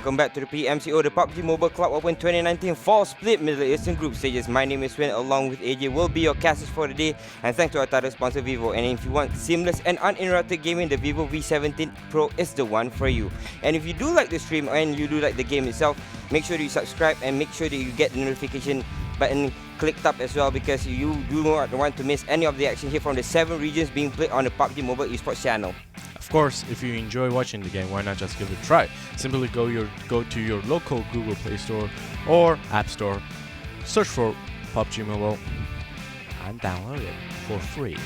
Welcome back to the PMCO, the PUBG Mobile Club Open 2019 Fall Split Middle Eastern Group Stages. My name is Win, along with AJ will be your casters for the day. And thanks to our title sponsor Vivo. And if you want seamless and uninterrupted gaming, the Vivo V17 Pro is the one for you. And if you do like the stream and you do like the game itself, make sure you subscribe and make sure that you get the notification button clicked up as well, because you do not want to miss any of the action here from the 7 regions being played on the PUBG Mobile Esports channel. Of course, if you enjoy watching the game, why not just give it a try? Simply go to your local Google Play Store or App Store, search for PUBG Mobile, and download it for free.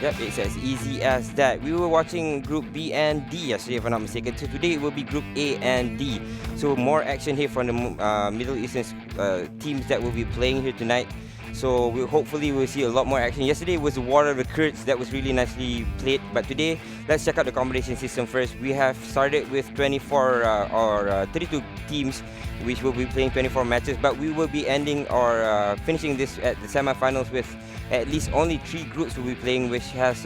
Yep, it's as easy as that. We were watching Group B and D yesterday, if I'm not mistaken. So today it will be Group A and D. So more action here from the Middle Eastern teams that will be playing here tonight. So hopefully we'll see a lot more action. Yesterday was the War of the Kurds that was really nicely played. But today, let's check out the combination system first. We have started with 32 teams, which will be playing 24 matches. But we will be ending or finishing this at the semifinals with at least only 3 groups will be playing, which has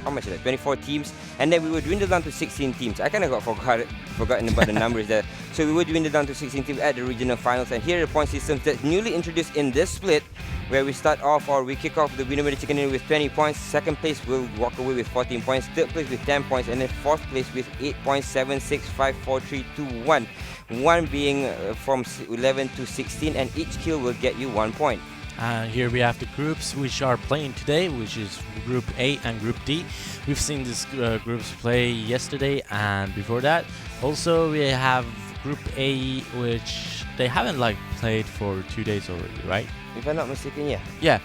how much is that? 24 teams, and then we will dwindle down to 16 teams. I kind of got forgotten about the numbers there. So we will dwindle down to 16 teams at the regional finals. And here are the point systems that's newly introduced in this split, where we start off or we kick off the winner with the chicken dinner with 20 points. Second place will walk away with 14 points. Third place with 10 points, and then fourth place with 8 points. 7, 6, 5, 4, 3, 2, 1. 1 being from 11 to 16, and each kill will get you 1 point. And here we have the groups which are playing today, which is Group A and Group D. We've seen these groups play yesterday and before that. Also, we have Group A, which they haven't played for 2 days already, right? If I'm not mistaken, yeah. Yeah,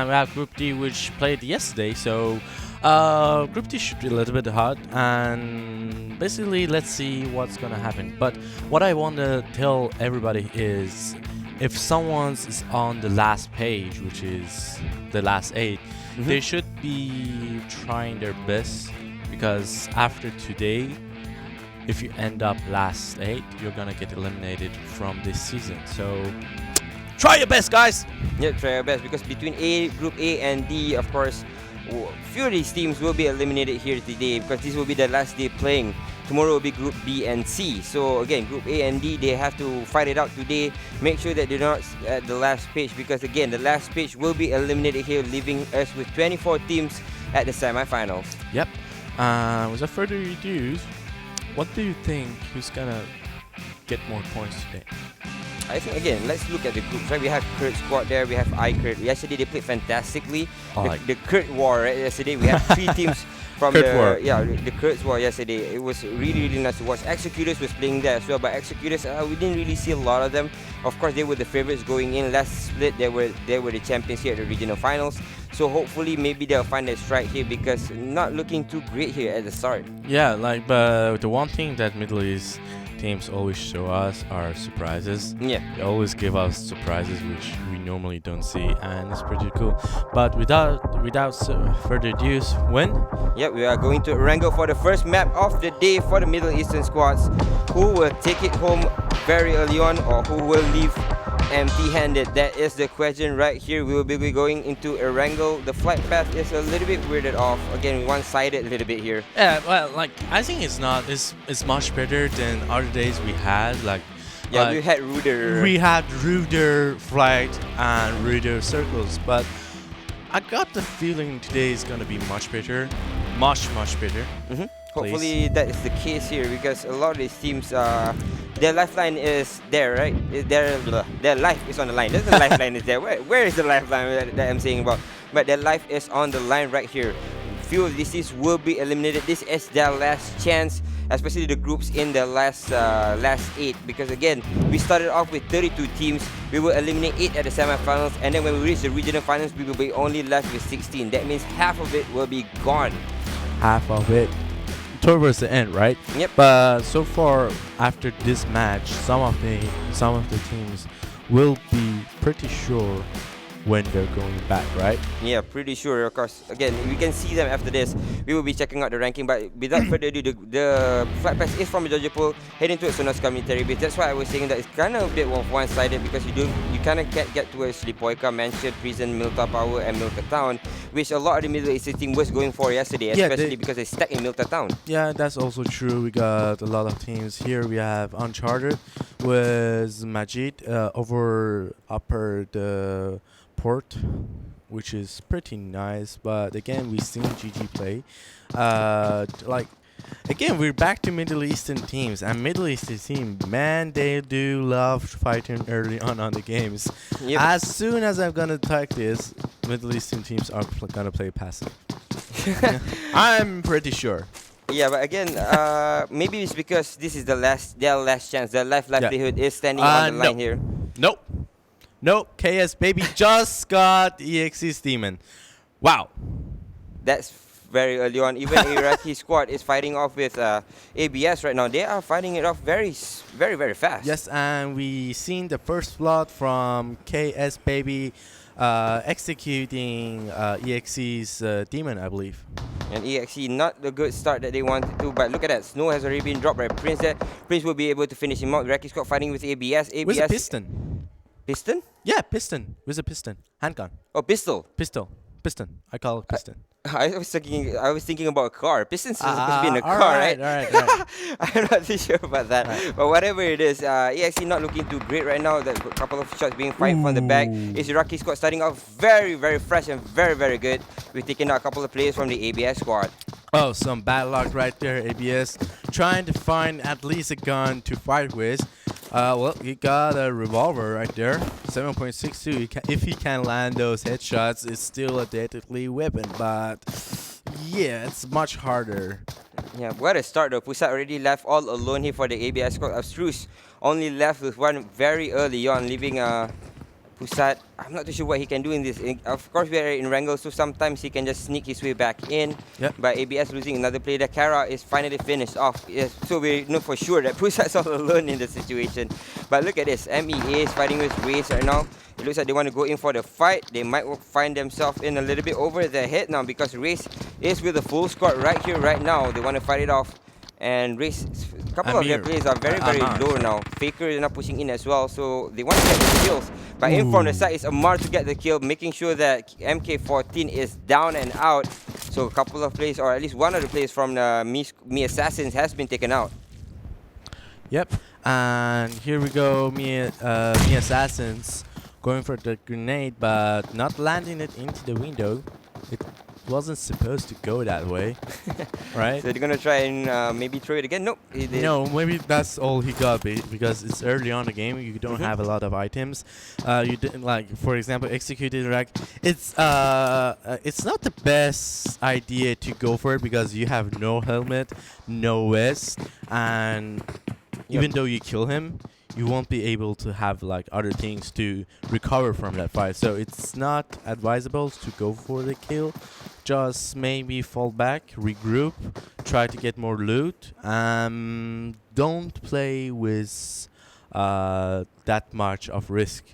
we have Group D, which played yesterday. So Group D should be a little bit hard, and basically let's see what's gonna happen. But what I want to tell everybody is, if someone's on the last page, which is the last 8, they should be trying their best, because after today, if you end up last 8, you're gonna get eliminated from this season. So try your best, guys! Yeah, try your best, because between Group A and D, of course, few of these teams will be eliminated here today, because this will be the last day playing. Tomorrow will be Group B and C. So again, Group A and D, they have to fight it out today. Make sure that they're not at the last page, because again, the last page will be eliminated here, leaving us with 24 teams at the semifinals. Yep. Without further ado, what do you think? Who's gonna get more points today? I think, again, let's look at the groups, right? We have Kurd squad there, we have iKurd. Yesterday they played fantastically. The Kurd war, right? Yesterday we have 3 teams from the Kurd war yesterday. It was really nice to watch. Executors was playing there as well, but Executors, we didn't really see a lot of them. Of course, they were the favorites going in. Last split, they were the champions here at the regional finals. So hopefully maybe they'll find their strike here, because not looking too great here at the start. Yeah, but the one thing that Middle East teams always show us are surprises. Yeah, they always give us surprises which we normally don't see, and it's pretty cool. But without further ado, Win? Yeah, we are going to Erangel for the first map of the day for the Middle Eastern squads. Who will take it home very early on, or who will leave empty-handed? That is the question right here. We will be going into Erangel. The flight path is a little bit weirded off. Again, one-sided a little bit here. Yeah, well, I think it's not. It's much better than other days we had. We had ruder. We had ruder flight and ruder circles, but I got the feeling today is gonna be much better, much better. Hopefully that is the case here, because a lot of these teams, their lifeline is there, right? Their life is on the line. There's the lifeline is there. Where is the lifeline that I'm saying about? But their life is on the line right here. Few of these teams will be eliminated. This is their last chance, especially the groups in the last 8, because again, we started off with 32 teams. We will eliminate 8 at the semifinals, and then when we reach the regional finals, we will be only left with 16. That means half of it will be gone. Half of it towards the end, right? Yep. But so far, after this match, some of the teams will be pretty sure when they're going back, right? Yeah, pretty sure. Of course, again, we can see them after this. We will be checking out the ranking, but without further ado, the flight pass is from Georgia Pool heading towards MiliTaryB. That's why I was saying that it's kind of a bit of one-sided, because you kind of can't get towards Lipoica, Mansion, Prison, Milta Power, and Milka Town. which a lot of the Middle Eastern team was going for yesterday, especially because they stuck in Milta Town. Yeah, that's also true. We got a lot of teams here. We have Uncharted with Majid over upper the port, which is pretty nice. But again, we've seen GG play. Again, we're back to Middle Eastern teams, and Middle Eastern team, man, they do love fighting early on the games. Yep. As soon as I'm gonna type this, Middle Eastern teams are gonna play passive. I'm pretty sure. Yeah, but again, maybe it's because this is their last chance. Their livelihood is standing on the line here. Nope. KS baby just got EXE's demon. Wow. That's very early on. Even Iraqi squad is fighting off with ABS right now. They are fighting it off very fast. Yes, and we seen the first blood from KS baby executing EXE's demon, I believe. And EXE not the good start that they wanted to, but look at that. Snow has already been dropped by Prince there. Prince will be able to finish him out. Iraqi squad fighting with ABS. With a piston. Piston? Yeah, piston. With a piston. Handgun. Oh, pistol. Piston. I call it piston. I was thinking about a car. Pistons is supposed to be in a car, right? All right. I'm not too sure about that. Right. But whatever it is, EXE not looking too great right now. There's a couple of shots being fired from the back. It's Iraqi squad starting off very fresh and very good. We've taken out a couple of players from the ABS squad. Oh, some bad luck right there, ABS. Trying to find at least a gun to fight with. Well, he got a revolver right there. 7.62. If he can land those headshots, it's still a deadly weapon. But yeah, it's much harder. Yeah, what a start though. Pusat already left all alone here for the ABS squad. Abstruse only left with one very early on, leaving Pusat. I'm not too sure what he can do in this. Of course, we are in Erangel, so sometimes he can just sneak his way back in. Yep. But ABS losing another player. The Kara is finally finished off. Yes, so we know for sure that Pusat's all alone in the situation. But look at this. MEA is fighting with RAZE right now. It looks like they want to go in for the fight. They might find themselves in a little bit over their head now because RAZE is with a full squad right here, right now. They want to fight it off. And RAZE, a couple of their players are very low now. Faker is not pushing in as well, so they want to get the kills. But in from the side is Amar to get the kill, making sure that MK14 is down and out. So a couple of players, or at least one of the players from the Me Assassins has been taken out. Yep, and here we go, Me Assassins going for the grenade, but not landing it into the window. It wasn't supposed to go that way, right? So they're gonna try and maybe throw it again. Nope. No, maybe that's all he got because it's early on the game. You don't have a lot of items. You didn't like, for example, executed rack. It's not the best idea to go for it because you have no helmet, no vest, and even though you kill him, you won't be able to have like other things to recover from that fight. So it's not advisable to go for the kill. Just maybe fall back, regroup, try to get more loot. Don't play with that much of risk.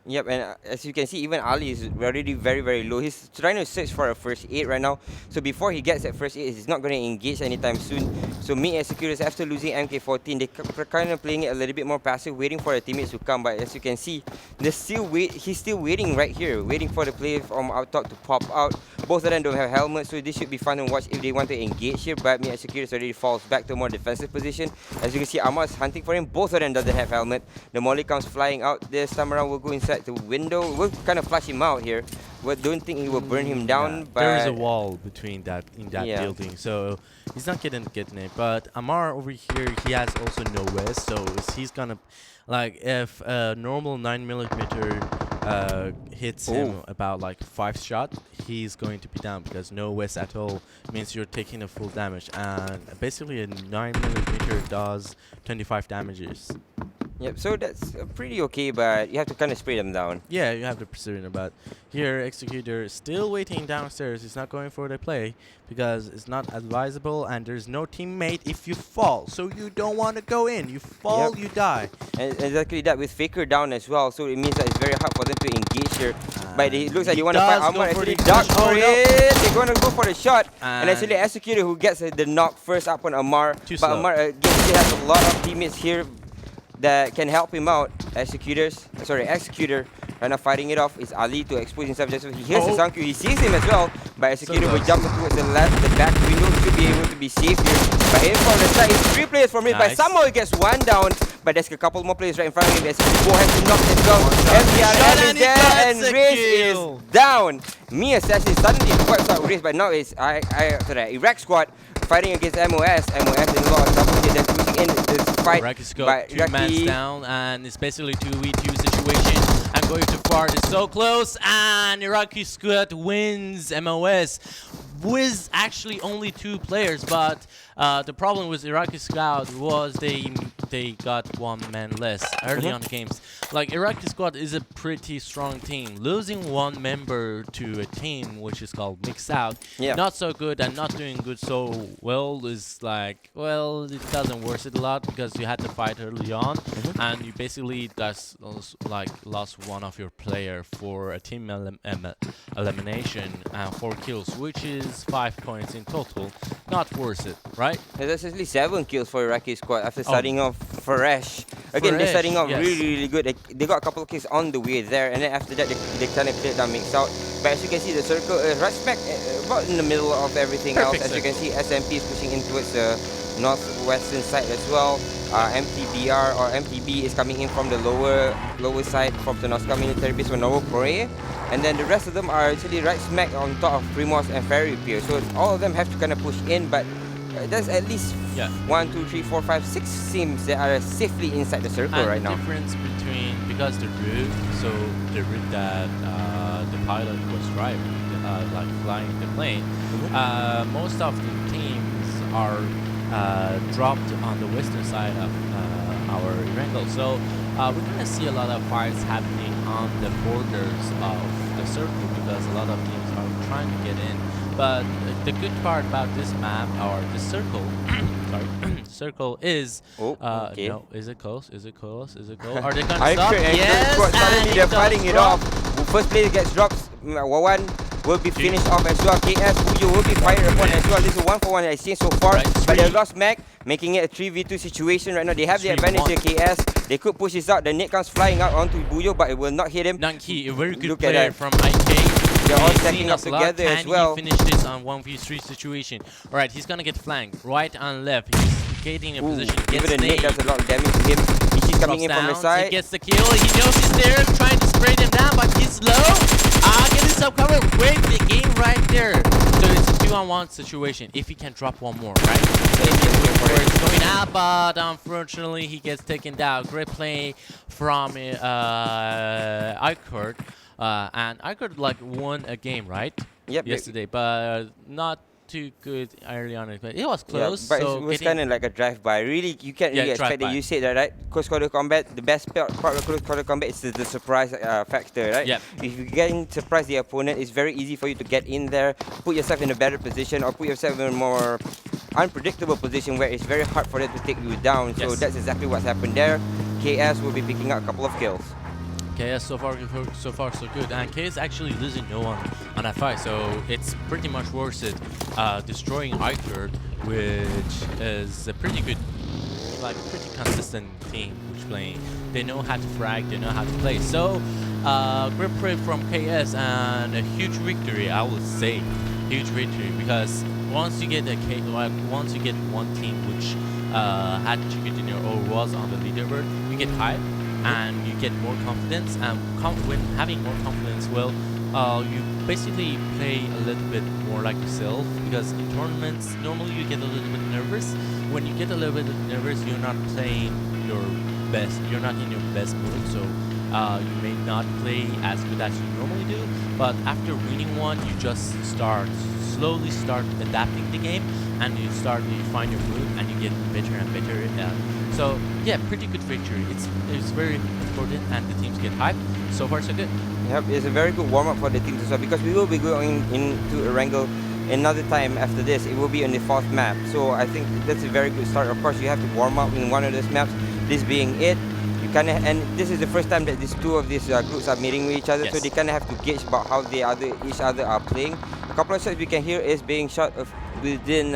Yep, and as you can see, even Ali is already very low. He's trying to search for a first aid right now. So before he gets that first aid, he's not going to engage anytime soon. So Me Executors, after losing MK14, they're kind of playing it a little bit more passive, waiting for the teammates to come. But as you can see, he's still waiting right here, waiting for the player from out top to pop out. Both of them don't have helmets, so this should be fun to watch if they want to engage here. But Me Executors already falls back to a more defensive position. As you can see, Amar is hunting for him. Both of them doesn't have helmet. The molly comes flying out. This time around, we'll go inside the window. We'll kind of flash him out here. We don't think he will burn him down. Yeah, but there is a wall between that building, so he's not getting it. But Amar over here, he has also no vest, so he's gonna like if a normal 9mm hits him about like 5 shots, he's going to be down because no vest at all means you're taking a full damage, and basically a 9mm does 25 damages. Yep, so that's pretty okay, but you have to kind of spray them down. Yeah, you have to pursue it, but here Executor is still waiting downstairs. He's not going for the play because it's not advisable and there's no teammate if you fall. So you don't want to go in. You fall, you die. And exactly that with Faker down as well, so it means that it's very hard for them to engage here. But it looks like they want to fight Amar. Actually duck for it. They're going to go for the shot. And actually Executor who gets the knock first up on Amar. But Amar again still has a lot of teammates here. that can help him out. Executor right now fighting it off is Ali to expose himself. Just he hears the Sanhok, he sees him as well. But Executor will jump towards the left, the back window should be able to be safe here. But in from the side, it's 3 players from it, but somehow he gets 1 down. But there's a couple more players right in front of him. As Vivo has to knock as well. MTRM is there and RAZE is down. Assassains suddenly wipes out RAZE, but now it's Iraq squad fighting against MOS. MOS in a lot of trouble here. They're pushing in this fight. Iraq has got 2 mans down, and it's basically 2v2 situation. I'm going too far. It's so close, and Iraqi squad wins MOS with actually only 2 players. But the problem with Iraqi squad was they got 1 man less early on the games. Like, Iraqi squad is a pretty strong team. Losing 1 member to a team which is called Mixed Out, not so good and not doing good so well is like, well, it doesn't worth it a lot because you had to fight early on, and you basically lost 1 of your player for a team elimination and 4 kills, which is 5 points in total. Not worth it, right? There's actually 7 kills for Iraqi squad after starting off fresh. Again, they're starting off really good. They got a couple of kills on the way there, and then after that they kind of played down Mixed Out. But as you can see, the circle is right smack about in the middle of everything else. As you can see, SMP is pushing in towards the northwestern side as well. MTBR or MTB is coming in from the lower side from the North MiliTaryB for Novo Korea. And then the rest of them are actually right smack on top of Primos and Ferry Pier. So all of them have to kind of push in, but there's at least 1, 2, 3, 4, 5, 6 teams that are safely inside the circle right now. The difference between, because the route that the pilot was driving, like flying the plane, most of the teams are dropped on the western side of our Erangel. So we're gonna see a lot of fights happening on the borders of the circle because a lot of teams are trying to get in. But the good part about this map, or the circle, circle is, no, is it close? Is it close? Is it close? Are they gonna stop? Yes, suddenly they're fighting it off. First player gets dropped, Wawan will be finished off as well. KS, Puyo will be fired upon as well. This is 1-for-1 I've seen so far, but they lost Mac, making it a 3v2 situation right now. They have the advantage here, KS. They could push this out. The net comes flying out onto Buyo, but it will not hit him. Nanki, a very good player from IK. They're all stacking up together as well. Can he finish this on 1v3 situation? Alright, he's gonna get flanked right and left. He's getting a position. Even the net does a lot of damage to him. He's coming in from the side. He gets the kill. He knows he's there, trying to spray them down, but he's low. Get himself covered. Wait, the game right there. So it's a 2-on-1 situation. If he can drop 1 more, right? So it's going out, but unfortunately he gets taken down. Great play from iKurd. And iKurd won a game, right? Yep. Yesterday, but not too good early on. But it was close. But it was kind of like a drive-by. Really, you can't really expect that. You said that, right? Close quarter combat, the best part of close quarter combat is the surprise factor, right? Yep. If you're getting surprised the opponent, it's very easy for you to get in there, put yourself in a better position, or put yourself in a more unpredictable position where it's very hard for them to take you down. So that's exactly what's happened there. KS will be picking up a couple of kills. KS so far so good, and KS actually losing no one on that fight, so it's pretty much worth it destroying iKurd, which is a pretty good, pretty consistent team which playing. They know how to frag, they know how to play. So great play from KS and a huge victory, I would say. Huge victory, because once you get once you get one team which had chicken dinner or was on the leaderboard, you get hype and you get more confidence, and when having more confidence, well, you basically play a little bit more like yourself, because in tournaments normally you get a little bit nervous. When you get a little bit nervous, you're not playing your best, you're not in your best mood, so you may not play as good as you normally do, but after winning one, you just slowly start adapting the game, and you find your mood, and you get better and better. So yeah, pretty good victory. It's very important, and the teams get hyped. So far so good. Yep, it's a very good warm-up for the teams as well, because we will be going into Erangel another time after this. It will be on the 4th map, so I think that's a very good start. Of course, you have to warm up in one of those maps, this being it. And this is the first time that these two of these groups are meeting with each other, so they kind of have to gauge about how each other are playing. A couple of shots we can hear is being shot within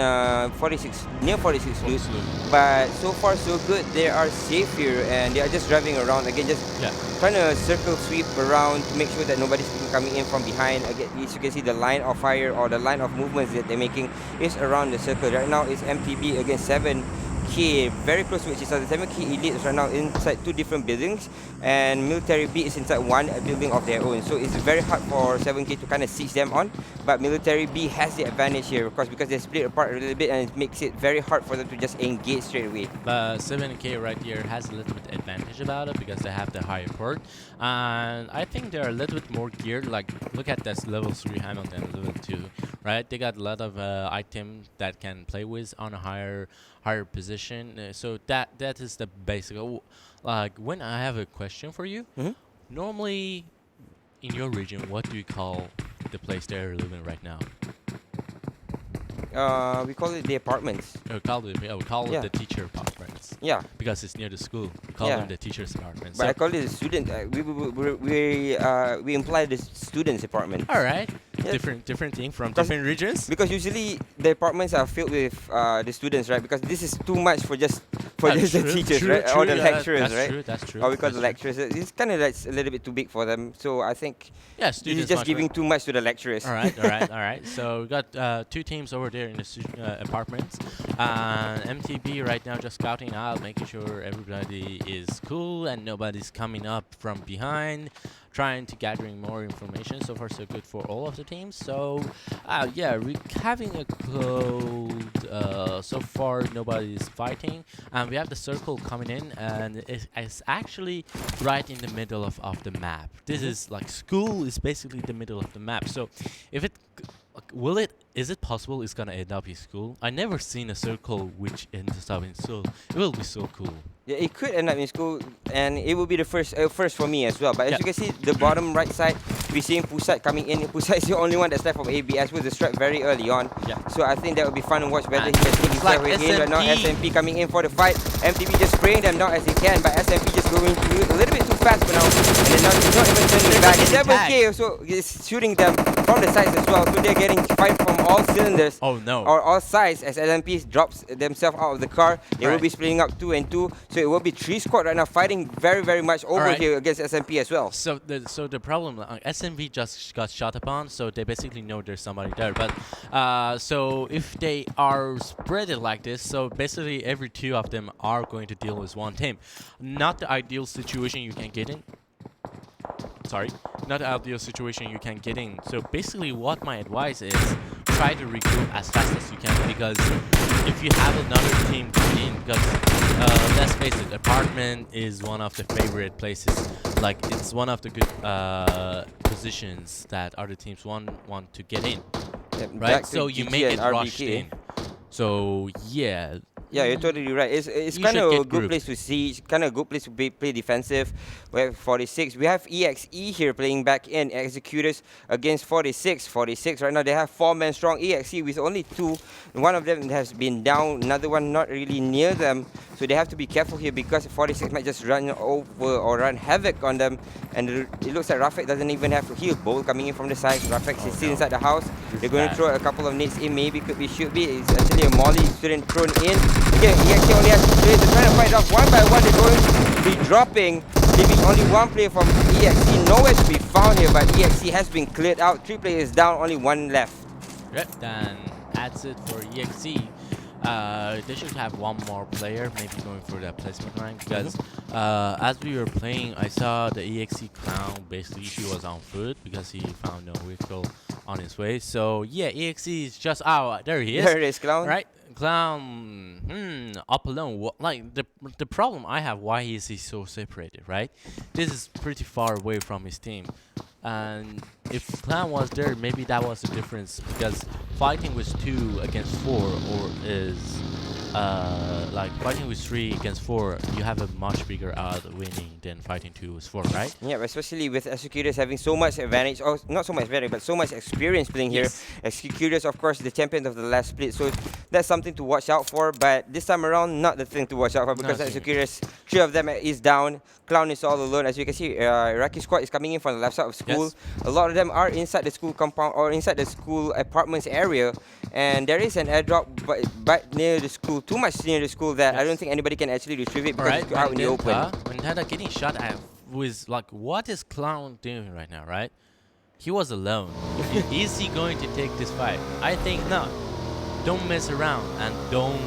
46, near 46 loot. Absolutely. But so far so good. They are safe here and they are just driving around again, just Yeah. trying to circle sweep around to make sure that nobody's coming in from behind. Again, as you can see, the line of fire or the line of movements that they're making is around the circle. Right now, it's MTB against 7K, very close to each other. 7K elites right now inside two different buildings, and MiliTaryB is inside one building of their own. So it's very hard for 7K to kind of siege them on. But MiliTaryB has the advantage here, of course, because they split apart a little bit, and it makes it very hard for them to just engage straight away. But 7K right here has a little bit advantage about it because they have the higher port, and I think they're a little bit more geared. Like, look at this level 3 Hamilton, level 2, right? They got a lot of item that can play with on a higher position. So that is the basic. Like, when I have a question for you, normally in your region, what do you call the place they're living right now? We call it the apartments. We call it the teacher apartments. Yeah. Because it's near the school. We call them the teacher's apartments. But So I call it the student. We imply the students' apartment. all right. Yeah. Different thing from different regions. Because usually the apartments are filled with the students, right? Because this is too much for just That's the true, teachers, true, right? true, Or the yeah, lecturers, that's right? True, that's true. Or we call that's the true. lecturers. It's kind of like a little bit too big for them. So I think Yeah, this students is just much giving better. too much to the lecturers. All right. So we got two teams over there in the apartments. MTB right now just scouting out, making sure everybody is cool and nobody's coming up from behind, trying to gathering more information. So far, so good for all of the teams. So, yeah, we're having a cold. So far, nobody is fighting, and we have the circle coming in, and it's actually right in the middle of the map. This is like school is basically the middle of the map. So, if it is it possible it's gonna end up in school? I never seen a circle which ends up in school. It will be so cool. Yeah, it could end up in school, and it will be the first for me as well. But as Yeah. you can see, the bottom right side, we're seeing Pusat coming in. Pusat is the only one that's left from ABS with the strike very early on. Yeah. So I think that will be fun to watch whether he And can take it's like himself in. Right now, SMP. SMP coming in for the fight. MTB just spraying them down as he can, but SMP just going to do it a little bit too fast for now. And then not even turning back. 7K also is shooting them from the sides as well. So they're getting fight from all cylinders. Oh no. Or all sides as LMP drops themselves out of the car. They will Right. be splitting up 2 and 2. So it will be 3 squad right now fighting very much over Alright. here against SMP as well. So the problem, SMV just got shot upon, so they basically know there's somebody there. But so if they are spread it like this, so basically every two of them are going to deal with one team. Not the ideal situation you can get in. Sorry, not the ideal situation you can get in. So basically what my advice is, try to regroup as fast as you can, because if you have another team come in, because let's face it, apartment is one of the favorite places. Like, it's one of the good positions that other teams want to get in, Yeah, right? back to So you GG may and get rushed RBK. in. So yeah. Yeah, you're totally right. It's You kind should of a get good grouped. place to siege, kind of a good place to play defensive. We have 46. We have EXE here playing back in. Executors against 46. 46 right now, they have 4-man strong. EXE with only 2. One of them has been down, another one not really near them. So they have to be careful here because 46 might just run over or run havoc on them. And it looks like Rafik doesn't even have to heal. Bowl coming in from the side. Rafik is still inside the house. They're going to throw a couple of nades in. Maybe, could be, should be. It's actually a molly student thrown in. Again, EXE only has 2 players. They're trying to fight off one by one. They're going to be dropping, leaving only 1 player from EXE. Nowhere to be found here, but EXE has been cleared out. 3 players down, only 1 left. Yep, then that's it for EXE. They should have 1 more player, maybe going for that placement line, because as we were playing, I saw the EXE clown, basically he was on foot because he found no vehicle on his way. So yeah, EXE is just, there he is. There it is, clown. Right, clown, up alone. Like the problem I have, why is he so separated, right? This is pretty far away from his team. And if Clown was there, maybe that was the difference, because fighting with 2 against 4 is like fighting with 3 against 4, you have a much bigger odds winning than fighting 2 with 4, right? Yeah, especially with Executors having so much advantage, or not so much advantage, but so much experience playing here. Executors, of course, the champion of the last split, so that's something to watch out for. But this time around, not the thing to watch out for, because Executors, 3 of them is down. Clown is all alone. As you can see, Iraqi squad is coming in from the left side of school. A lot of them are inside the school compound or inside the school apartments area, and there is an airdrop, but near the school, too much near the school that I don't think anybody can actually retrieve it because it's out in the open. Vendetta getting shot at with like, what is Clown doing right now, right? He was alone. Is he going to take this fight? I think not. Don't mess around and don't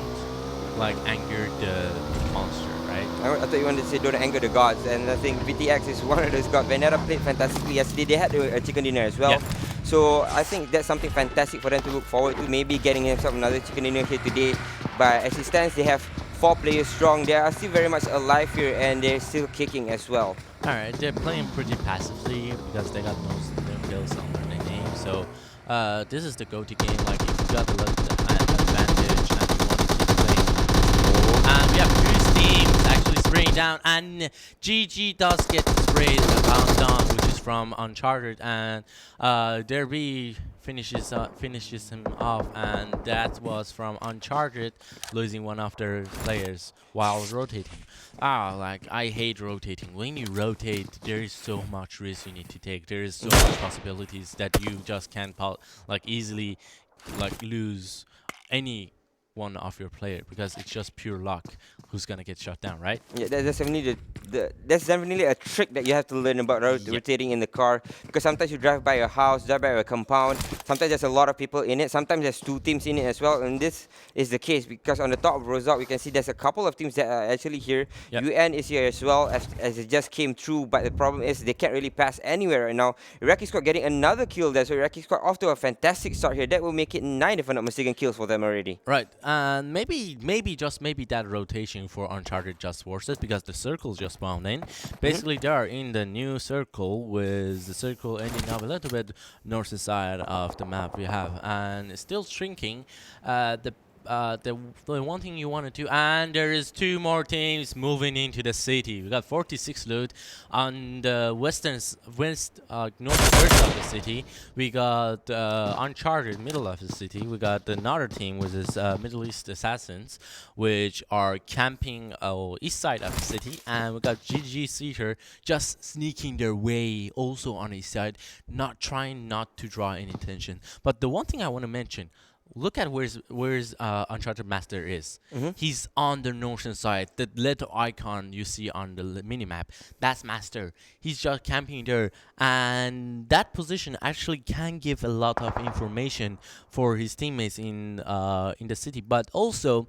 like anger the monster, right? I thought you wanted to say don't anger the gods, and I think VTX is one of those gods. Vendetta played fantastically yesterday. They had a chicken dinner as well. So I think that's something fantastic for them to look forward to, maybe getting themselves another chicken dinner here today. But as it stands, they have 4 players strong. They are still very much alive here, and they're still kicking as well. Alright, they're playing pretty passively because they got no kills on their name. So this is the go-to game. Like, if you got the advantage and you want to keep playing. And we have 2 teams actually spraying down, and GG does get sprayed bounced on, which is from Uncharted, and RAZE finishes him off, and that was from Uncharted losing one of their players while rotating. Like, I hate rotating. When you rotate, there is so much risk you need to take. There is so much possibilities that you just can't like easily like lose any one of your player, because it's just pure luck who's gonna get shot down, right? Yeah, that's definitely a trick that you have to learn about rotating in the car, because sometimes you drive by a house, drive by a compound, sometimes there's a lot of people in it, sometimes there's 2 teams in it as well, and this is the case because on the top of Rosal we can see there's a couple of teams that are actually here. UN is here as well, as it just came through, but the problem is they can't really pass anywhere right now. Iraqi squad getting another kill there, so Iraqi squad off to a fantastic start here. That will make it 9, if I'm not mistaken, kills for them already. Right, and maybe just that rotation for Uncharted just works it, because the circle just spawned in. Basically, they are in the new circle, with the circle ending up a little bit north side of the map we have, and it's still shrinking. The one thing you want to do, and there is 2 more teams moving into the city. We got 46 loot on the northwest of the city. We got Uncharted middle of the city. We got another team, which is Middle East Assassins, which are camping east side of the city, and we got GG Seater just sneaking their way also on the east side, trying not to draw any attention. But the one thing I want to mention, look at where's Uncharted Master is. He's on the northern side. The little icon you see on the minimap, that's Master. He's just camping there, and that position actually can give a lot of information for his teammates in the city. But also,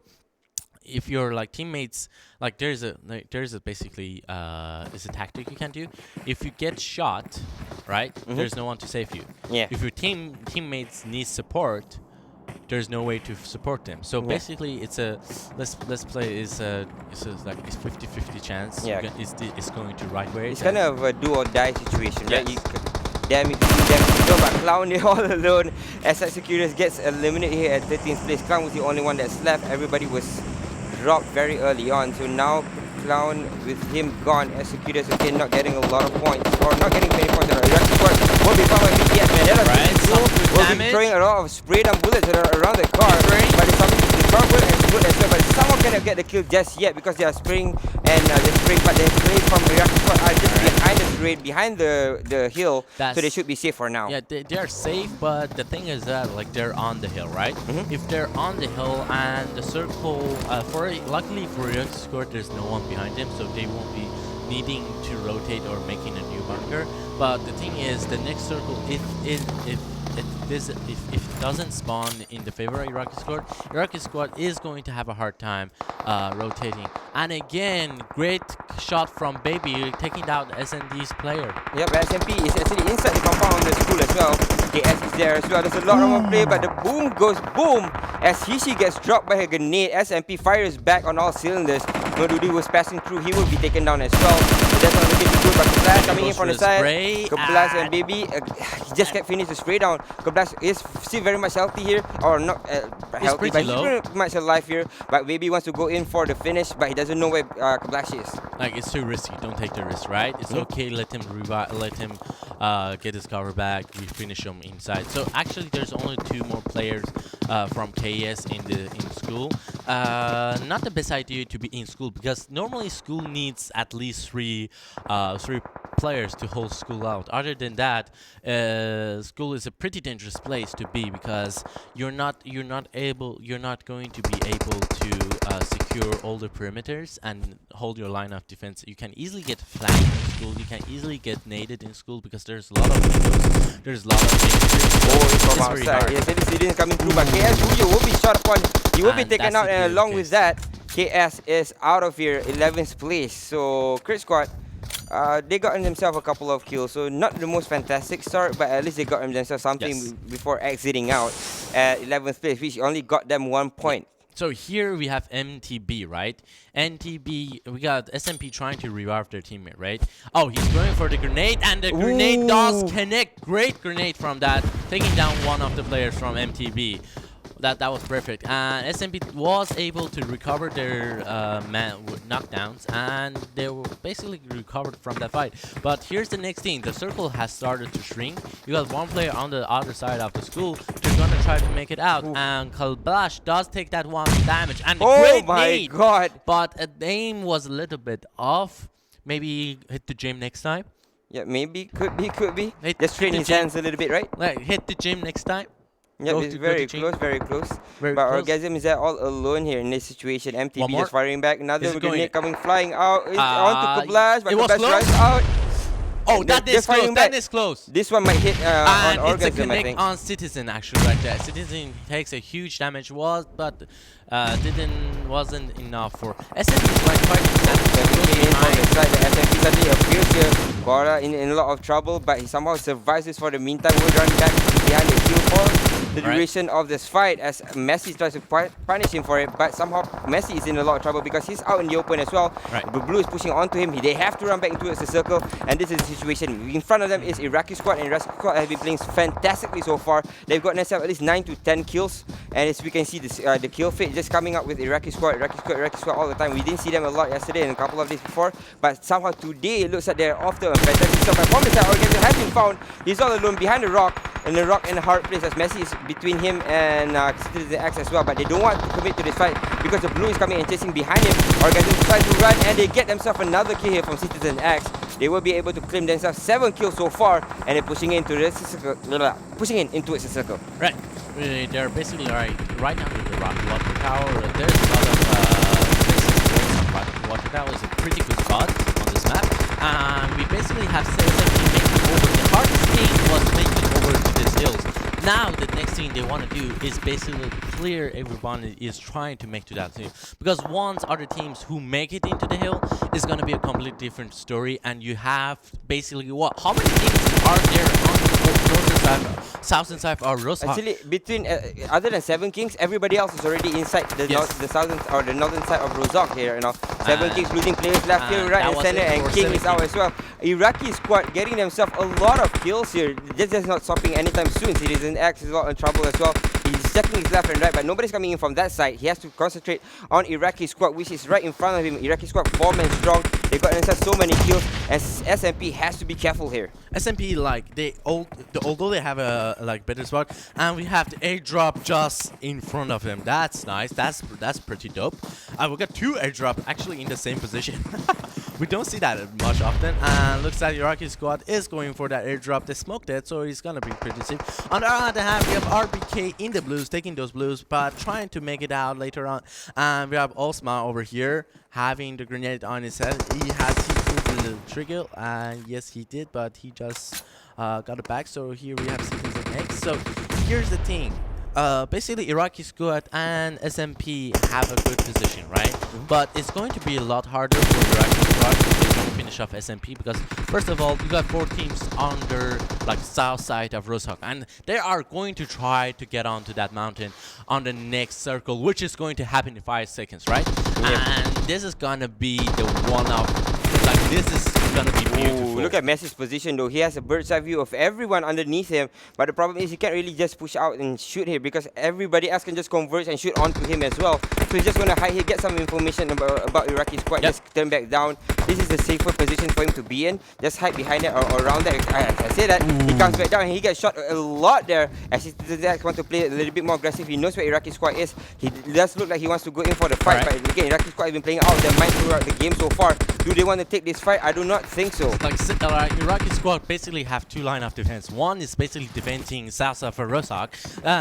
if your like teammates, like there's a basically it's a tactic you can do. If you get shot, right, there's no one to save you. If your teammates need support, there's no way to support them. So basically, it's a let's play is like it's 50-50 chance. It's going to right way. It's kind of a do or die situation, right? Damn if you see them, but Clown, they're all alone. As Executors gets eliminated here at 13th place. Clown was the only one that's left. Everybody was dropped very early on. So now Clown, with him gone, Executors again not getting a lot of points, or not getting many points. Iraqi squad will be found by BTS, man. Will be throwing a lot of spray down bullets around the car, but it's something the car will explode as well. But someone cannot get the kill just yet because they are spraying and they're spraying, but the spray from Iraqi squad are just behind the spray, behind the hill, so they should be safe for now. Yeah, they are safe, but the thing is that like they're on the hill, right? If they're on the hill and the circle, luckily for Iraqi squad, there's no one behind them, so they won't be needing to rotate or making a new bunker. But the thing is, the next circle, if it doesn't spawn in the favor of Iraqi squad is going to have a hard time rotating. And again, great shot from Baby, taking down SND's player. Yep, SMP is actually inside the compound of the school as well. KS is there as well. There's a lot of more play, but the boom goes boom as Hishi gets dropped by a grenade. SMP fires back on all cylinders. Nodudi was passing through. He will be taken down as well. that's not looking too good, but Keblash coming in Goes from the for the side. spray, Keblash and and- Baby, he just can't finish the spray down. Keblash is still very much healthy here, or not healthy, pretty but he's low. pretty much alive here. But Baby wants to go in for the finish, but he doesn't know where Keblash is. Like, it's too risky. Don't take the risk, right? It's okay. Let him get his cover back. We finish him inside. So actually, there's only 2 more players from KS in school. Not the best idea to be in school, because normally school needs at least three players to hold school out. Other than that, school is a pretty dangerous place to be, because you're not going to be able to secure all the perimeters and hold your line of defense. You can easily get flanked in school. You can easily get naded in school, because there's a lot of windows. There's a lot of dangers. Oh, he's from It's very outside. hard. Yes, it didn't coming through, but KS Huyo will be shot upon. He will be And taken that's out, the and clear along case. with that, KS is out of here, 11th place. So, Crit Squad, they got themselves a couple of kills. So, not the most fantastic start, but at least they got themselves something Yes. before exiting out at 11th place, which only got them 1 point. So here we have MTB, right? NTB, we got SMP trying to revive their teammate, right? Oh, he's going for the grenade, and the grenade does connect. Great grenade from that, taking down one of the players from MTB. That was perfect. And SMP was able to recover their knockdowns, and they were basically recovered from that fight. But here's the next thing: the circle has started to shrink. You got 1 player on the other side of the school. They're gonna try to make it out, and Keblash does take that 1 damage. And Oh my god! But the aim was a little bit off. Maybe hit the gym next time. Yeah, maybe, could be. Hit Just train the his gym. hands a little bit, right? Like, hit the gym next time. Yeah, Go it's to- go very to close, very close. Very But close. Orgasm is all alone here in this situation. One MTB more. just firing back. Another Is it going- grenade coming flying out onto Keblash, but it was Keblash close. runs out. Oh, And that they're is close. firing That back. is close. This one might hit on And it's a Orgasm, I connect think. on Citizen actually right there. Citizen takes a huge damage, but wasn't enough for SMP. Is like quite Came in from the side, the SMP suddenly appears here. Gora in a lot of trouble, but he somehow survives this for the meantime. Will run back behind the kill for the Alright. duration of this fight as Messi tries to punish him for it, but somehow Messi is in a lot of trouble because he's out in the open as well. Right. The blue is pushing onto him. They have to run back into the circle, and this is the situation. In front of them is Iraqi squad, and Iraqi squad have been playing fantastically so far. They've got themselves at least 9 to 10 kills, and as we can see, the kill feed just coming up with Iraqi squad all the time. We didn't see them a lot yesterday and a couple of days before, but somehow today it looks like they're off to a fantastic start. From the side, Orgasm has been found. He's all alone behind the rock, and the rock in a hard place as Messi is between him and Citizen X as well, but they don't want to commit to this fight because the blue is coming and chasing behind him. Orgasm tries to run, and they get themselves another kill here from Citizen X. They will be able to claim themselves 7 kills so far, and they're pushing into the circle, pushing in into its circle. Right. They're basically right under the water tower. There's a lot of places where some water tower is a pretty good spot on this map. And we basically have SMP making over. The hardest thing was making over to these hills. Now the next thing they want to do is basically clear everyone is trying to make to that hill. Because once other teams who make it into the hill, it's going to be a completely different story. And you have basically what? How many teams are there on the northern side, southern side of Rosa? Actually, between other than 7 Kings, everybody else is already inside the the southern or the northern side of Rozok here. You know, 7 Kings losing players left here, right, and center, and King is out as well. Iraqi squad getting themselves a lot of kills here. This is not stopping anytime soon. Citizen X is a lot in trouble as well. He's checking his left and right, but nobody's coming in from that side. He has to concentrate on Iraqi squad, which is right in front of him. Iraqi squad 4 men strong. They got themselves so many kills, and SMP has to be careful here. SMP, like although they have a better spot, and we have the airdrop just in front of him. That's nice. That's pretty dope. We got 2 airdrop actually in the same position. We don't see that much often, and looks like Iraqi squad is going for that airdrop. They smoked it, so he's gonna be pretty safe. On the other hand, we have RBK in the blues, taking those blues, but trying to make it out later on. And we have Osma over here having the grenade on his head. He pulled the trigger, and yes, he did, but he just got it back. So here we have Citizen X. So here's the thing. Basically, Iraqi squad and SMP have a good position, right? But it's going to be a lot harder for Iraqi squad if they don't finish off SMP because, first of all, you got 4 teams on the south side of Rozhok, and they are going to try to get onto that mountain on the next circle, which is going to happen in 5 seconds, right? Yep. And this is gonna be the one of this is is gonna be beautiful. Look at Messi's position though. He has a bird's eye view of everyone underneath him. But the problem is he can't really just push out and shoot here because everybody else can just converge and shoot onto him as well. So he's just going to hide here, get some information about Iraqi squad, just turn back down. This is the safer position for him to be in. Just hide behind it or around that. I say that. He comes back down and he gets shot a lot there. As he wants to play a little bit more aggressive. He knows where Iraqi squad is. He does look like he wants to go in for the fight. But again, Iraqi squad has been playing out their mind throughout the game so far. Do they want to take this fight? I do not think so. Like Iraqi squad basically have two line of defense. One is basically defending Salsa for Rozak.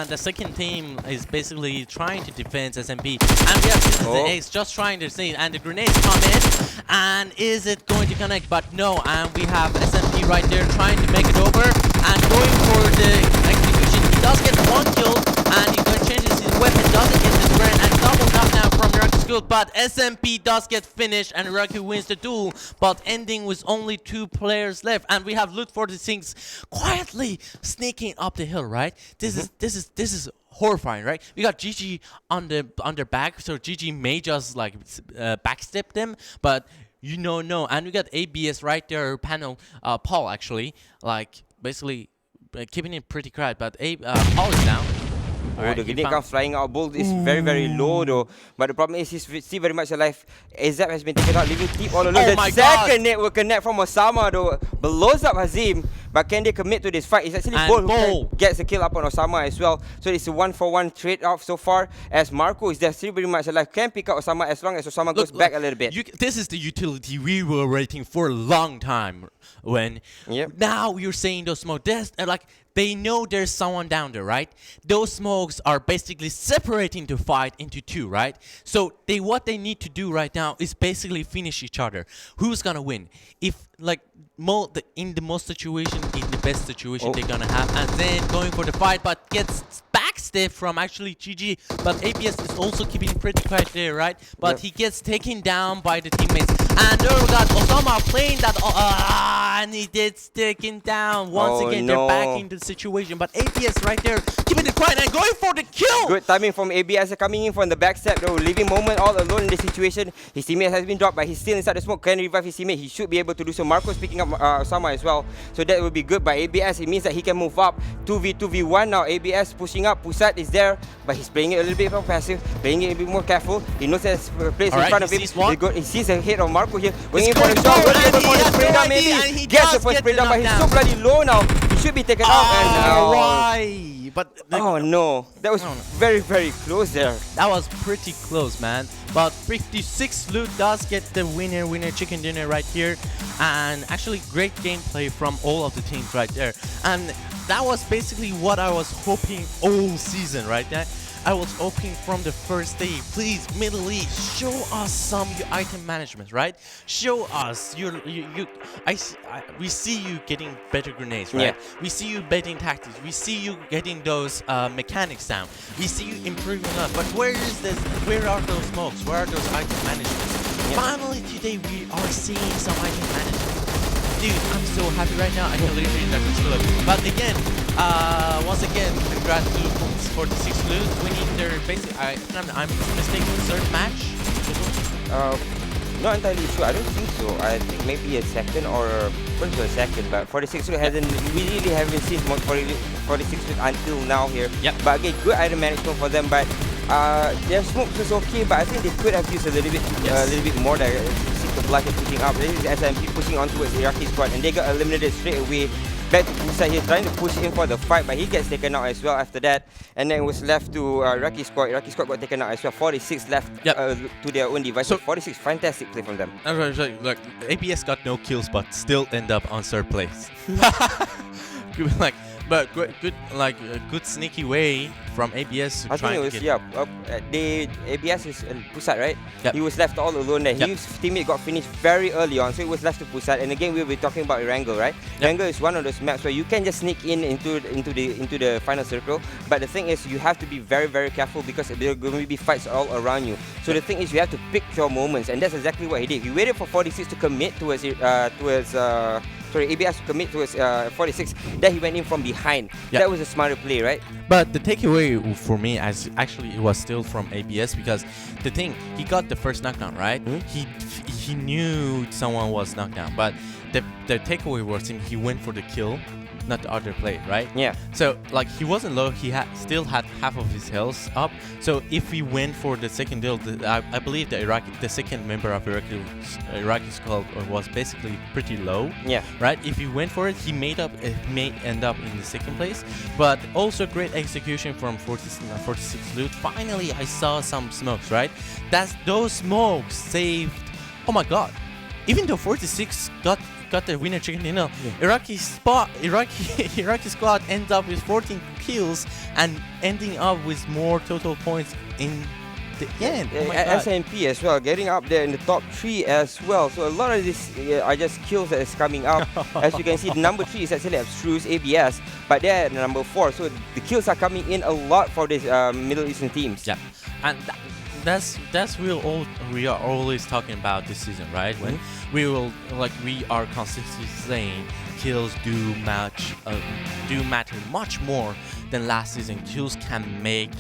The second team is basically trying to defend SMP. And we have Citizen X just trying to see. And the grenades come in. And is it going to connect? But no. And we have SMP right there trying to make it over. And going for the execution. He does get one kill. And he changes his weapon. Doesn't get the spread. And double knockdown from Iraqi squad. But SMP does get finished. And Iraqi wins the duel. But ending with only 2 players left. And we have Loot 46 quietly sneaking up the hill, right? This is horrifying, right? We got GG on their back, so GG may just like backstep them, but no. And we got ABS right there, panel Paul actually, like basically keeping it pretty quiet, but Paul is down. The grenade comes flying out. Bolt is very, very low though. But the problem is he's still very much alive. Azab has been taken out, leaving Teep all alone. The second net will connect from Osama though. Blows up Hazim. But can they commit to this fight? It's actually Bolt who gets a kill up on Osama as well. So it's a 1-for-1 trade-off so far. As Marco is there still very much alive. Can pick up Osama as long as Osama goes back a little bit. This is the utility we were waiting for a long time. When now you're saying those smoke. Like they know there's someone down there, right? Those smokes are basically separating the fight into 2, right? So what they need to do right now is basically finish each other. Who's gonna win? If like in the most situation, in the best situation they're gonna have, and then going for the fight, but gets backstep from actually GG. But ABS is also keeping pretty quiet there, right? But he gets taken down by the teammates. And there we got Osama playing that, and he gets taken down. Once again, they're back into the situation. But ABS right there, keeping it quiet and going for the kill. Good timing from ABS coming in from the backstep though, leaving Moment all alone in the situation. His teammate has been dropped, but he's still inside the smoke. Can revive his teammate. He should be able to do so. Marco's picking up Osama as well. So that will be good by ABS. It means that he can move up. 2v1 now. ABS pushing up. Pusat is there, but he's playing it a little bit more passive, playing it a bit more careful. He knows there's a place in front of him. He sees a hit of Marco here. Going in for the shot. Going in for the spray down maybe. He gets the first spray down, but he's so bloody low now. He should be taken out. And why? But no. That was very, very close there. That was pretty close, man. But 56 Loot does get the winner chicken dinner right here. And actually great gameplay from all of the teams right there. And that was basically what I was hoping all season, right there. I was hoping from the first day, please, Middle East, show us some item management, right? Show us we see you getting better grenades, right? We see you betting tactics. We see you getting those mechanics down. We see you improving us. But where is this? Where are those smokes? Where are those item managements? Finally today we are seeing some item management. Dude, I'm so happy right now. I can literally never look. But again, once again, congrats to 46 Loot winning their basic. I'm mistaken, third match. Not entirely sure. I don't think so. I think maybe a second or first or second. But 46 Loot we really haven't seen 46 Loot until now here. But again, good item management for them. But their smoke was okay. But I think they could have used a little bit more there. The blood is pushing up. This is SMP pushing on towards the Iraqi squad, and they got eliminated straight away. Back to Pusat here, trying to push in for the fight, but he gets taken out as well after that. And then it was left to Iraqi squad. Iraqi squad got taken out as well. 46 left to their own device. So 46, fantastic play from them. Like ABS got no kills, but still end up on third place. But good sneaky way from ABS to try to get... ABS is Pusat, right? He was left all alone there. His teammate got finished very early on, so it was left to Pusat. And again, we'll be talking about Erangel, right? Erangel is one of those maps where you can just sneak into the final circle. But the thing is, you have to be very, very careful because there are going to be fights all around you. So the thing is, you have to pick your moments, and that's exactly what he did. He waited for 46 to commit towards ABS to commit towards 46. Then he went in from behind. That was a smarter play, right? But the takeaway for me, actually, it was still from ABS because the thing, he got the first knockdown, right? He knew someone was knocked down, but the takeaway was he went for the kill, not the other play, right? Yeah. So like he wasn't low. He still had half of his health up. So if we went for the second kill, I believe the second member of Iraqi squad was basically pretty low. Yeah. Right. If he went for it, he may end up in the second place. But also great execution from 46 loot. Finally, I saw some smokes. Right. Those smokes saved. Oh my God. Even though 46 got the winner chicken dinner, Iraqi squad ends up with 14 kills and ending up with more total points in the end. Oh my God. SMP as well, getting up there in the top 3 as well. So a lot of these are just kills that is coming up. As you can see, the number 3 is actually Abstruse, ABS, but they're at number 4. So the kills are coming in a lot for these Middle Eastern teams. Yeah, and that's we are always talking about this season, right? When we are constantly saying kills do matter much more than last season. Kills can make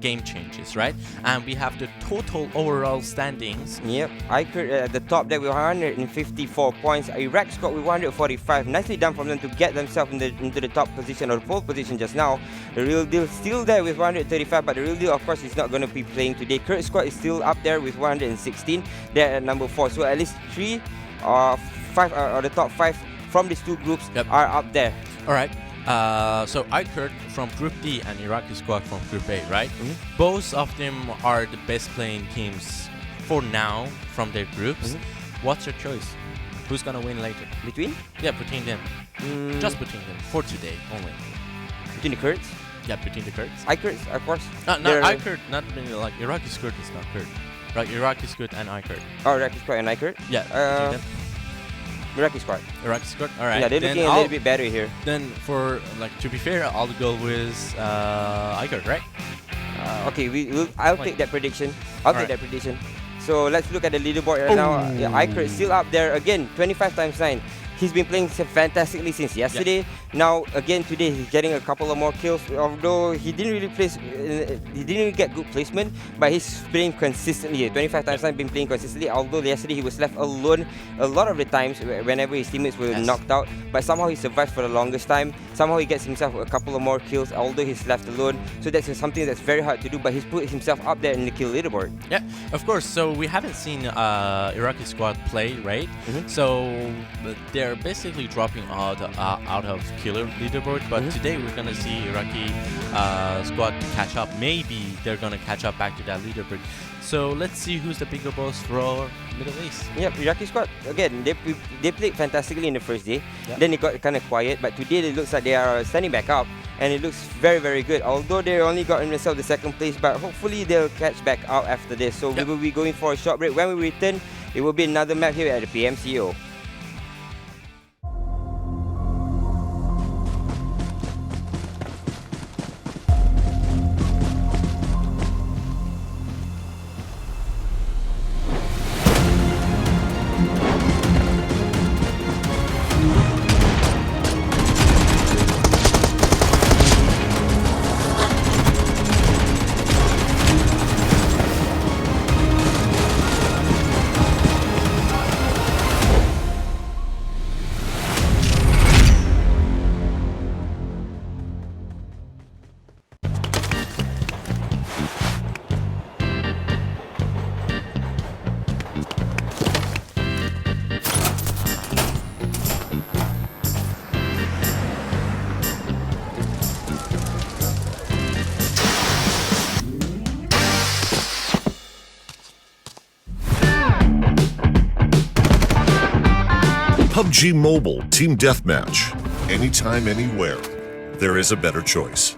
game changes, right? And we have the total overall standings. Yep, iKurd at the top there with 154 points. Iraq squad with 145. Nicely done from them to get themselves into the top position or the pole position just now. The real deal still there with 135, but the real deal, of course, is not going to be playing today. Kurd squad is still up there with 116. They're at number 4. So at least 3 or 5 or the top 5 from these two groups are up there. All right. So iKurd from Group D and Iraqi squad from Group A, right? Both of them are the best playing teams for now from their groups. What's your choice? Who's gonna win later? Between? Yeah, between them. Just between them for today only. Between the Kurds? Yeah, between the Kurds. iKurd, of course. Not iKurd, not like Iraqi squad is not Kurd. Right, Iraqi squad and iKurd. Oh, Iraqi squad and iKurd? Yeah, between them. Iraqi squad. Iraqi squad. All right. Yeah, they're looking a little bit better here. Then for to be fair, I'll go with iKurd, right? Okay, I'll take that prediction. I'll take that prediction. So let's look at the leaderboard right now. Yeah, iKurd is still up there again. 25 times 9. He's been playing fantastically since yesterday. Now again today he's getting a couple of more kills. Although he didn't really get good placement, but he's playing consistently. 25 times 9 been playing consistently. Although yesterday he was left alone a lot of the times whenever his teammates were knocked out. But somehow he survived for the longest time. Somehow he gets himself a couple of more kills, although he's left alone. So that's something that's very hard to do. But he's put himself up there in the kill leaderboard. Yeah, of course. So we haven't seen Iraqi squad play, right? So they're basically dropping out of killer leaderboard, but today we're gonna see Iraqi squad catch up. Maybe they're gonna catch up back to that leaderboard. So let's see who's the bigger boss for Middle East. Yep, Iraqi squad again. They played fantastically in the first day. Then it got kind of quiet, but today it looks like they are standing back up, and it looks very, very good. Although they only got themselves the second place, but hopefully they'll catch back out after this. So we will be going for a short break. When we return, it will be another map here at the PMCO. PUBG Mobile Team Deathmatch. Anytime, anywhere. There is a better choice.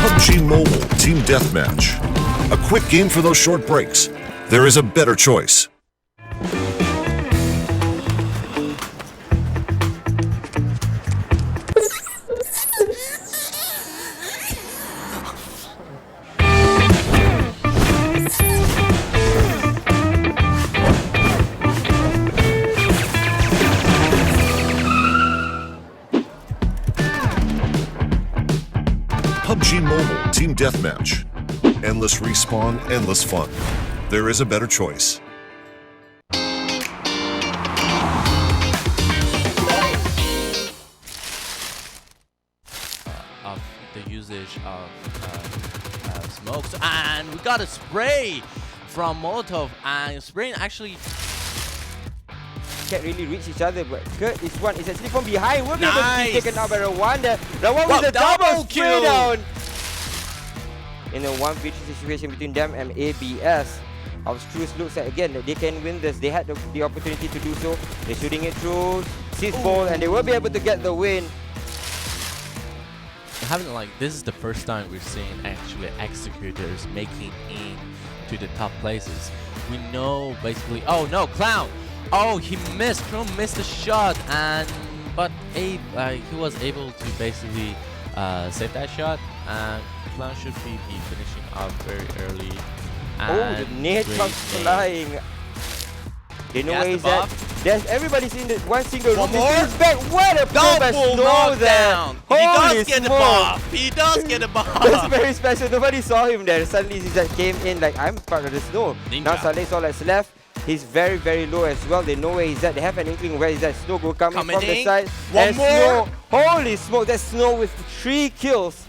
PUBG Mobile Team Deathmatch. A quick game for those short breaks. There is a better choice. Deathmatch. Endless respawn, endless fun. There is a better choice. Of the usage of smokes, and we got a spray from Molotov, and spraying actually can't really reach each other, but Kurd is actually from behind. Will be able to be Nice. taken out by Rwanda. Rwanda Wow, with a double double spray kill. down. In a 1v3 situation between them and ABS. Abstruse looks like again that they can win this. They had the opportunity to do so. They're shooting it through Seeds ball, and they will be able to get the win. having like this is the first time we're seeing actually executors making in to the top places. We know basically. Oh no, Clown! Oh, he missed. Chrome missed the shot, but Abe he was able to basically save that shot, and Clown should be finishing up very early. Oh, the nade comes flying. They know where he's at. There's everybody's in the one single room. He's back. What a double knockdown! He does get the buff. He does get the buff. That's very special. Nobody saw him there. Suddenly he just came in like, I'm part of the snow. Ninja. Now Saleh's all that's left. He's very, very low as well. They know where he's at. They have an inkling where he's at. Snow go coming from the side. One and more. Snow, holy smoke! That's Snow with 3 kills.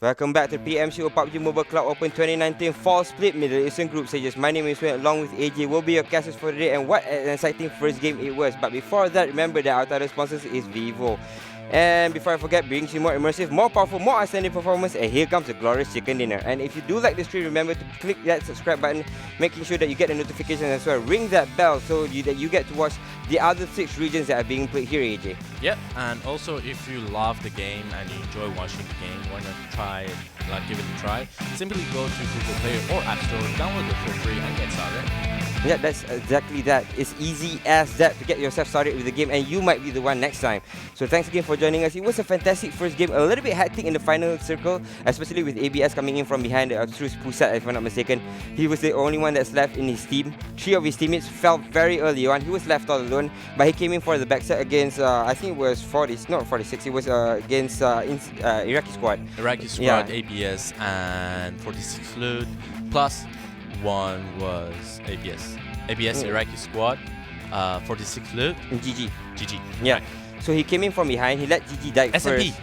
Welcome back to PMCO PUBG Mobile Club Open 2019 Fall Split Middle Eastern Group Stages. My name is Wayne, along with AJ. Will be your casters for today, and what an exciting first game it was. But before that, remember that our title sponsor is Vivo. And before I forget, brings you more immersive, more powerful, more outstanding performance, and here comes the glorious chicken dinner. And if you do like this stream, remember to click that subscribe button, making sure that you get the notifications as well. Ring that bell so that you get to watch the other 6 regions that are being played here, AJ. Yep, and also if you love the game and you enjoy watching the game, why not try, give it a try? Simply go to Google Play or App Store, download it for free, and get started. Yeah, that's exactly that. It's easy as that to get yourself started with the game, and you might be the one next time. So thanks again for joining us. It was a fantastic first game, a little bit hectic in the final circle, especially with ABS coming in from behind the Abstruse Pusat, if I'm not mistaken. He was the only one that's left in his team. 3 of his teammates fell very early on. He was left all alone, but he came in for the backside against, I think it was 40, not 46, it was against Iraqi squad. Iraqi squad, ABS, and 46 loot, plus 1 was ABS. ABS Iraqi squad, 46 loot. And GG. GG. Yeah. So he came in from behind. He let GG die SMP. first.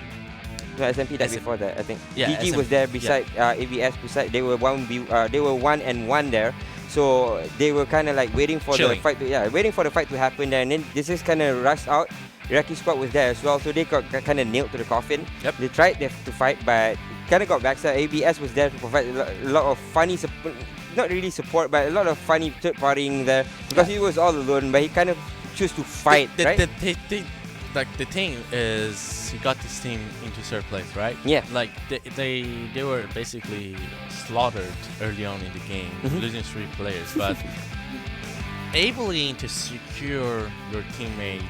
No, SMP died before that, I think. Yeah, GG was there beside ABS beside. They were 1-1 there. So they were kind of like waiting for the fight to happen there. And then this is kind of rushed out. Iraqi squad was there as well, so they got kind of nailed to the coffin. Yep. They tried to fight, but kind of got backside. ABS was there to provide a lot of funny support. Not really support, but a lot of funny third partying there because he was all alone, but he kind of chose to fight, right? The thing is, he got this team into third place, right? Yeah. Like they were basically slaughtered early on in the game, losing 3 players, but able to secure your teammate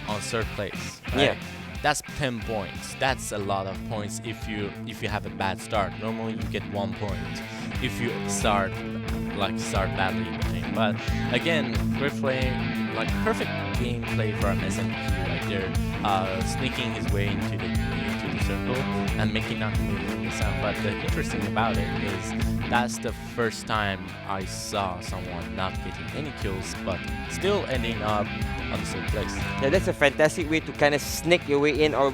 on third place, right? Yeah. That's 10 points. That's a lot of points if you have a bad start. Normally you get 1 point if you start badly in the game. But again, great play, perfect gameplay from SMP right there, sneaking his way into the circle and making not moving sound. But the interesting about it is that's the first time I saw someone not getting any kills but still ending up on the third place. Yeah, that's a fantastic way to kind of sneak your way in, or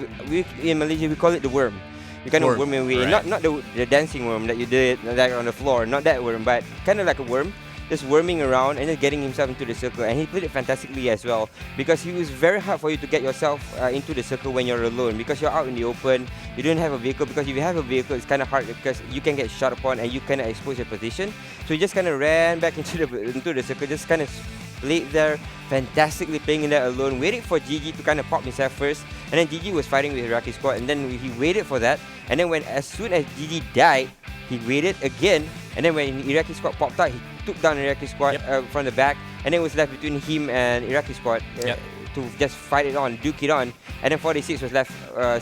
in Malaysia we call it the worm. You kind of worm your way in, not the dancing worm that you did like on the floor, not that worm, but kind of like a worm, just worming around and just getting himself into the circle. And he played it fantastically as well, because he was very hard for you to get yourself into the circle when you're alone, because you're out in the open, you don't have a vehicle, because if you have a vehicle it's kind of hard because you can get shot upon and you kind of expose your position. So he just kind of ran back into the circle, just kind of played there, fantastically playing in there alone, waited for GG to kind of pop himself first, and then GG was fighting with Iraqi squad, and then he waited for that, and then as soon as GG died, he waited again, and then when Iraqi squad popped out, he took down Iraqi squad from the back, and then it was left between him and Iraqi squad to just fight it on, duke it on, and then 46 was left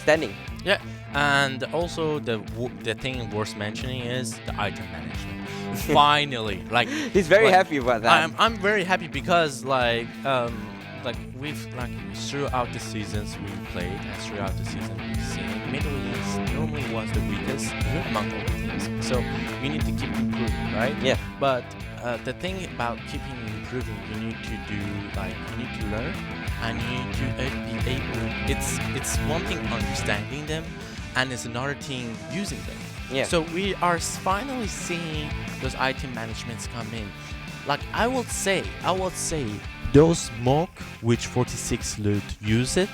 standing. Yeah, and also the thing worth mentioning is the item management. Finally, he's very happy about that. I'm very happy because we've throughout the seasons we played and throughout the season we've seen, Middle East normally was the weakest among all the teams. So we need to keep improving, right? Yeah. But the thing about keeping improving, you need to do you need to learn and you need to be able. It's one thing understanding them, and it's another thing using them. Yeah. So we are finally seeing those item managements come in. I would say those smoke which 46 loot used it,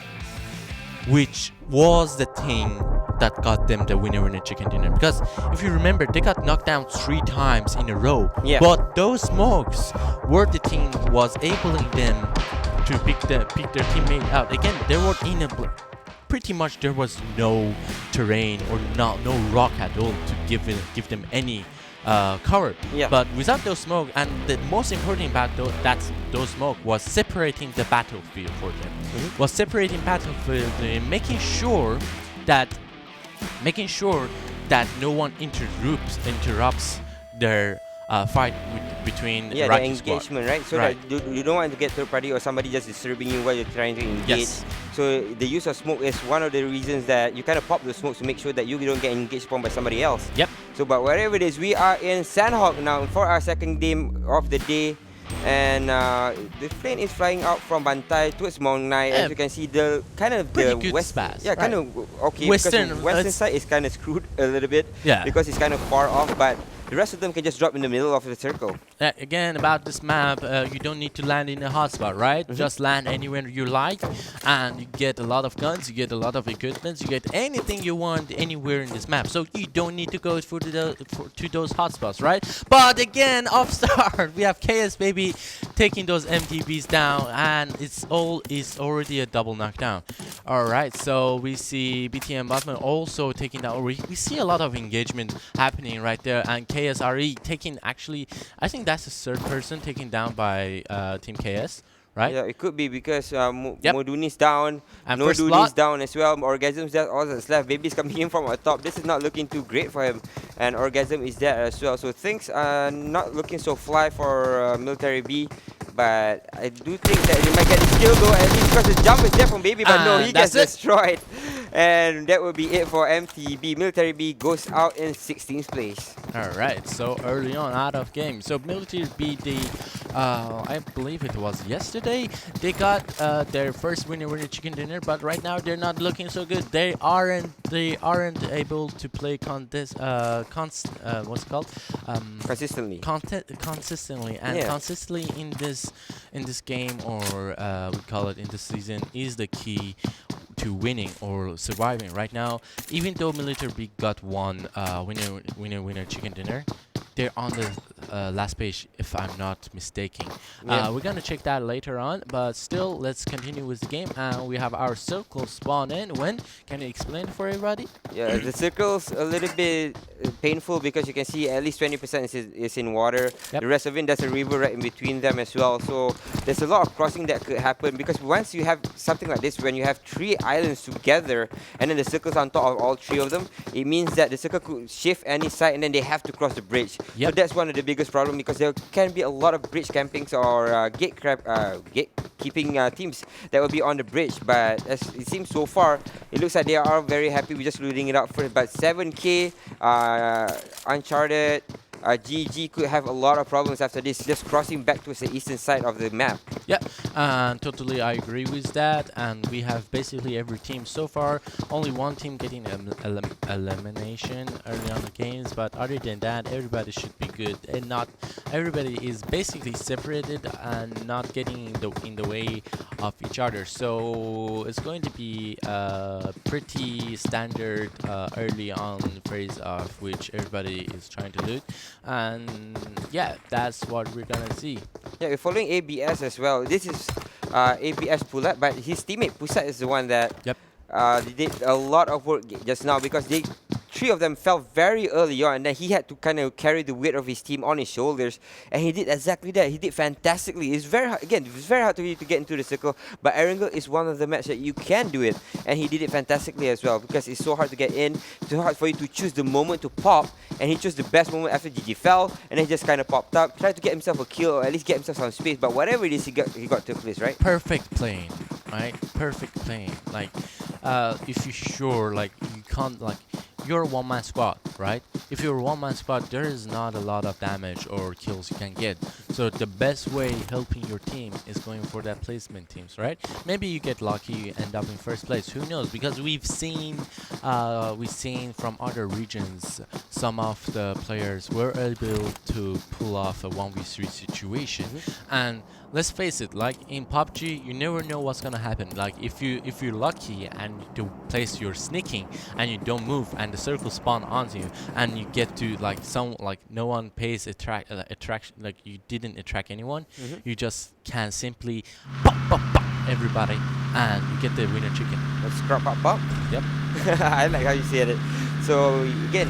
which was the thing that got them the winner chicken dinner. Because if you remember, they got knocked down 3 times in a row. Yeah. But those smokes were the thing was enabling them to pick their teammate out. Again, they were in a pretty much there was no terrain or no rock at all to give them any cover. Yeah. But without those smoke, and the most important about those smoke was separating the battlefield for them. Was separating battlefield and making sure that no one interrupts their fight between the engagement squad. right? So that you don't want to get third party or somebody just disturbing you while you're trying to engage. Yes. So the use of smoke is one of the reasons that you kind of pop the smoke to make sure that you don't get engaged upon by somebody else. Yep. So but wherever it is, we are in Sanhok now for our second game of the day. And the plane is flying out from Bantai towards Mong Nai. As you can see, the kind of pretty the good west, spaz, yeah, kind right. of okay. Western, because the western side is kind of screwed a little bit. Yeah. Because it's kind of far off, but the rest of them can just drop in the middle of the circle. Again, about this map, you don't need to land in a hotspot, right? Just land anywhere you like, and you get a lot of guns, you get a lot of equipment, you get anything you want anywhere in this map. So you don't need to go to those hotspots, right? But again, off start, we have KS baby taking those MTBs down, and it's already a double knockdown. All right, so we see BTM Batman also taking down. We see a lot of engagement happening right there, and KSRE taking, actually, I think that's the third person taken down by Team KS, right? Yeah, it could be because Moduni's down, And Noduni's down as well. Orgasm's there, all that's left. Baby's coming in from atop. This is not looking too great for him, and Orgasm is there as well. So things are not looking so fly for MiliTaryB. But I do think that they might get the kill though, at least because the jump is there from Baby, but no, he gets destroyed. And that will be it for MTB. MiliTaryB goes out in 16th place. Alright, so early on, out of game. So MiliTaryB, I believe it was yesterday, they got their first winner chicken dinner, but right now they're not looking so good. They aren't able to play what's it called? Consistently. Consistently, and consistently in this game, or we call it in this season, is the key to winning or surviving right now. Even though MiliTaryB got one winner chicken dinner, they're on the last page, if I'm not mistaken. We're gonna check that later on, but still, let's continue with the game. And we have our circle spawn in. When? Can you explain it for everybody? Yeah, the circle's a little bit painful because you can see at least 20% is in water. Yep. The rest of it, there's a river right in between them as well. So there's a lot of crossing that could happen, because once you have something like this, when you have 3 islands together and then the circle's on top of all 3 of them, it means that the circle could shift any side and then they have to cross the bridge. Yep. So that's one of the biggest problems, because there can be a lot of bridge campings or gatekeeping teams that will be on the bridge. But as it seems so far, it looks like they are very happy with just looting it up first. But 7K, Uncharted, GG could have a lot of problems after this, just crossing back towards the eastern side of the map. Yeah, totally I agree with that. And we have basically every team so far, only one team getting elimination early on the games, but other than that, everybody should be good, and not everybody is basically separated and not getting in the way of each other. So it's going to be pretty standard early on phase of which everybody is trying to loot. And yeah, that's what we're gonna see. Yeah, we're following ABS as well. This is ABS Pulat, but his teammate Pusat is the one that they did a lot of work just now, because 3 of them fell very early on, and then he had to kind of carry the weight of his team on his shoulders, and he did exactly that. He did fantastically. It's very hard, again, it's very hard to get into the circle, but Erangel is one of the matches that you can do it, and he did it fantastically as well, because it's so hard to get in, too hard for you to choose the moment to pop, and he chose the best moment after GG fell, and then he just kind of popped up, tried to get himself a kill, or at least get himself some space, but whatever it is, he got to a place, right? Perfect playing, right? Perfect playing. Like, if you're sure, like, you can't, like, you're a one-man squad, right? If you're a one-man squad, there is not a lot of damage or kills you can get. So the best way helping your team is going for that placement teams, right? Maybe you get lucky, you end up in first place. Who knows? Because we've seen from other regions, some of the players were able to pull off a 1v3 situation. And let's face it, like in PUBG, you never know what's gonna happen. Like if you're lucky and the place you're sneaking and you don't move and the circle spawn onto you and you get to like no one pays attraction, like you didn't attract anyone, you just can simply pop everybody and you get the winner chicken. Let's scrap pop. Yep. I like how you said it. So again,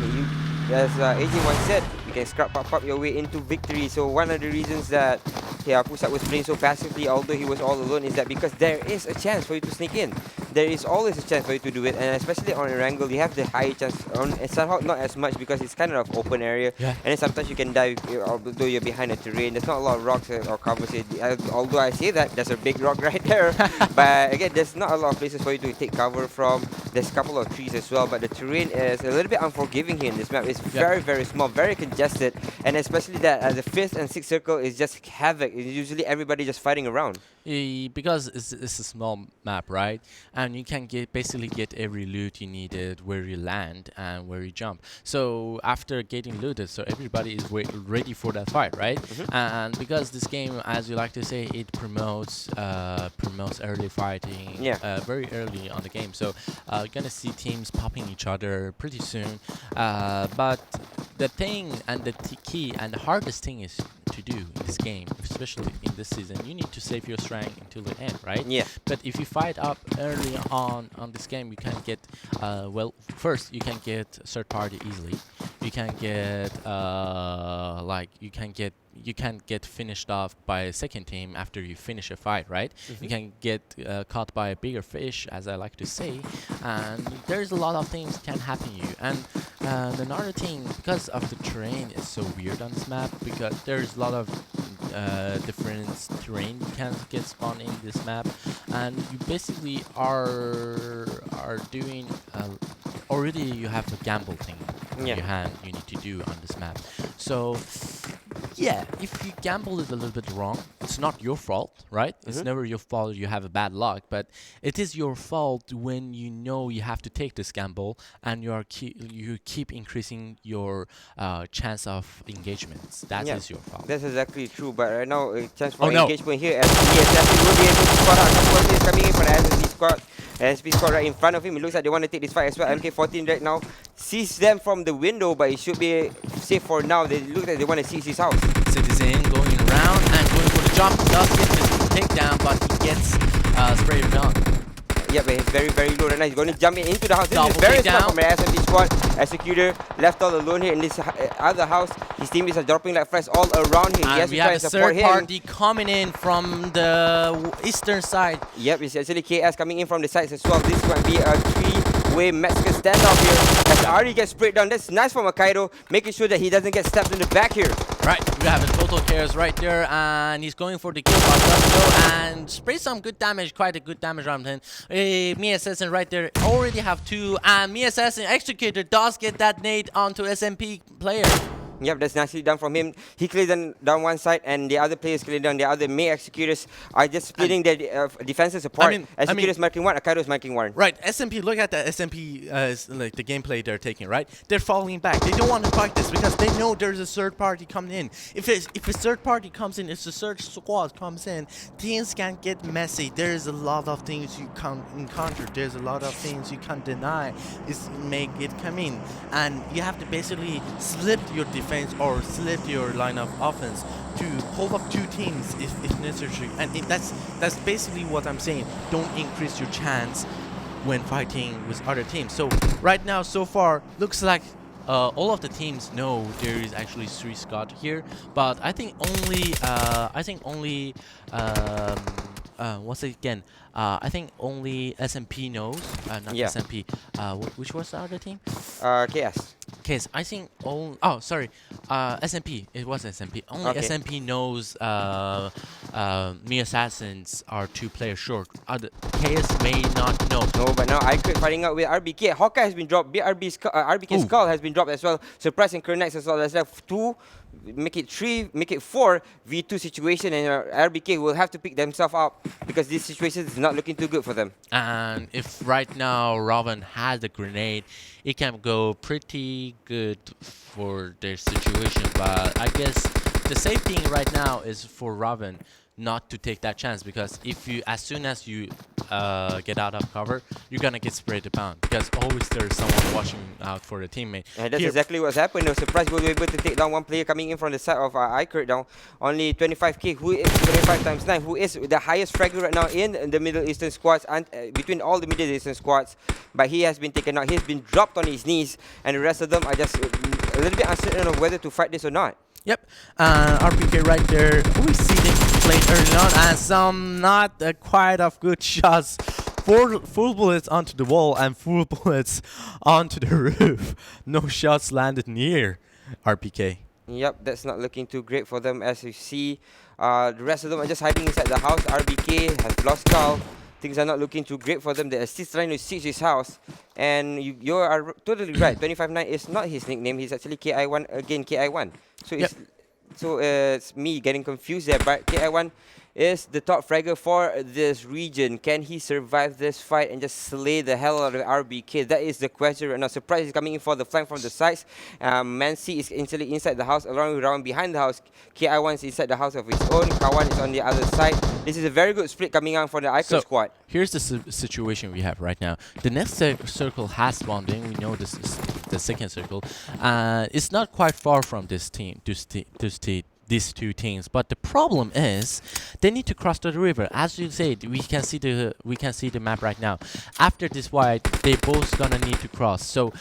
as AJ once said, you can scrap pop your way into victory. So one of the reasons that Pusat was playing so passively, although he was all alone, is that because there is a chance for you to sneak in. there is always a chance for you to do it, and especially on Erangel, you have the high chance. On Sanhok, not as much because it's kind of open area, Yeah. and then sometimes you can die although you're behind the terrain. There's not a lot of rocks or covers here. Although I say that, there's a big rock right there, but again, there's not a lot of places for you to take cover from. There's a couple of trees as well, but the terrain is a little bit unforgiving here in this map. It's very, very small, very congested, and especially that the 5th and 6th circle is just havoc. It's usually everybody just fighting around. Because it's a small map, right? And you can basically get every loot you needed where you land and where you jump. So after getting looted, so everybody is ready for that fight, right? And because this game, as you like to say, it promotes early fighting, very early on the game. So you're gonna see teams popping each other pretty soon. But the thing and the key and the hardest thing is to do in this game, especially in this season, you need to save your strength until the end, right? Yeah. But if you fight up early on this game, you can get well, first you can get third party easily. You can get you can get finished off by a second team after you finish a fight, right? You can get caught by a bigger fish, as I like to say, and there's a lot of things can happen to you. And another thing, because of the terrain is so weird on this map, because there's a lot of different terrain you can get spawned in this map, and you basically are doing already you have a gamble thing in your hand you need to do on this map. So yeah, if you gamble it a little bit wrong, it's not your fault, right? It's never your fault you have a bad luck, but it is your fault when you know you have to take this gamble and you keep increasing your chance of engagements. That is your fault. That's exactly true, but right now, a chance for engagement here, as SSP will be able to spot out a couple of players coming in for the SSP squad. SSP squad right in front of him. It looks like they want to take this fight as well. MK14 right now sees them from the window, but it should be safe for now. They look like they want to seize his house. Citizen going around and going for the jump. Does get the takedown, but he gets sprayed down. Yeah, but he's very, very low right now. He's going to jump into the house. This is very smart from the SMG squad. Executor left all alone here in this other house. His teammates are dropping like flies all around him. And we have a third party coming in from the eastern side. Yep, it's actually KS coming in from the sides as well. This might be a three-way Mexican standoff here. As Ari gets sprayed down. That's nice from Akaido, making sure that he doesn't get stabbed in the back here. Right, we have a total chaos right there, and he's going for the kill box. Let's go and spray some good damage, quite a good damage on him. Me Assassin right there already have 2, and Me Assassin Executor does get that nade onto SMP player. Yep, that's nicely done from him. He cleared down one side, and the other players cleared down the other. May Executors are just splitting their defenses apart. Executors marking one, Akaido's marking one. Right, SMP, look at the SMP, like the gameplay they're taking, right? They're falling back. They don't want to fight this because they know there's a third party coming in. If a third party comes in, if the third squad comes in, things can get messy. There's a lot of things you can encounter. There's a lot of things you can't deny. It's make it come in, and you have to basically slip your defense or slip your line of offense to hold up 2 teams if necessary. And that's basically what I'm saying. Don't increase your chance when fighting with other teams. So right now, so far, looks like all of the teams know there is actually 3 squad here, but I think only what's it again? I think only SMP knows. Not SMP. Which was the other team? KS. KS. I think all. Oh, sorry. SMP. It was SMP. Only SMP knows. Me Assassins are 2 players short. KS may not know. No, but now iKurd fighting out with RBK. Hawkeye has been dropped. RBK Skull has been dropped as well. Surprise and Kurnex as well. There's left 2. Make it 3, make it 4 V2 situation, and RBK will have to pick themselves up because this situation is not looking too good for them. And if right now Raven has a grenade, it can go pretty good for their situation. But I guess the safe thing right now is for Raven not to take that chance, because if you, as soon as you get out of cover, you're gonna get sprayed down because always there's someone watching out for the teammate. And that's exactly what's happened. No surprise, we'll be able to take down one player coming in from the side of iKurd down. Only 25k, who is 25 times 9, who is the highest fragger right now in the Middle Eastern squads, and between all the Middle Eastern squads. But he has been taken out. He's been dropped on his knees, and the rest of them are just a little bit uncertain of whether to fight this or not. Yep, RPK right there. We see them play early on, and some not quite of good shots full bullets onto the wall and full bullets onto the roof. No shots landed near RPK. Yep, that's not looking too great for them. As you see, the rest of them are just hiding inside the house. RBK has lost Skull. Things are not looking too great for them. They are still trying to siege his house. And you are totally right. 25-9 is not his nickname. He's actually KI1 again, KI1. So it's me getting confused there. But KI1 is the top fragger for this region. Can he survive this fight and just slay the hell out of RBK? That is the question right now. Surprise is coming in for the flank from the sides. Mansi is instantly inside the house, around behind the house. KI1 is inside the house of his own. Kawan is on the other side. This is a very good split coming out for the iKurd squad. Here's the situation we have right now. The next circle has bonding. We know this is the second circle. It's not quite far from this team, these two teams, but the problem is they need to cross the river. As you said, we can see the map right now. After this fight, they both gonna need to cross. So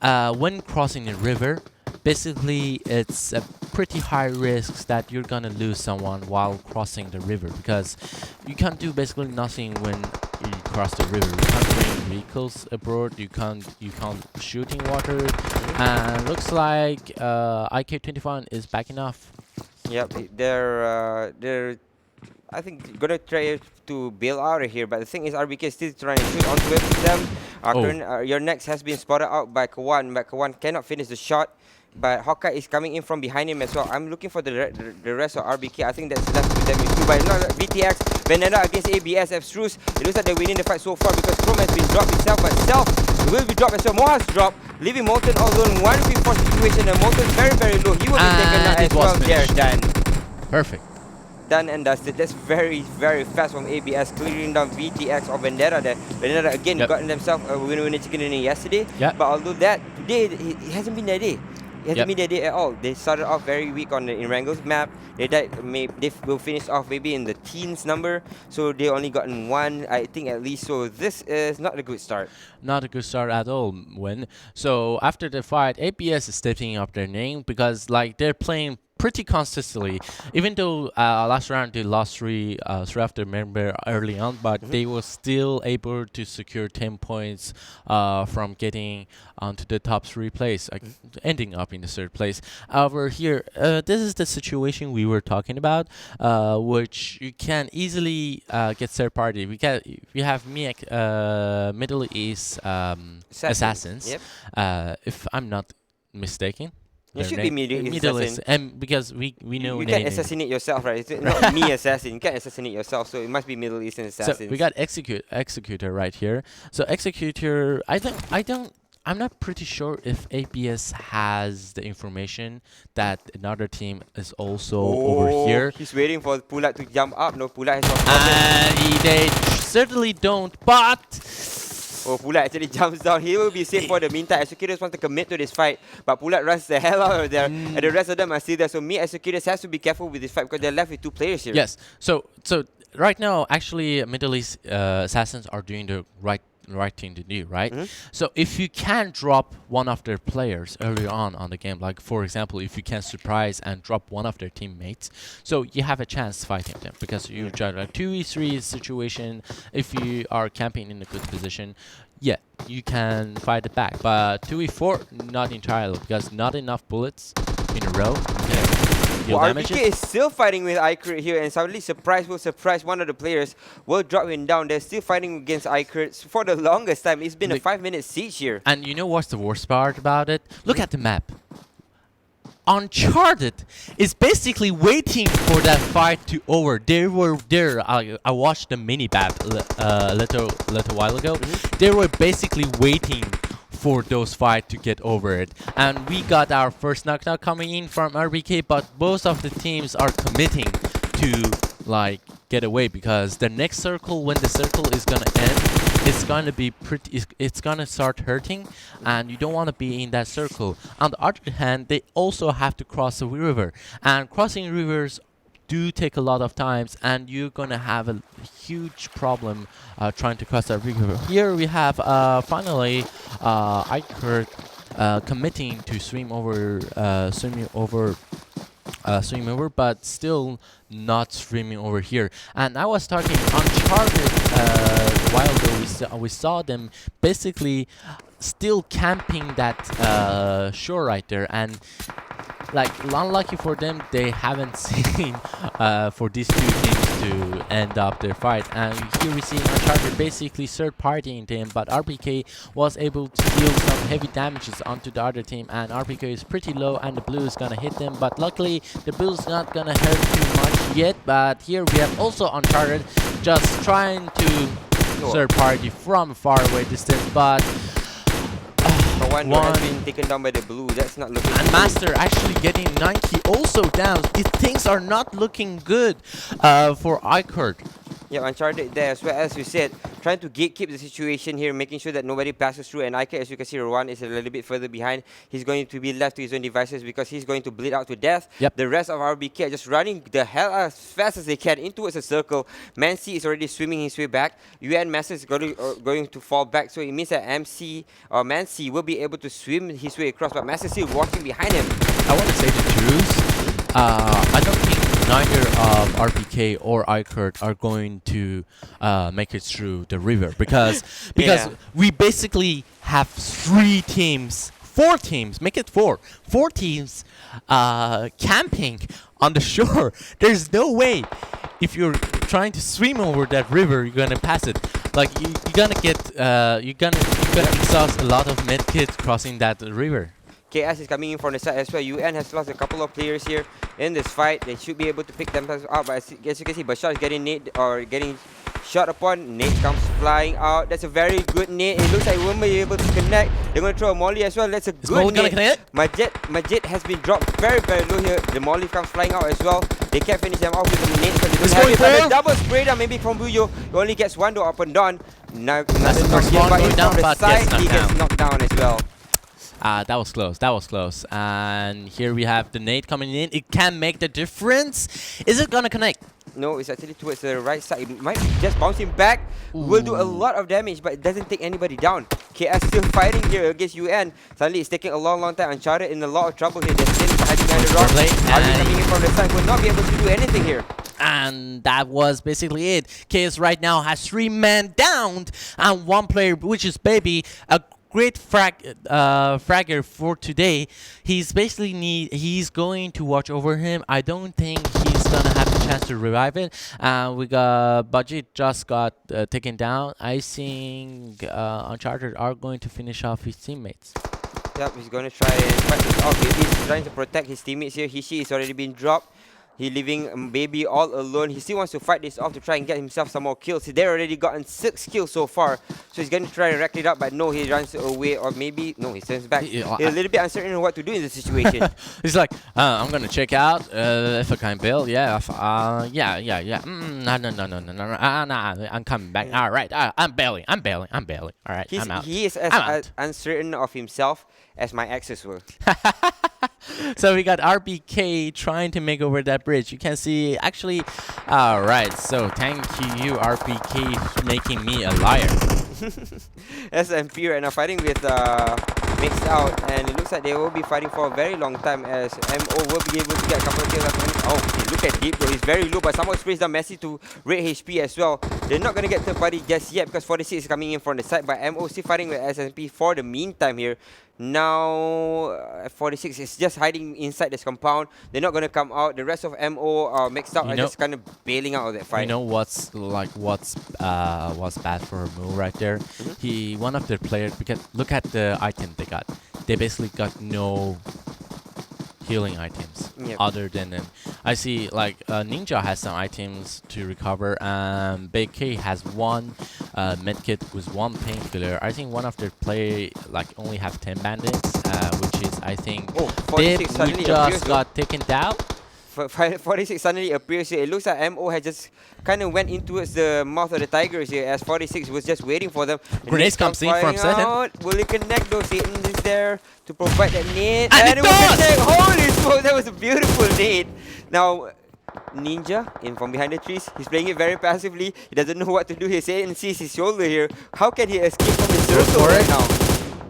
when crossing the river, basically it's a pretty high risk that you're gonna lose someone while crossing the river, because you can't do basically nothing when you cross the river. You can't bring vehicles abroad, you can't shoot in water, and looks like IK21 is backing off. Yep, they're I think gonna try to bail out of here, but the thing is RBK is still trying to shoot onto it with them. Your next has been spotted out by Kawan, but Kawan cannot finish the shot. But Hawkeye is coming in from behind him as well. I'm looking for the rest of RBK. I think that's left with them is two. But not VTX, Vendetta against ABS, Abstruse. It looks like they're winning the fight so far because Chrome has been dropped itself, but Self will be dropped as well. Moha's dropped, leaving Molten all alone. 1v4 situation, and Molten very, very low. He will be taken out as well. There, done. Perfect. Done and dusted. That's very, very fast from ABS, clearing down VTX or Vendetta there. Vendetta again gotten themselves a winner chicken dinner yesterday. But although that, today, it hasn't been that day. It hasn't been their day at all. They started off very weak on the Erangel's map. They will finish off maybe in the teens number. So they only gotten one, I think at least. So this is not a good start. Not a good start at all, Win. So after the fight, ABS is stepping up their name because like they're playing pretty consistently, even though last round they lost three after member early on, but they were still able to secure 10 points from getting onto the top 3 place, ending up in the 3rd place. Over here, this is the situation we were talking about, which you can easily get 3rd party. We have Middle East Assassins, if I'm not mistaken. It should be Middle East, and because we know you can't assassinate yourself, right? It's not me assassin. You can't assassinate yourself, so it must be Middle Eastern Assassins. So we got Executor right here. So Executor, I'm not pretty sure if ABS has the information that another team is also over here. He's waiting for Pulat to jump up. No, Pulat has no problem. They certainly don't, but Pulat actually jumps down. He will be safe for the meantime. Executors want to commit to this fight, but Pulat runs the hell out of there, and the rest of them are still there. So Executors has to be careful with this fight because they're left with 2 players here. Yes. So right now, actually, Middle East Assassins are doing the right thing to do, right? So if you can drop one of their players earlier on the game, like for example, if you can surprise and drop one of their teammates, so you have a chance fighting them because you try a 2v3 situation. If you are camping in a good position, yeah, you can fight it back. But 2v4, not entirely, because not enough bullets in a row. RBK is still fighting with iKurd here, and suddenly will surprise one of the players, will drop him down. They're still fighting against iKurd for the longest time. It's been a 5-minute siege here. And you know what's the worst part about it? Look at the map. Uncharted is basically waiting for that fight to over. They were there. I watched the mini map a little while ago. They were basically waiting for those fights to get over it, and we got our first knockdown coming in from RBK, but both of the teams are committing to like get away because the next circle, when the circle is gonna end, it's gonna be it's gonna start hurting, and you don't want to be in that circle. On the other hand, they also have to cross the river, and crossing rivers do take a lot of times, and you're gonna have a huge problem trying to cross that river. Here we have finally iKurd committing to swimming over swim over, but still not streaming over here. And I was talking Uncharted a while ago. We saw them basically still camping that shore right there, and like unlucky for them, they haven't seen for these two teams to end up their fight. And here we see Uncharted basically third partying them, but RPK was able to deal some heavy damages onto the other team, and RPK is pretty low and the blue is gonna hit them, but luckily the blue is not gonna hurt too much yet. But here we have also Uncharted just trying to third party from far away distance, but one has been taken down by the blue. That's not looking and good. Master actually getting 90 also down. Things are not looking good for iKurd. Yeah, Uncharted there as well, as you said, trying to gatekeep the situation here, making sure that nobody passes through. And iKurd, as you can see, Rowan is a little bit further behind. He's going to be left to his own devices because he's going to bleed out to death. Yep. The rest of RBK are just running the hell as fast as they can in towards a circle. Mancy is already swimming his way back. UN Master is going to fall back, so it means that MC or Mancy will be able to swim his way across, but Master still walking behind him. I want to say the truth. I don't think neither of RPK or iKurd are going to make it through the river because we basically have 4 teams, make it 4 teams camping on the shore. There's no way if you're trying to swim over that river, you're gonna pass it. Like you're gonna exhaust a lot of medkits crossing that river. KS is coming in from the side as well. UN has lost a couple of players here in this fight. They should be able to pick themselves up, but as you can see, Bashar is getting shot upon. Nate comes flying out. That's a very good nade. It looks like we won't be able to connect. They're going to throw a molly as well. That's a good nade. Majid has been dropped very, very low here. The molly comes flying out as well. They can't finish them off with the nade because they don't have it. But the double spray down maybe from Buyo. He only gets one door up and down. Now, that's the first one going down, but he gets knocked down as well. That was close. That was close. And here we have the nade coming in. It can make the difference. Is it gonna connect? No, it's actually towards the right side. It might just bounce him back. Will do a lot of damage, but it doesn't take anybody down. KS still fighting here against UN. Suddenly it's taking a long time. Uncharted in a lot of trouble here. They're still hiding behind the rock. RB coming in from the side will not be able to do anything here. And that was basically it. KS right now has 3 men downed and 1 player, which is Baby. A great fragger for today. He's going to watch over him. I don't think he's gonna have the chance to revive it. We got Budget just got taken down. I think Uncharted are going to finish off his teammates. Yep, he's gonna try and fight this off. He's trying to protect his teammates here. She is already been dropped. He's leaving Baby all alone. He still wants to fight this off to try and get himself some more kills. They've already gotten 6 kills so far. So he's going to try and rack it up, but no, he runs away, or maybe, no, he turns back. He's a little bit uncertain on what to do in this situation. He's like, I'm going to check out if I can build. Yeah, no, I'm coming back. All right, I'm bailing. All right, I'm out. He is as uncertain of himself as my exes were. So we got RBK trying to make over that bridge. You can see, actually, all right. So thank you, RBK, making me a liar. SMP right now fighting with Mixed Out, and it looks like they will be fighting for a very long time as MO will be able to get a couple of kills. Oh, look at Deep though, he's very low, but someone sprays down Messi to rate HP as well. They're not going to get third party just yet because 46 is coming in from the side, but MO still fighting with SMP for the meantime here. Now 46 is just hiding inside this compound. They're not going to come out. The rest of MO Mixed Out are just kind of bailing out of that fight. You know what's bad for Mu right there? One of their players, because look at the item they got. They basically got no healing items other than them. I see like Ninja has some items to recover, and BK has 1 medkit with 1 painkiller. I think one of their play like only have 10 bandits, which is I think Dip, who just got taken down. 46 suddenly appears here. It looks like MO has just kind of went in towards the mouth of the Tigers here as 46 was just waiting for them. Grenades comes in from Satan. Will it connect though? Satan is there to provide that nade. And it does! Holy smoke, that was a beautiful nade. Now, Ninja in from behind the trees. He's playing it very passively. He doesn't know what to do here. Satan sees his shoulder here. How can he escape from the circle right now?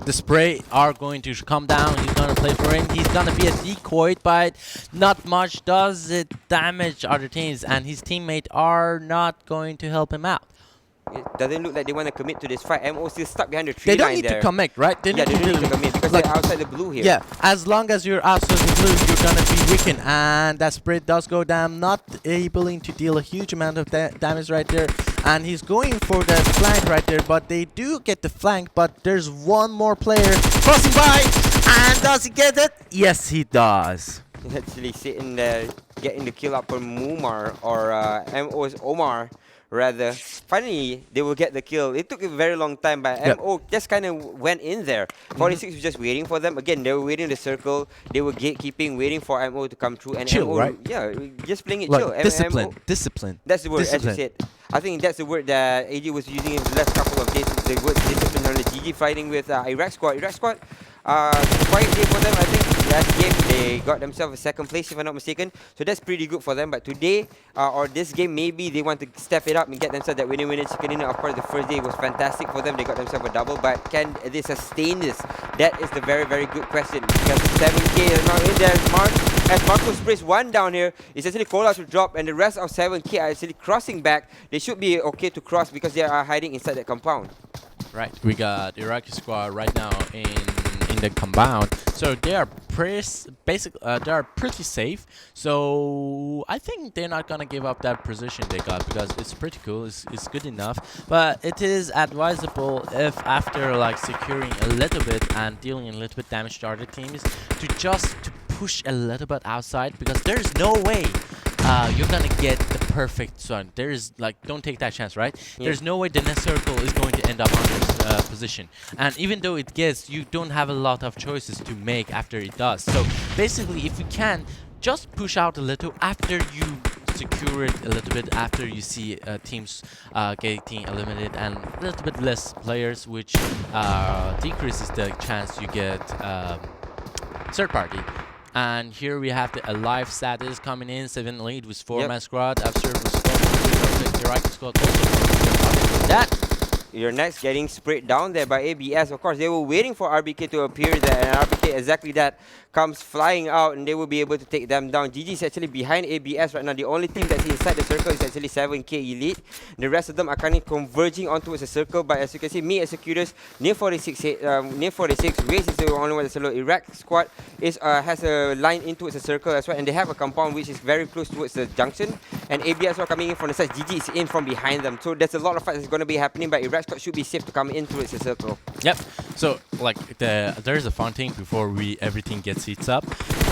The spray are going to come down. He's gonna play for him. He's gonna be a decoy, but not much does it damage other teams, and his teammates are not going to help him out. It doesn't look like they want to commit to this fight. MO still stuck behind the tree They don't line need there. to commit, right? They don't need to commit because like, they're outside the blue here. Yeah, as long as you're outside the blue, you're gonna be weakened, and that spray does go down, not able to deal a huge amount of damage right there. And he's going for the flank right there, but they do get the flank, but there's one more player crossing by, and does he get it? Yes, he does. Actually sitting there, getting the kill up on Mumar, or MO's Omar, rather. Finally, they will get the kill. It took a very long time, but MO just kind of went in there. 46 was just waiting for them. Again, they were waiting in the circle. They were gatekeeping, waiting for MO to come through. And chill, MO, right? Yeah, just playing it Like, chill. discipline, MO, discipline. that's the word, discipline. as you said. I think that's the word that AG was using in the last couple of days. The word discipline on the GG fighting with Iraq squad. Iraq squad, quiet game for them. I think last game they got themselves a second place, if I'm not mistaken. So that's pretty good for them. But today, or this game, maybe they want to step it up and get themselves that winner chicken dinner. Of course, the first day was fantastic for them. They got themselves a double. But can they sustain this? That is the very, very good question. Because 7K is now in there. As Marco sprays one down here, it's actually called out to drop, and the rest of 7K are actually crossing back. They should be okay to cross because they are hiding inside that compound. Right, we got Iraqi squad right now in the compound, so they are they are pretty safe. So I think they're not gonna give up that position they got because it's pretty cool. It's good enough, but it is advisable if after like securing a little bit and dealing a little bit damage to other teams to just push a little bit outside, because there's no way you're gonna get the perfect zone. There is like, don't take that chance, right? Yeah. There's no way the next circle is going to end up on this position, and even though it gets, you don't have a lot of choices to make after it does. So basically, if you can just push out a little after you secure it a little bit, after you see teams getting eliminated and a little bit less players, which decreases the chance you get third party. And here we have the alive status coming in. 7 lead with 4-man squad. Abstruse with 4-man Iraqi squad also. That your next getting sprayed down there by ABS. Of course, they were waiting for RBK to appear there, and RBK exactly that comes flying out, and they will be able to take them down. GG is actually behind ABS right now. The only team that's inside the circle is actually 7K Elite. The rest of them are kind of converging onto the circle, but as you can see, me executors near 46, RAZE is the only one that's alone. Iraq squad is has a line into the circle as well, and they have a compound which is very close towards the junction, and ABS are coming in from the side. GG is in from behind them, so there's a lot of fights that's going to be happening, but Iraq squad should be safe to come in towards the circle. Yep. So like there's a fun thing before everything gets heats up.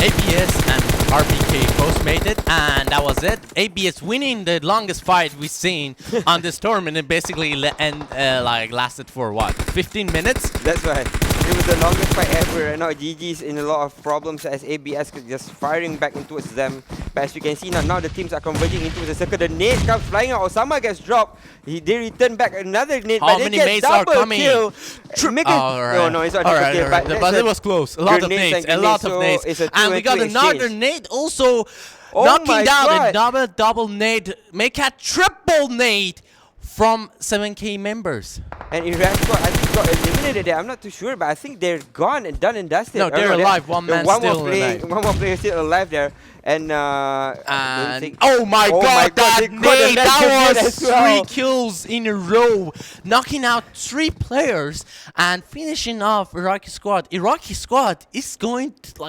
ABS and RBK both made it, and that was it. ABS winning the longest fight we've seen on this tournament, and basically like lasted for what, 15 minutes? That's right. It was the longest fight ever, and now GG's in a lot of problems as ABS just firing back into them. But as you can see now the teams are converging into the circle. The nade comes flying out. Osama gets dropped. They return back another nade, but they get double kill. No, it's not double kill. But it was close. A lot of nades. A lot of nades. And we got another nade also knocking down a double nade. Make a triple nade from 7K members. And Iraq squad, I think, got eliminated there. I'm not too sure, but I think they're gone and done and dusted. No, they're alive. One man still alive. One more player still alive there. And oh my god, that nade! That was 3 kills in a row, knocking out 3 players and finishing off Iraqi squad. Iraqi squad is going to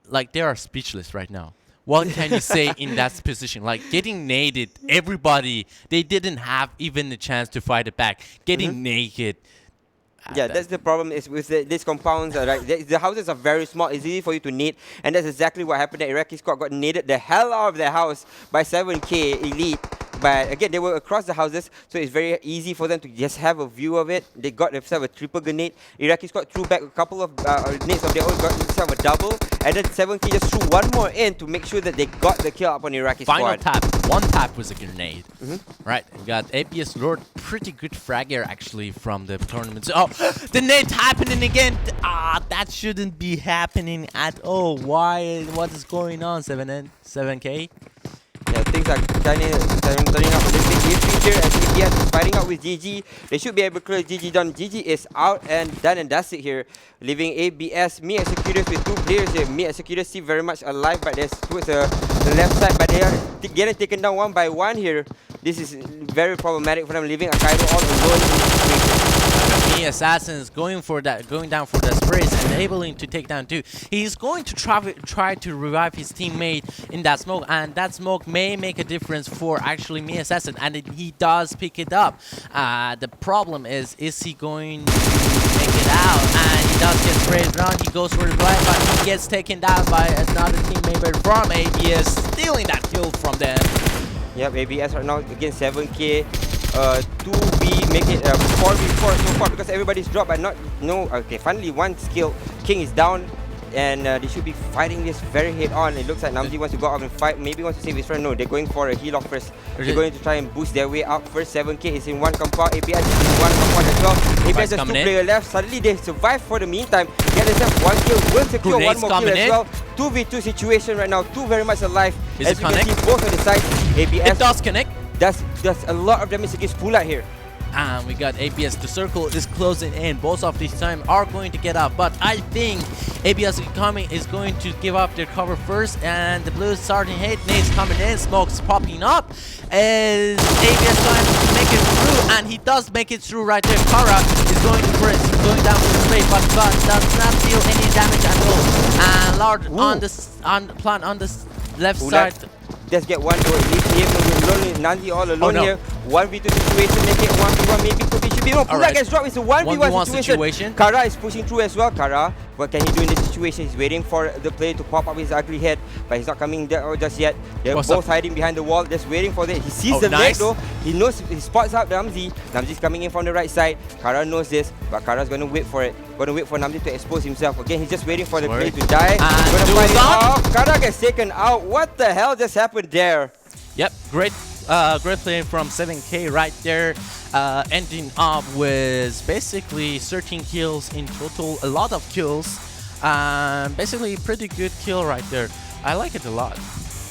like they are speechless right now. What can you say in that position? Like getting naded, everybody, they didn't have even a chance to fight it back. Getting naked. Yeah, that's the problem is with these compounds. Right, the houses are very small. It's easy for you to nade, and that's exactly what happened. The Iraqi squad got naded the hell out of their house by 7K Elite. But again, they were across the houses, so it's very easy for them to just have a view of it. They got themselves a triple grenade. Iraqi squad threw back a couple of nades of their own, got themselves a double, and then 7K just threw one more in to make sure that they got the kill up on Iraqi squad. Final tap. One tap was a grenade. Right, we got ABS Lord, pretty good fragger actually from the tournament. Oh, the nade happening again. That shouldn't be happening at all. Why? What is going on, 7K? Yeah, things are turning up a little bit iffy here as ABS is fighting out with GG. They should be able to clear GG down. GG is out and done and that's it here. Leaving ABS, Me Executors with 2 players here. Me Executors still very much alive, but there's towards the left side, but they are getting taken down one by one here. This is very problematic for them, leaving iKurd all alone in this situation. Me Assassins going down for the sprays and able to take down 2. He's going to try to revive his teammate in that smoke, and that smoke may make a difference for actually Me Assassin, and he does pick it up. The problem is he going to make it out? And he does get sprayed around. He goes for the blind, but he gets taken down by another teammate from ABS, stealing that kill from them. Yep, ABS right now against 7K. 2v make it 4v4 so far because everybody's dropped, but okay, finally one skill. King is down and they should be fighting this very head on. It looks like Namzi wants to go out and fight, maybe wants to save his friend. No, they're going for a heal off first. They're going to try and boost their way out first. 7K is in one compound, ABS is in one compound as well. ABS has 2 players left. Suddenly they survive for the meantime. Get themselves 1 kill, will secure one more kill as well. 2v2 situation right now, 2 very much alive. As you can see, both on the sides. ABS it does connect. Does a lot of damage against Pulat here. And we got ABS. The circle is closing in. Both of these time are going to get up, but I think ABS is going to give up their cover first, and the blues starting hit. Nades coming in, smokes popping up. As ABS trying to make it through, and he does make it through right there. Kara is going to press, going down to the straight, but does not deal any damage at all. And Lord on the left side. Just get one door. Nanzi all alone here. 1v2 situation, make it 1v1, maybe could be, should be. No, Pulat gets dropped. It's a 1v1 situation. Kara is pushing through as well. Kara, what can he do in this situation? He's waiting for the player to pop up his ugly head, but he's not coming there just yet. They're both hiding behind the wall, just waiting for it. He sees the leg though. He knows, he spots out Namzi. Namzi's coming in from the right side. Kara knows this, but Kara's going to wait for it. Going to wait for Namzi to expose himself. Again, he's just waiting for the player to die. Going to fight it off. Kara gets taken out. What the hell just happened there? Yep, great play from 7K right there, ending up with basically 13 kills in total, a lot of kills, basically pretty good kill right there. I like it a lot.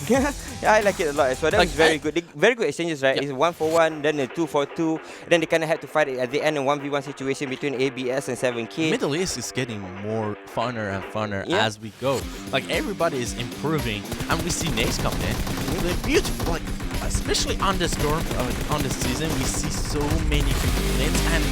Yeah, I like it a lot as well. That was very good. Very good exchanges, right? Yep. It's 1-for-1, then a 2-for-2. Then they kind of had to fight it at the end in 1v1 situation between ABS and 7K. Middle East is getting more funner and funner as we go. Like everybody is improving, and we see nades coming in. They're beautiful. Like especially on the storm on this season, we see so many beautiful nades, and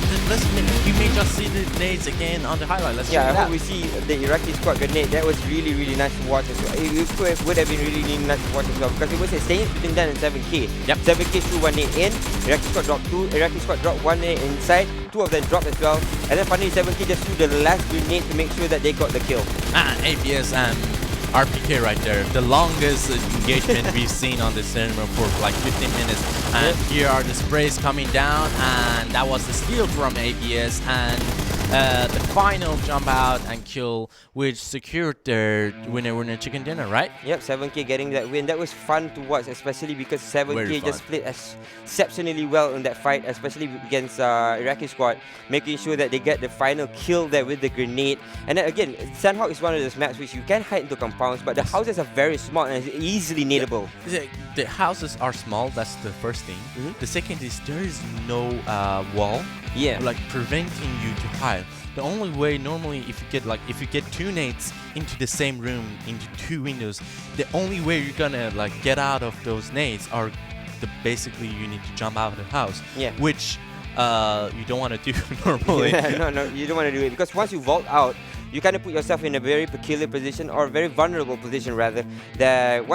we may just see the nades again on the highlight. Let's check it out. I hope we see the Iraqi squad grenade. That was really, really nice to watch as well. It would have been really, really nice to watch as well because it was a exchange between them and 7K. Yep. 7K threw 1 nade in, Iraqi squad dropped 2, Iraqi squad dropped 1 nade inside, 2 of them dropped as well, and then finally 7K just threw the last grenade to make sure that they got the kill. And ABS and RPK right there, the longest engagement we've seen on this cinema for like 15 minutes. And here are the sprays coming down, and that was the steal from ABS, and the final jump out and kill, which secured their winner chicken dinner, right? Yep, 7K getting that win. That was fun to watch, especially because 7K just played exceptionally well in that fight, especially against Iraqi squad, making sure that they get the final kill there with the grenade. And then again, Sanhok is one of those maps which you can hide into compounds, but the houses are very small and it's easily nadeable. The houses are small, that's the first thing. The second is there is no wall, like preventing you to hide. The only way normally if you get 2 nades into the same room, into 2 windows, the only way you're gonna like get out of those nades are basically you need to jump out of the house, which you don't want to do normally. No, you don't want to do it because once you vault out, you kind of put yourself in a very peculiar position, or a very vulnerable position rather, that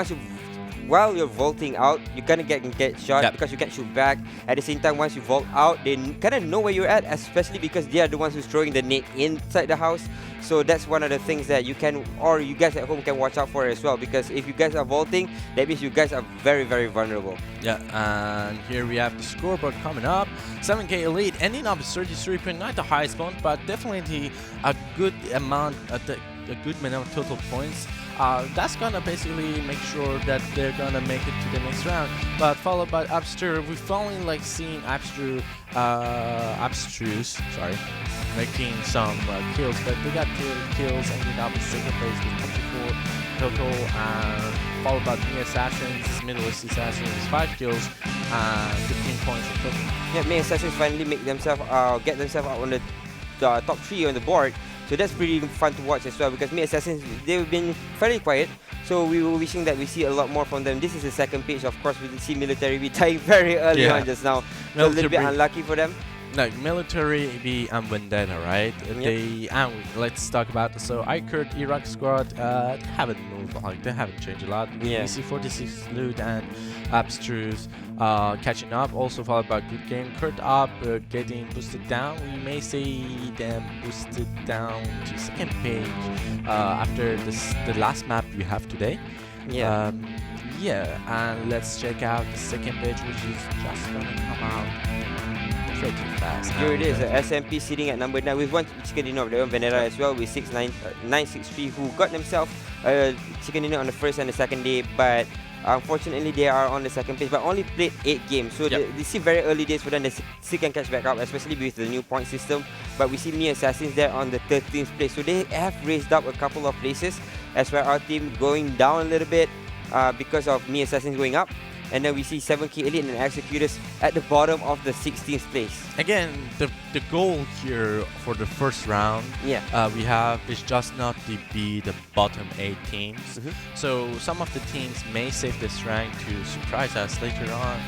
while you're vaulting out, you kind of get shot because you can't shoot back. At the same time, once you vault out, they kind of know where you're at, especially because they are the ones who's throwing the nade inside the house. So that's one of the things that you can, or you guys at home can watch out for as well, because if you guys are vaulting, that means you guys are very, very vulnerable. Yeah, and here we have the scoreboard coming up. 7K Elite ending up with 33.9, the highest point, but definitely a good amount of total points. That's gonna basically make sure that they're gonna make it to the next round. But followed by Abstruse, we've only like seen Abstruse, sorry, making some kills, but they got kills, ending up in second place with 24 total, and followed by the Assassins, Middle East Assassins, 5 kills, and 15 points in total. Yeah, Me Assassins finally make themselves get themselves out on the top 3 on the board. So that's pretty fun to watch as well, because Me Assassins, they've been fairly quiet. So we were wishing that we see a lot more from them. This is the second page. Of course, we did see MiliTaryB dying very early on just now. So a little bit unlucky for them. Like MiliTaryB and Vendetta, right? Let's talk about iKurd, Iraq squad haven't moved, like they haven't changed a lot. We see 46 loot and Abstruse catching up, also followed by good game. Kurd up, getting boosted down. We may see them boosted down to second page after the last map we have today. And let's check out the second page, which is just gonna come out pretty fast. Here it is, SMP sitting at number 9 with one chicken dinner of their own, Vendetta as well, with 963, who got themselves chicken dinner on the first and the second day, but unfortunately they are on the second page, but only played 8 games. So they see very early days for them. They still can catch back up, especially with the new point system. But we see Me Assassins there on the 13th place, so they have raised up a couple of places, as well our team going down a little bit because of Me Assassins going up. And then we see 7K Elite and Executors at the bottom of the 16th place. Again, the goal here for the first round we have is just not to be the bottom 8 teams. So some of the teams may save this rank to surprise us later on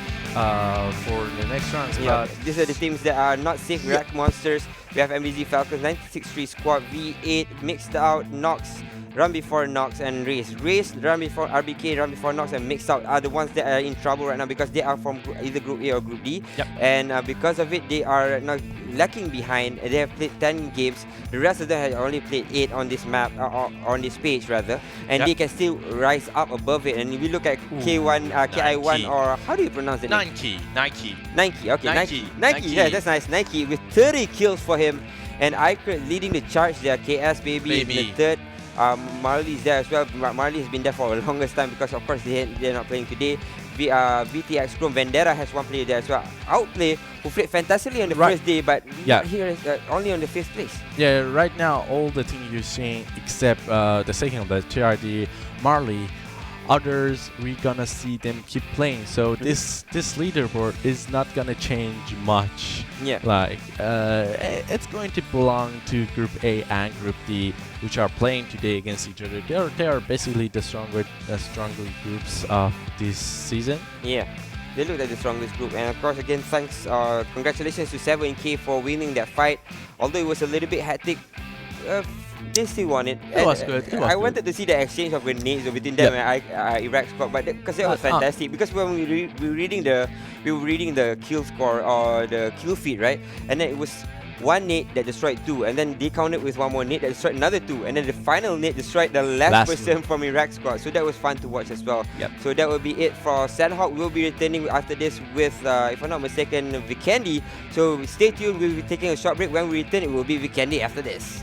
for the next rounds. But these are the teams that are not safe rank monsters. We have MBZ Falcons, 963 Squad, V8, Mixed Out, Nox, Run Before Nox, and RAZE. RAZE, Run Before RBK, Run Before Nox, and Mixed Out are the ones that are in trouble right now, because they are from either Group A or Group D. And because of it, they are now lacking behind. They have played 10 games. The rest of them have only played 8 on this map, on this page rather. And they can still rise up above it. And if we look at K1, KI1, or how do you pronounce it? Nike. Okay, Nike. Yeah, that's nice. Nike with 30 kills for him. And iKurd leading the charge there. KS baby in the third. Marley is there as well. Marley has been there for the longest time, because of course they're not playing today. VTX Chrome Vendetta has one player there as well. Outplay, who played fantastically on the first day, but here is only on the 5th place. Yeah, right now all the teams you're seeing except the second of the TRD, Marley, others we're gonna see them keep playing. So this leaderboard is not gonna change much. Like it's going to belong to Group A and Group D, which are playing today against each other. They are basically the stronger groups of this season. They look like the strongest group, and of course again congratulations to 7K for winning that fight. Although it was a little bit hectic, they still won it. It was good. I wanted to see the exchange of grenades between them and Iraq squad, but because that was fantastic. Because when we were reading the kill score or the kill feed, right, and then it was 1 nade that destroyed 2, and then they counted with 1 more nade that destroyed another 2, and then the final nade destroyed the last person from Iraq squad. So that was fun to watch as well. So that will be it for Sanhok. We'll be returning after this with, if I'm not mistaken, Vikendi. So stay tuned. We'll be taking a short break. When we return, it will be Vikendi after this.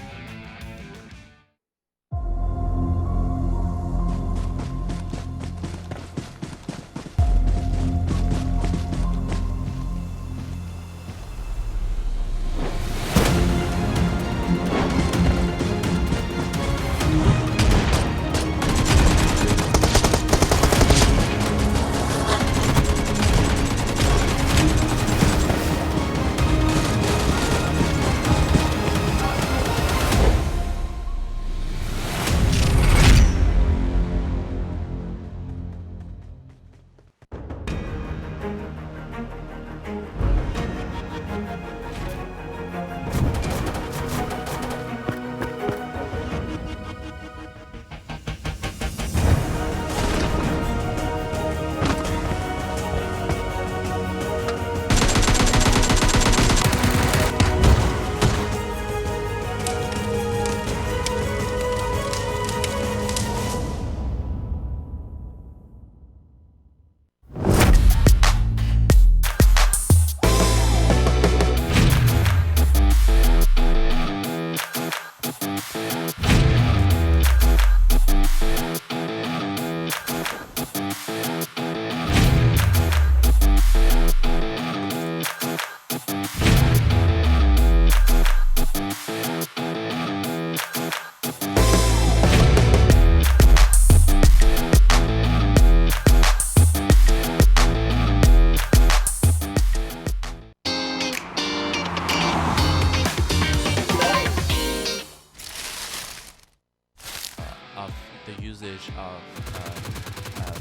the usage of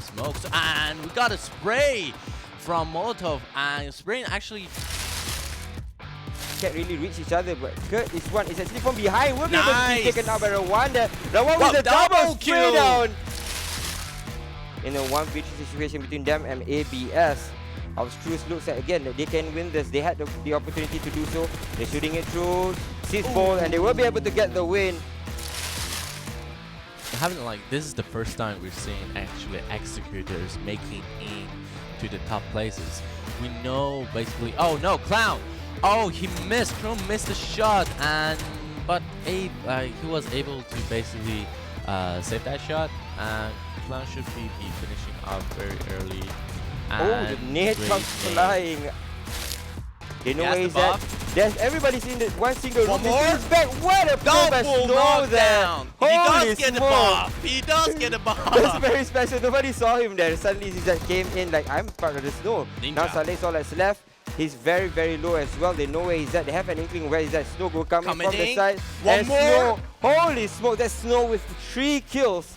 smokes. And we got a spray from Molotov, and spraying actually can't really reach each other, but Kurd is one. It's actually from behind. Will be able to be taken out by Rwanda. Rwanda with a double spray down. In a 1v3 situation between them and ABS. Abstruse looks like again that they can win this. They had the opportunity to do so. They're shooting it through, sees ball, and they will be able to get the win. This is the first time we've seen actually executors making in to the top places. We know basically. Oh no, Clown! Oh, he missed. Chrome missed the shot, but Abe he was able to basically save that shot, and Clown should be finishing up very early. Oh, the net comes flying. They know where he's at. There's everybody's in the one single room. He's back. What a double knockdown! He does get the bomb. He does get the bomb. That's very special. Nobody saw him there. Suddenly he just came in like, I'm part of the snow. Ninja. Now Saleh's all that's left. He's very, very low as well. They know where he's at. They have an inkling where he's at. Snow go coming from the side. One more. Snow. Holy smoke! That's Snow with 3 kills.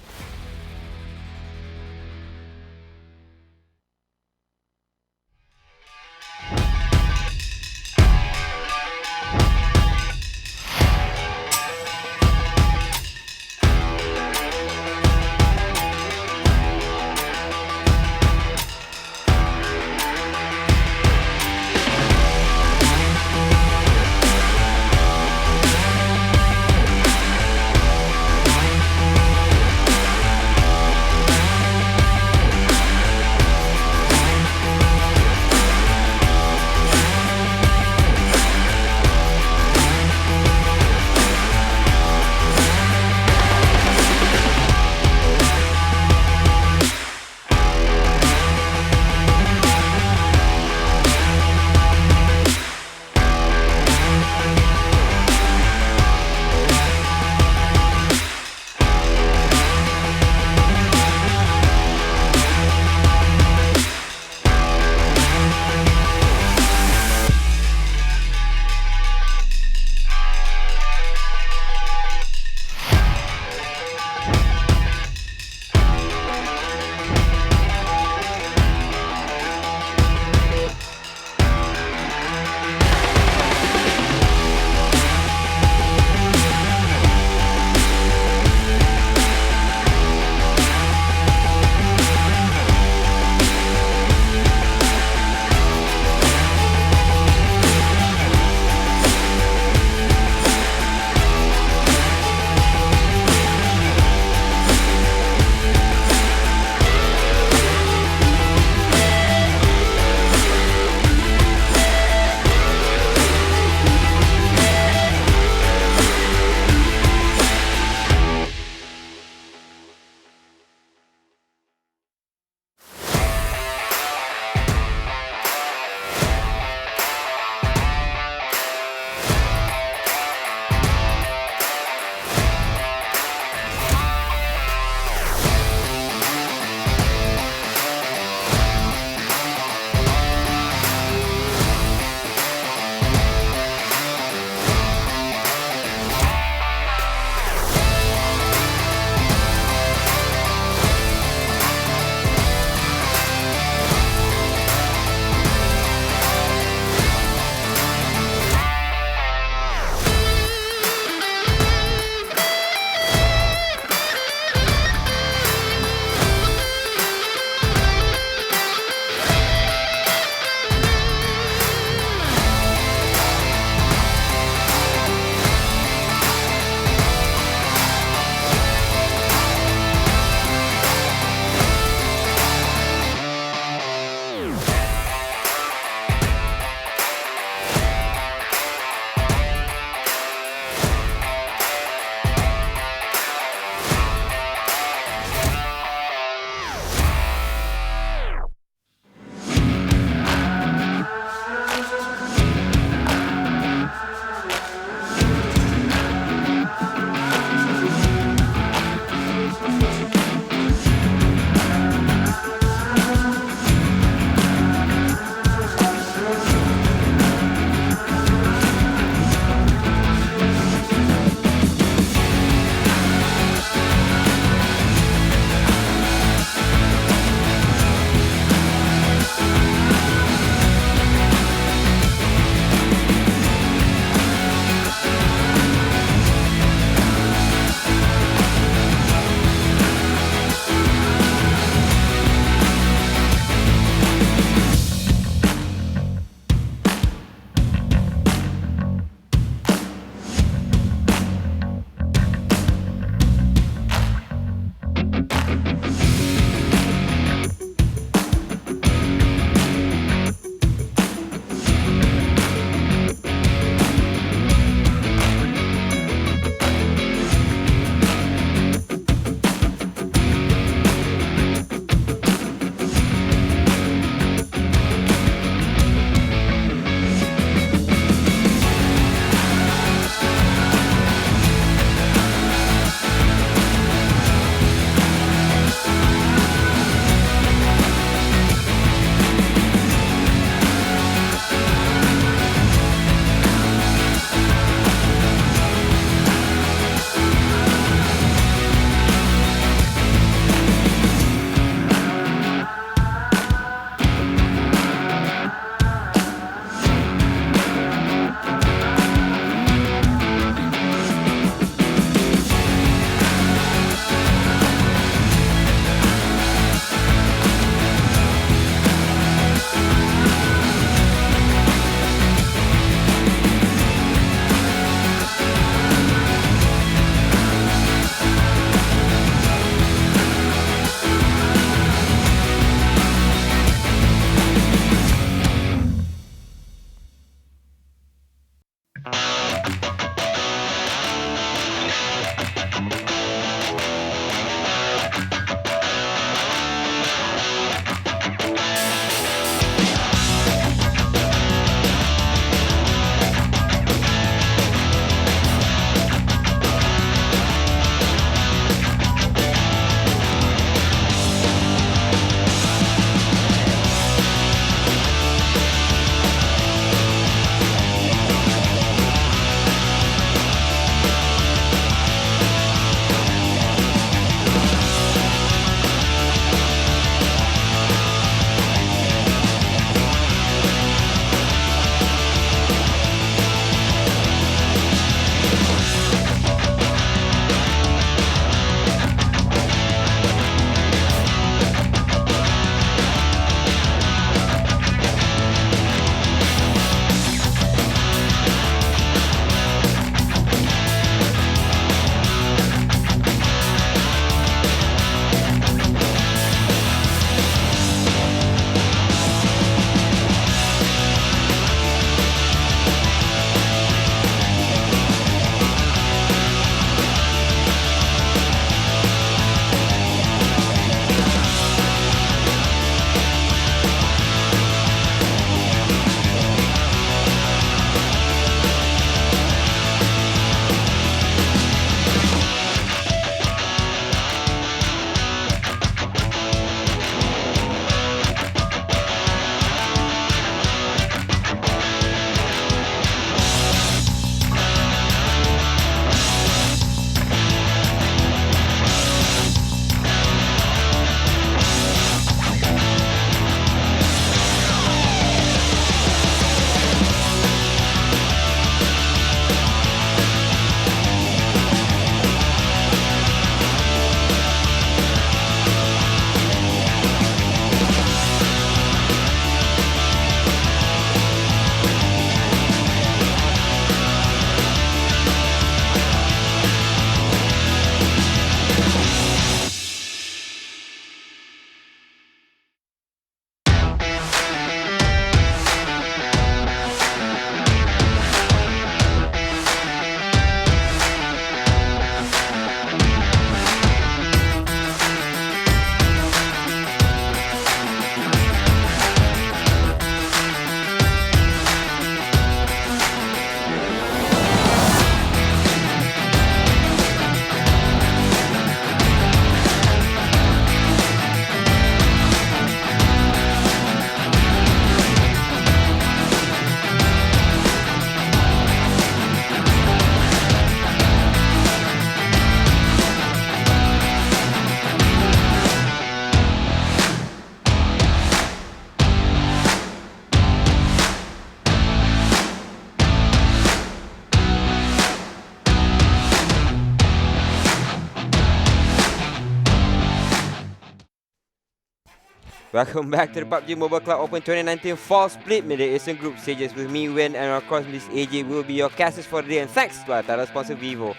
Welcome back to the PUBG Mobile Club Open 2019 Fall Split Middle Eastern Group Stages with me, Win, and of course Miss AJ will be your casters for the day, and thanks to our title sponsor Vivo.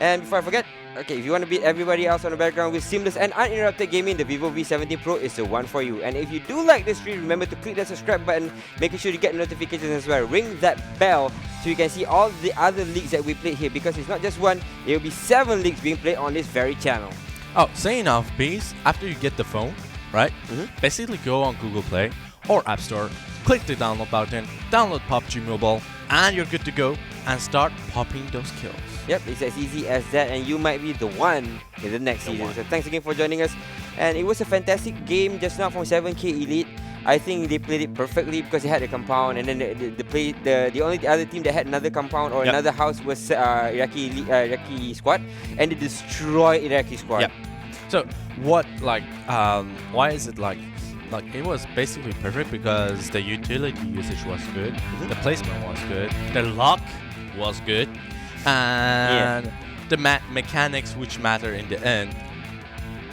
And before I forget, okay, if you want to beat everybody else on the background with seamless and uninterrupted gaming, the Vivo V70 Pro is the one for you. And if you do like this stream, remember to click that subscribe button, making sure you get notifications as well. Ring that bell so you can see all the other leagues that we played here, because it's not just one, there will be 7 leagues being played on this very channel. Oh, saying of bees, after you get the phone, right? Basically go on Google Play or App Store, click the download button, download PUBG Mobile, and you're good to go and start popping those kills. Yep, it's as easy as that, and you might be the one in the next season. So thanks again for joining us. And it was a fantastic game just now from 7K Elite. I think they played it perfectly because they had a compound, and then the only other team that had another compound or another house was Iraqi squad, and they destroyed Iraqi squad. Yep. So what why is it like it was basically perfect because the utility usage was good, the placement was good, the luck was good, and the mechanics which matter in the end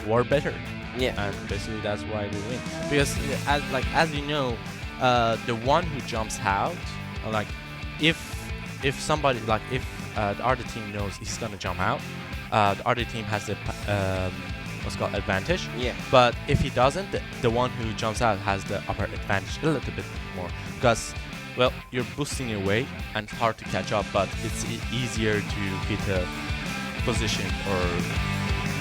were better. Yeah, and basically that's why we win. Because as you know, the one who jumps out, if somebody if the other team knows he's gonna jump out, the other team has the what's called advantage. Yeah. But if he doesn't, the one who jumps out has the upper advantage a little bit more, because well, you're boosting away and it's hard to catch up, but it's easier to hit a position or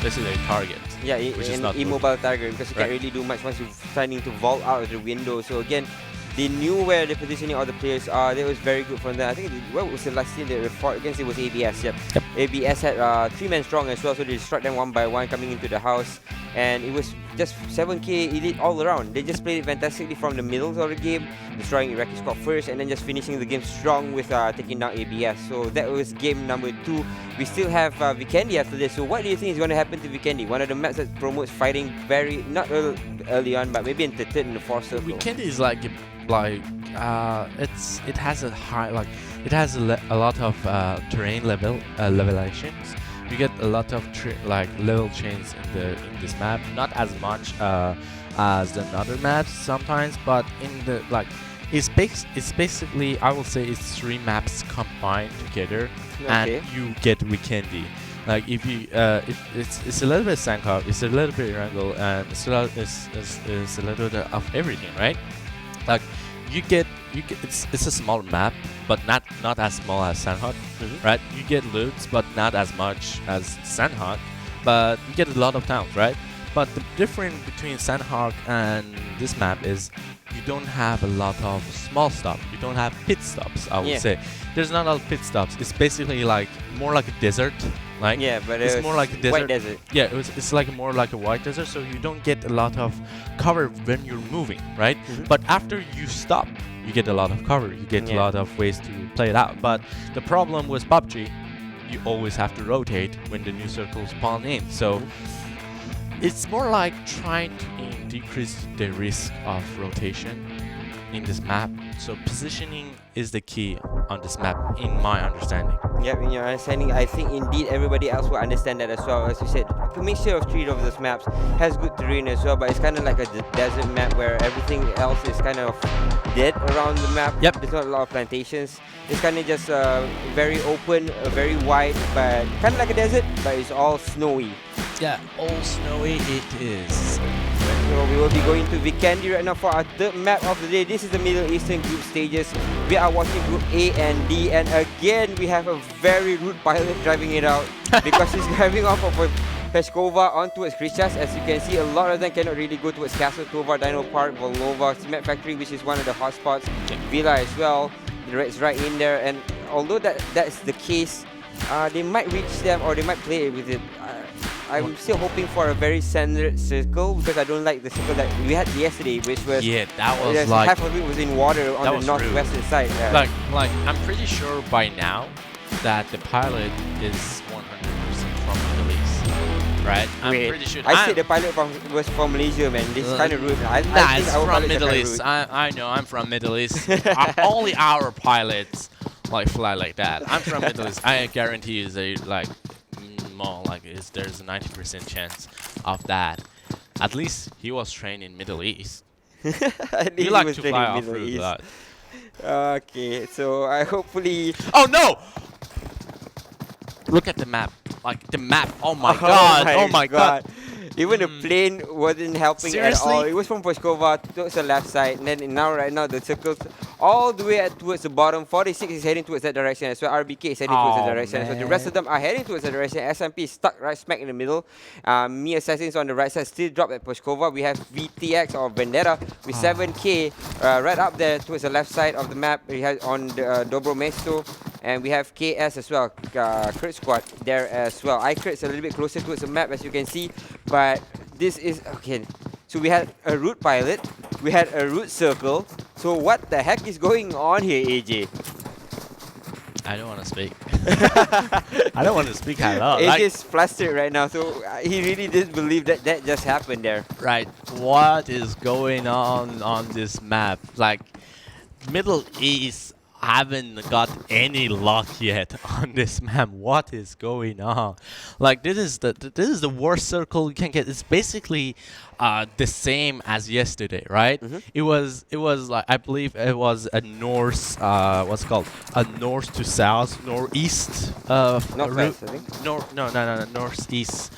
basically a target. Yeah, which is not immobile target, because you can't really do much once you're starting to vault out of the window. So again, they knew where the positioning of the players are. That was very good from them. I think what was the last team they fought against? It was ABS. Yep. ABS had 3 men strong as well, so they struck them one by one coming into the house, and it was just 7K Elite all around. They just played it fantastically from the middle of the game, destroying Iraqi squad first, and then just finishing the game strong with taking down ABS. So that was game number 2. We still have Vikendi after this. So what do you think is going to happen to Vikendi? One of the maps that promotes fighting very not early on, but maybe in the 3rd and the 4th circle. Vikendi is it has a high it has a lot of terrain levelations. You get a lot of level change in this map, not as much as the other maps sometimes, but in the it's basically, I will say it's 3 maps combined together, and you get Vikendi. If you it's a little bit Sanhok, it's a little bit Erangel, and it's a little bit of everything, right? You get it's a small map, but not as small as Sanhok, right? You get loots, but not as much as Sanhok, but you get a lot of towns, right? But the difference between Sanhok and this map is you don't have a lot of small stops. You don't have pit stops, I would say. There's not a lot of pit stops. It's basically more like a desert. But it's more like a desert. White desert. Yeah, it's more like a white desert, so you don't get a lot of cover when you're moving, right? But after you stop, you get a lot of cover. You get a lot of ways to play it out. But the problem with PUBG, you always have to rotate when the new circles spawn in. So it's more like trying to decrease the risk of rotation in this map. So positioning is the key on this map, in my understanding. Yep, in your understanding, I think indeed everybody else will understand that as well. As you said, a mixture of 3 of those maps has good terrain as well, but it's kind of like a desert map where everything else is kind of dead around the map. Yep. There's not a lot of plantations. It's kind of just very open, very wide, but kind of like a desert, but it's all snowy. Yeah, all snowy it is. So we will be going to Vikendi right now for our 3rd map of the day. This is the Middle Eastern group stages. We are watching Group A and D, and again we have a very rude pilot driving it out because he's driving off of Peskova on towards Krishas. As you can see, a lot of them cannot really go towards Castle Tovar, Dino Park, Volnova, Cement Factory, which is one of the hotspots. Villa as well. It's right in there, and although that's the case, they might reach them or they might play it with it. I'm still hoping for a very centered circle, because I don't like the circle that we had yesterday, which was that was half of it was in water on the northwestern side. I'm pretty sure by now that the pilot is 100% from Middle East, right? I'm pretty sure. I said the pilot was from Malaysia, man. This is kind of rude. I think it's from Middle East. I know, I'm from Middle East. Only our pilots fly like that. I'm from Middle East. I guarantee you, there's a 90% chance of that. At least he was trained in Middle East. At We least like he was to training fly in off Middle route East. a lot. Okay, so I hopefully. Oh no! Look at the map. Like the map. Oh my Oh god. my Oh my god. Even the plane wasn't helping at all. Seriously? It was from Poskova towards the left side, and then right now the circles all the way towards the bottom. 46 is heading towards that direction as well. RBK is heading towards that Oh, direction. So the rest of them are heading towards that direction. SMP is stuck right smack in the middle. Me Assassins on the right side still dropped at Poskova. We have VTX or Vendetta with 7K right up there towards the left side of the map. We have on the Dobro Mesto. And we have KS as well, Kurd squad there as well. iKurd is a little bit closer towards the map as you can see. But this is, okay. So we had a route pilot, we had a route circle. So what the heck is going on here, AJ? I don't want to speak. I don't want to speak at all. AJ is flustered right now, so he really did believe that that just happened there. Right. What is going on this map? Like, Middle East haven't got any luck yet on this map. What is going on? Like, this is the worst circle you can get. It's basically the same as yesterday, right? It was like, I believe it was a north what's it called, a north to south, northeast Northwest, I think. no, northeast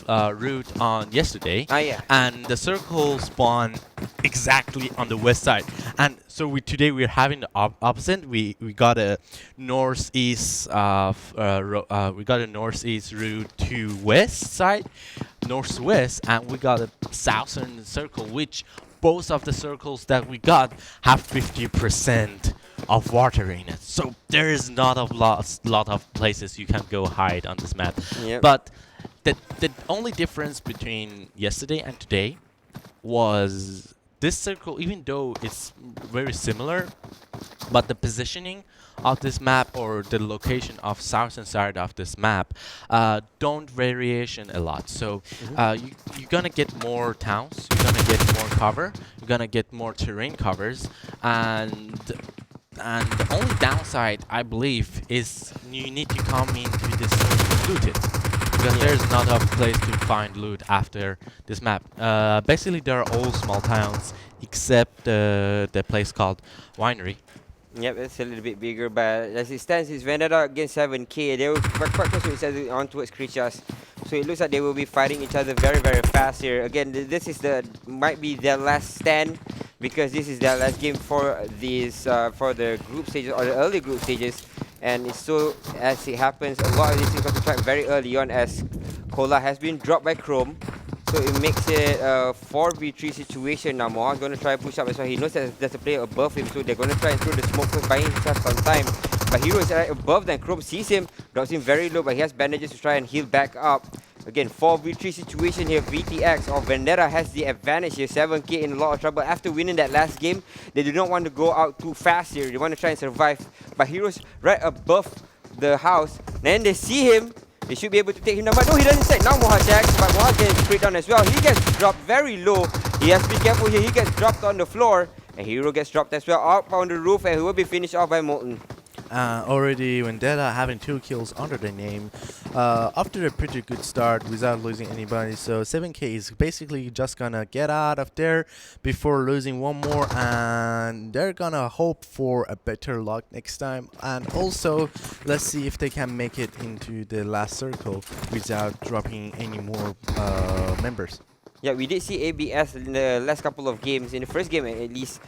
route on yesterday. Yeah. And the circle spawned exactly on the west side. And so today we're having the opposite. We got a northeast route to west side, northwest, and we got a southern circle, which both of the circles that we got have 50% of water in it. So there is not a lot of places you can go hide on this map. Yep. But the only difference between yesterday and today was this circle, even though it's very similar, but the positioning of this map or the location of southern side of this map don't variation a lot. So you're gonna get more towns, you're gonna get more cover, you're gonna get more terrain covers, and the only downside, I believe, is you need to come into this to loot it. Because there's not a place to find loot after this map. Basically, there are all small towns except the place called Winery. Yep, it's a little bit bigger, but as it stands, it's Vendetta against 7K. They were quite close to each other on towards creatures. So it looks like they will be fighting each other very, very fast here. Again, this is might be their last stand, because this is their last game for these for the group stages or the early group stages. And it's so, as it happens, a lot of these things got to track very early on, as Cola has been dropped by Chrome. So it makes it a 4v3 situation now. Moha's going to try and push up as well. He knows that there's a player above him, so they're going to try and throw the smoke first, buying himself some time. But Hero is right above them. Chrome sees him, drops him very low, but he has bandages to try and heal back up. Again, 4v3 situation here. VTX or Vendetta has the advantage here. 7K in a lot of trouble after winning that last game. They do not want to go out too fast here. They want to try and survive. But Hero's right above the house. Then they see him. They should be able to take him down. But no, he doesn't take. Now Moha checks, but Moha gets straight down as well. He gets dropped very low. He has to be careful here. He gets dropped on the floor. And Hero gets dropped as well up on the roof, and he will be finished off by Molten. Already Vendetta having 2 kills under the name after a pretty good start without losing anybody. So 7K is basically just gonna get out of there before losing one more, and they're gonna hope for a better luck next time. And also, let's see if they can make it into the last circle without dropping any more members. Yeah, we did see ABS in the last couple of games, in the first game at least,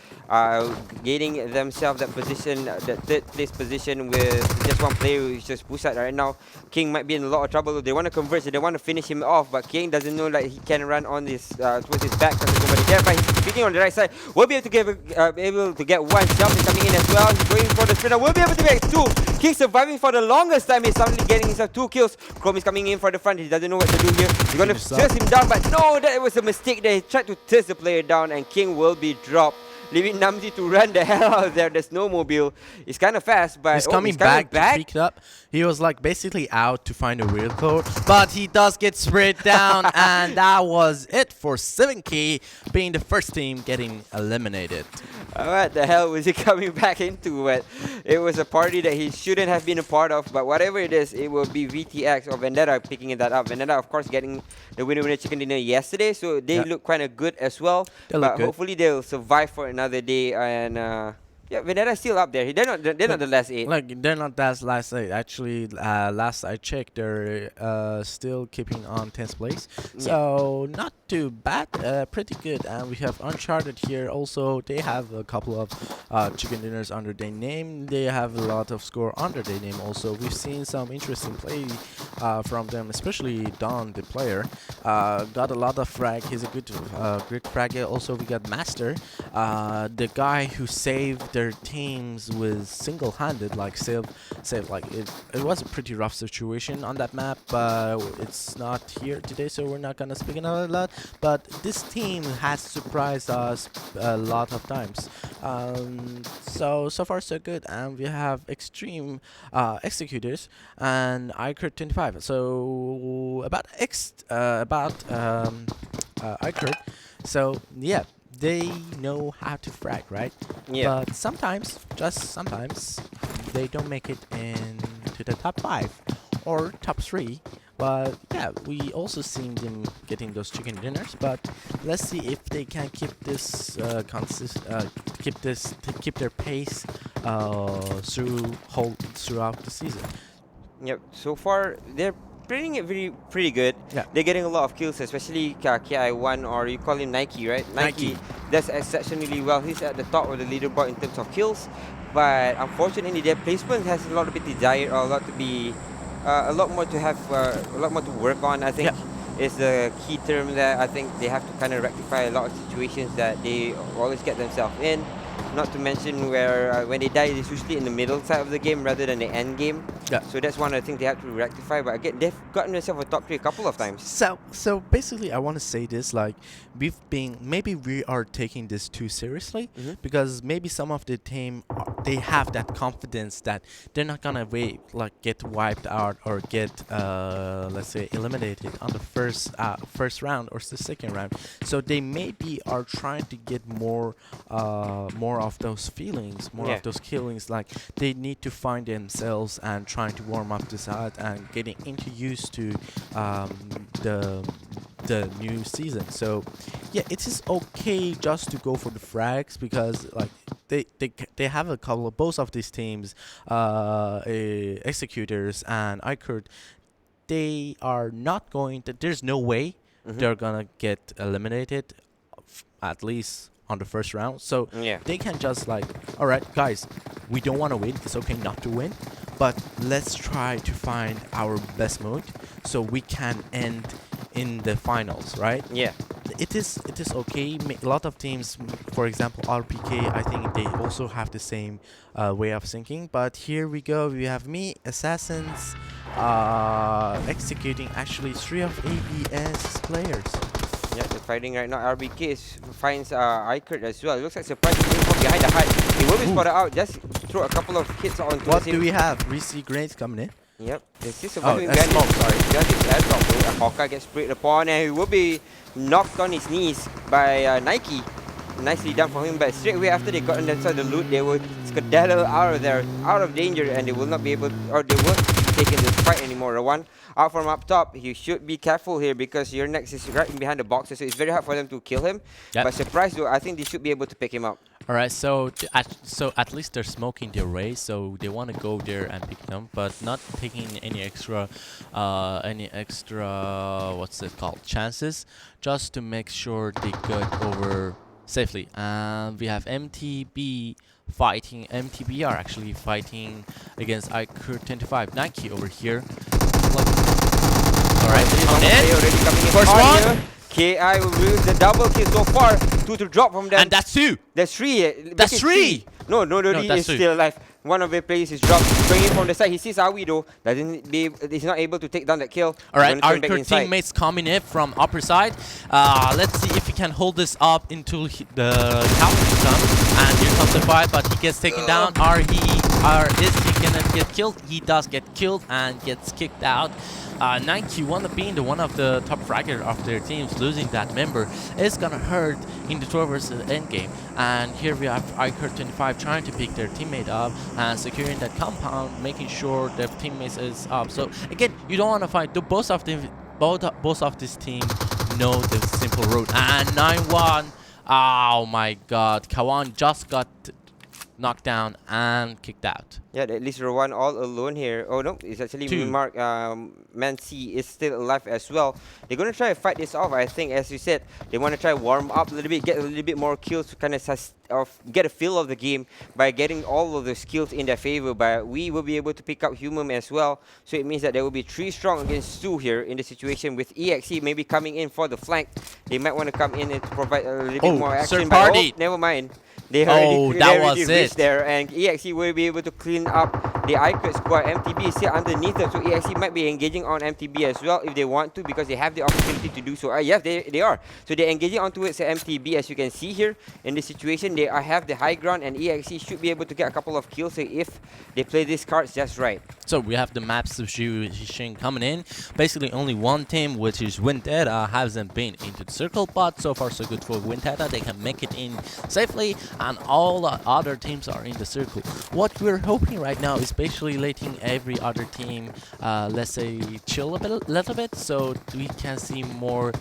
gaining themselves that position, that third place position with just one player who is just pushed out right now. King might be in a lot of trouble. They want to converge, they want to finish him off, but King doesn't know that he can run on this towards his back. Therefore, he's picking on the right side. We'll be able to get one. Self is coming in as well. He's going for the sprinter. We'll be able to get 2. King surviving for the longest time. He's suddenly getting himself 2 kills. Chrome is coming in for the front. He doesn't know what to do here. He's going to chase him down, but no, that was a mistake there. He tried to chase the player down, and King will be dropped, leaving Namzi to run the hell out of there. The snowmobile is kind of fast, but he's coming back to pick it up. He was like basically out to find a vehicle, but he does get sprayed down, and that was it for 7K being the first team getting eliminated. What the hell was he coming back into? But it was a party that he shouldn't have been a part of. But whatever it is, it will be VTX or Vendetta picking that up. Vendetta, of course, getting the winner chicken dinner yesterday, so they look kind of good as well. But hopefully they'll survive for another day. And yeah, Vendetta's still up there. They're not the last 8. Like they're not that last 8. Actually, last I checked, they're still keeping on 10th place. So not too bad. Pretty good. And we have Uncharted here. Also, they have a couple of chicken dinners under their name. They have a lot of score under their name. Also, we've seen some interesting play from them, especially Don, the player. Got a lot of frag. He's a good fragger. Also, we got Master, the guy who saved their teams with single-handed, like save like it was a pretty rough situation on that map, but it's not here today, so we're not gonna speak about a lot. But this team has surprised us a lot of times. So far so good, and we have extreme executors and iKurd 25. So about iKurd. So yeah, they know how to frag, right? Yeah. But sometimes, just sometimes, they don't make it into the top 5 or top 3. But yeah, we also seen them getting those chicken dinners. But let's see if they can keep this keep their pace throughout the season. Yep. So far, they're playing it pretty good. Yeah. They're getting a lot of kills, especially KI1, or you call him Nike, right? Nike. Does exceptionally well. He's at the top of the leaderboard in terms of kills, but unfortunately, their placement has a lot to be desired, or a lot more to work on. I think is the key term that I think they have to kind of rectify a lot of situations that they always get themselves in. Not to mention where when they die, it's usually in the middle side of the game rather than the end game. Yeah. So that's one of the things they have to rectify. But again, they've gotten themselves a top 3 a couple of times. So basically, I want to say this: like maybe we are taking this too seriously, because maybe some of the team they have that confidence that they're not gonna get wiped out or get let's say eliminated on the first round or the second round. So they maybe are trying to get more of those feelings, more of those killings. Like they need to find themselves and trying to warm up the side and getting used to the new season. So yeah, it is okay just to go for the frags, because like they have a couple of both of these teams, executors and iKurd. They are not going to. There's no way they're gonna get eliminated, at least on the first round. So they can just like, all right, guys, we don't want to win. It's okay not to win, but let's try to find our best mode so we can end in the finals, right? Yeah. It is okay. A lot of teams, for example, RPK, I think they also have the same way of thinking. But here we go. We have me, Assassins, executing actually 3 of ABS players. Yeah, they're fighting right now. RBK finds iKurd as well. It looks like surprise from behind the hut. He will be spotted out. Just throw a couple of hits onto What do we have? We see grenades coming in. Yep. This is a smoke, sorry. Just his airdrop. Hawkeye gets sprayed upon, and he will be knocked on his knees by Nike. Nicely done for him, but straight away after they got on that side of the loot, they will skedaddle out of there, out of danger, and they will not be able to, or they won't be taking this fight anymore. The one out from up top, you should be careful here because your next is right behind the boxes, so it's very hard for them to kill him. Yep. But surprise though, I think they should be able to pick him up. All right, so at least they're smoking their RAZE, so they want to go there and pick them, but not taking any extra what's it called, chances, just to make sure they get over safely. And we have MTBR actually fighting against iKurd 25. Nike over here. Alright, first one. KI will lose the double kill so far. 2 to drop from them. And that's 2. That's 3. That's 3. No, he is still alive. One of the players is dropped. Going in from the side. He sees Awi though. He's not able to take down that kill. Alright, our teammates coming in from upper side. Let's see if he can hold this up until the counter comes. And here comes the fight, but he gets taken down. Is he gonna get killed? He does get killed and gets kicked out. 91 being one of the top fragger of their teams, losing that member is gonna hurt in the 12 versus endgame. And here we have iKurd 25 trying to pick their teammate up and securing that compound, making sure their teammates is up. So again, you don't want to fight. Both of this team know the simple route. And 9-1. Oh my God, Kawan just got knocked down and kicked out. Yeah, at least Rowan all alone here. Oh no, it's actually Mark Mansi is still alive as well. They're going to try to fight this off, I think. As you said, they want to try warm up a little bit, get a little bit more kills to kind of get a feel of the game by getting all of the skills in their favor. But we will be able to pick up Humum as well. So it means that there will be 3 strong against 2 here in the situation with EXE maybe coming in for the flank. They might want to come in and to provide a little bit more action. Third party. But never mind. They already, that they was already it. reached there, and EXE will be able to clean up the iKurd squad. MTB is still underneath them, so EXE might be engaging on MTB as well if they want to, because they have the opportunity to do so. Yes, they are. So they're engaging on towards the MTB, as you can see here in this situation. They have the high ground, and EXE should be able to get a couple of kills if they play these cards just right. So we have the map substitution coming in. Basically, only one team, which is Vendetta, hasn't been into the circle, but so far so good for Vendetta. They can make it in safely, and all the other teams are in the circle. What we're hoping right now is basically letting every other team, let's say, chill a little bit, so we can see more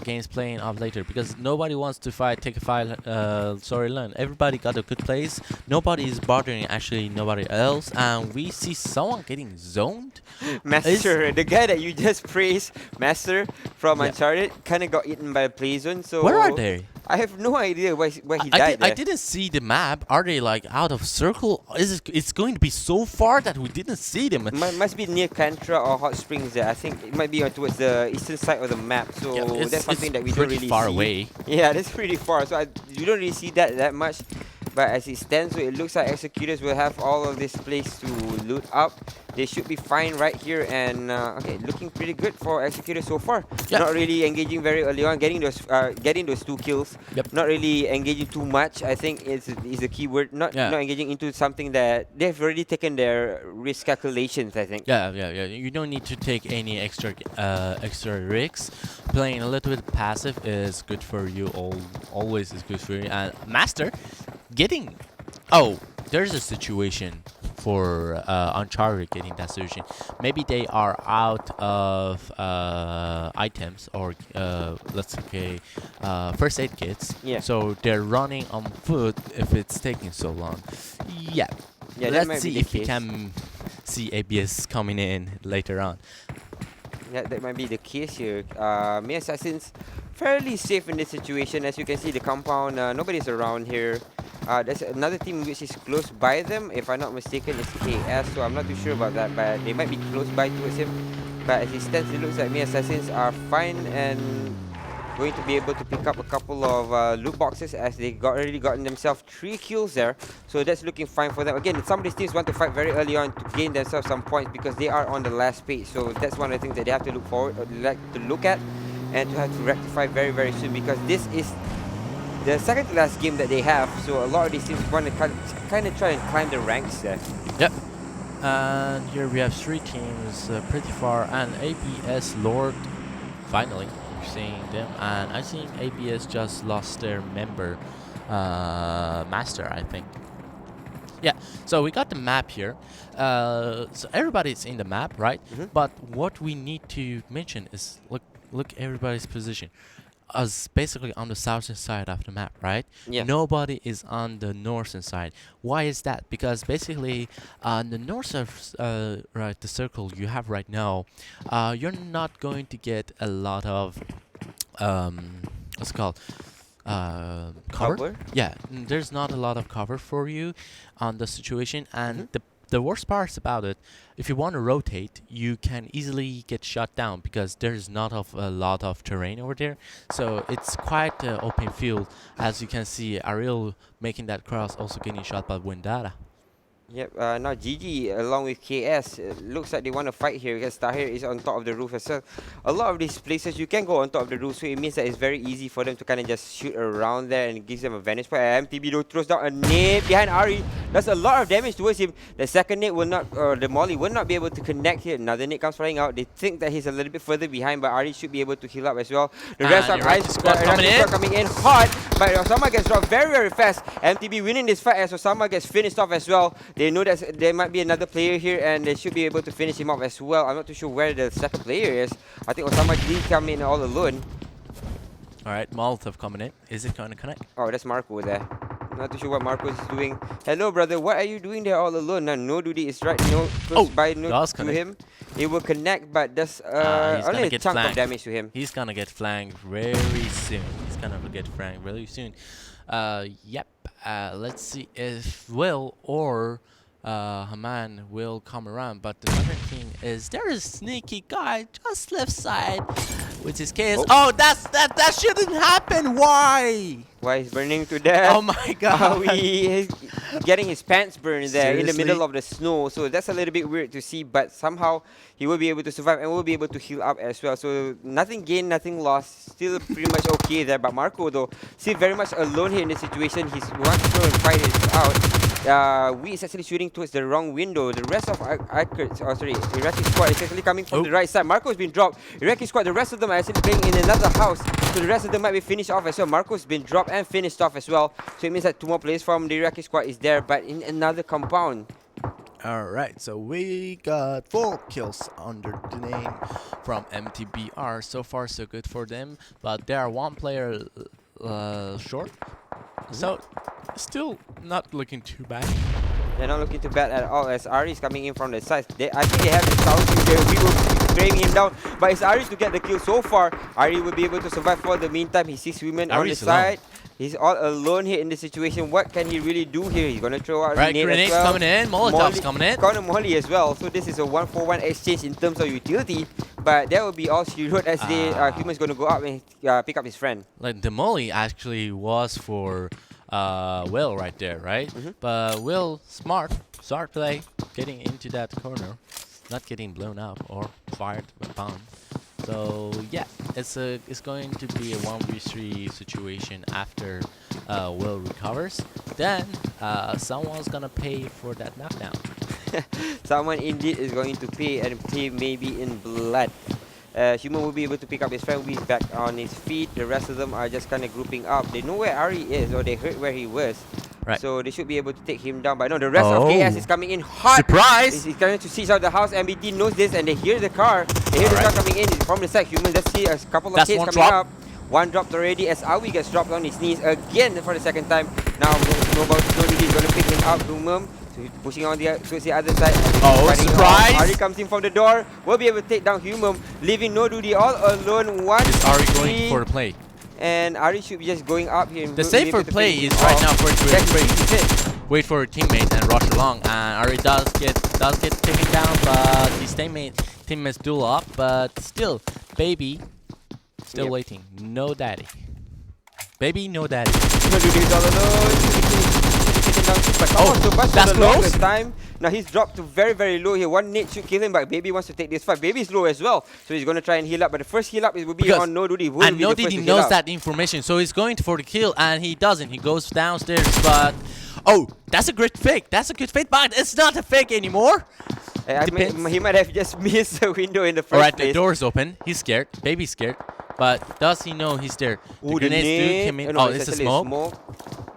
games playing off later. Because nobody wants to take a fight storyline. Everybody got a good place. Nobody is bothering actually nobody else, and we see someone getting zoned. Master, the guy that you just praised, Master from Uncharted, kind of got eaten by a play zone. So where are they? I have no idea where he died. I didn't see the map. Are they like out of circle? It's going to be so far that we didn't see them. Must be near Kantra or Hot Springs there. I think it might be towards the eastern side of the map. So yeah, that's something that we don't pretty really far see. away. Yeah, that's pretty far. So you don't really see that much. But as it stands, so it looks like Executors will have all of this place to loot up. They should be fine right here, and okay, looking pretty good for Executors so far. Yep. Not really engaging very early on, getting those 2 kills. Yep. Not really engaging too much. I think is the key word. Not engaging into something that they've already taken their risk calculations, I think. Yeah. You don't need to take any extra risks. Playing a little bit passive is good for you. Always is good for you. And Master, getting there's a situation for Uncharted getting that solution. Maybe they are out of items or let's say first aid kits. Yeah. So they're running on foot if it's taking so long. Yeah. Let's see if we can see ABS coming in later on. Yeah, that might be the case here. Assassins fairly safe in this situation. As you can see, the compound, nobody's around here. There's another team which is close by them. If I'm not mistaken, it's KS, so I'm not too sure about that, but they might be close by towards him. But as it stands, it looks like Assassins are fine and going to be able to pick up a couple of loot boxes, as they already gotten themselves 3 kills there. So that's looking fine for them. Again, some of these teams want to fight very early on to gain themselves some points because they are on the last page. So that's one of the things that they have to look forward or to look at and to have to rectify very, very soon, because this is the second to last game that they have. So a lot of these teams want to kind of try and climb the ranks there. Yep. And here we have 3 teams pretty far, and ABS Lord finally seeing them, and I think ABS just lost their member Master, I think. Yeah, so we got the map here. So everybody's in the map, right? But what we need to mention is look everybody's position. Us basically on the southern side of the map, right? Yeah. Nobody is on the northern side. Why is that? Because basically on the north of right, the circle you have right now, you're not going to get a lot of what's it called, cover. Yeah, there's not a lot of cover for you on the situation, and the worst part about it, if you want to rotate, you can easily get shot down because there's not a lot of terrain over there. So it's quite an open field. As you can see, Ariel making that cross, also getting shot by Vendetta. Yep, now GG along with KS, looks like they want to fight here because Tahir is on top of the roof as well. A lot of these places you can go on top of the roof, so it means that it's very easy for them to kind of just shoot around there, and it gives them a vantage point. MTB though throws down a nade behind Ari. That's a lot of damage towards him. The second nade will not, or the molly will not be able to connect here. Another nade comes flying out. They think that he's a little bit further behind, but Ari should be able to heal up as well. The rest of Iraqi squad coming in hot, but Osama gets dropped very, very fast. MTB winning this fight as Osama gets finished off as well. They know that there might be another player here, and they should be able to finish him off as well. I'm not too sure where the second player is. I think Osama did come in all alone. Alright, Molotov coming in. Is it going to connect? Oh, that's Marco there. Not too sure what Marco is doing. Hello, brother. What are you doing there all alone? Now, no duty is right. No, close by. No to him. It will connect, but there's only a chunk of damage to him. He's gonna get flanked very soon. He's gonna get flanked really soon. Yep. Let's see if Will or Haman will come around. But the other thing is there is a sneaky guy just left side, which is KS. Oh, that shouldn't happen. Why? Why he's burning to death? Oh my god. He's getting his pants burned there in the Seriously? middle of the snow. So that's a little bit weird to see, but somehow he will be able to survive and will be able to heal up as well. So nothing gained, nothing lost. Still pretty much okay there. But Marco though, still very much alone here in this situation. He's wants to go and fight it out. We is actually shooting towards the wrong window. The rest of iKurd, Iraqi squad is actually coming from the right side. Marco's been dropped. Iraqi squad, the rest of them are actually playing in another house. So the rest of them might be finished off as well. Marco's been dropped and finished off as well. So it means that 2 more players from the Iraqi squad is there, but in another compound. Alright, so we got 4 kills under the name from MTBR. So far so good for them, but they are 1 player short. So still not looking too bad. They're not looking too bad at all as Ari is coming in from the side. I think they have the sound there. We will be spraying him down, but it's Ari to get the kill so far. Ari will be able to survive for the meantime. He sees women on the side. He's all alone here in this situation. What can he really do here? He's gonna throw out grenades as well. coming in, Molotov's coming in. Got a molly as well. So this is a 1-for-1 exchange in terms of utility. But that will be all she wrote as the human's gonna go up and pick up his friend. Like the molly actually was for Will right there, right? But Will, smart play, getting into that corner, not getting blown up or fired with bomb. So yeah, it's going to be a 1v3 situation after Will recovers. Then someone's gonna pay for that knockdown. Someone indeed is going to pay, and pay maybe in blood. Human will be able to pick up his friend. He's back on his feet. The rest of them are just kind of grouping up. They know where Ari is, or they heard where he was. Right. So they should be able to take him down. But no, the rest of KS is coming in hot. Surprise! He's trying to siege out the house. MBT knows this, and they hear the car. They hear the car coming in from the side. Human, let's see a couple of hits coming up. One dropped already as Awi gets dropped on his knees again for the second time. Now nobody is going to pick him up. Humum. So he's pushing on towards the other side. Oh, surprise! Ari comes in from the door. Will be able to take down Humum, leaving No Duty all alone. Is Ari going for the play? And Ari should be just going up here. The safer play is right now for it to wait for a teammate and rush along. And Ari does get taken down, but his teammates duel up. But still, baby, still waiting. No daddy. Baby, no daddy. No Duty is all alone. That's close. Time. Now he's dropped to very, very low here. One nade should kill him, but Baby wants to take this fight. Baby's low as well, so he's going to try and heal up. But the first heal up will be on No Duty. And No Duty knows that information, so he's going for the kill, and he doesn't. He goes downstairs, but oh, that's a great fake. That's a good fake, but it's not a fake anymore. He might have just missed the window in the first place. Alright, the door's open. He's scared. Baby's scared. But does he know he's there? The grenades do come in. No, it's a smoke.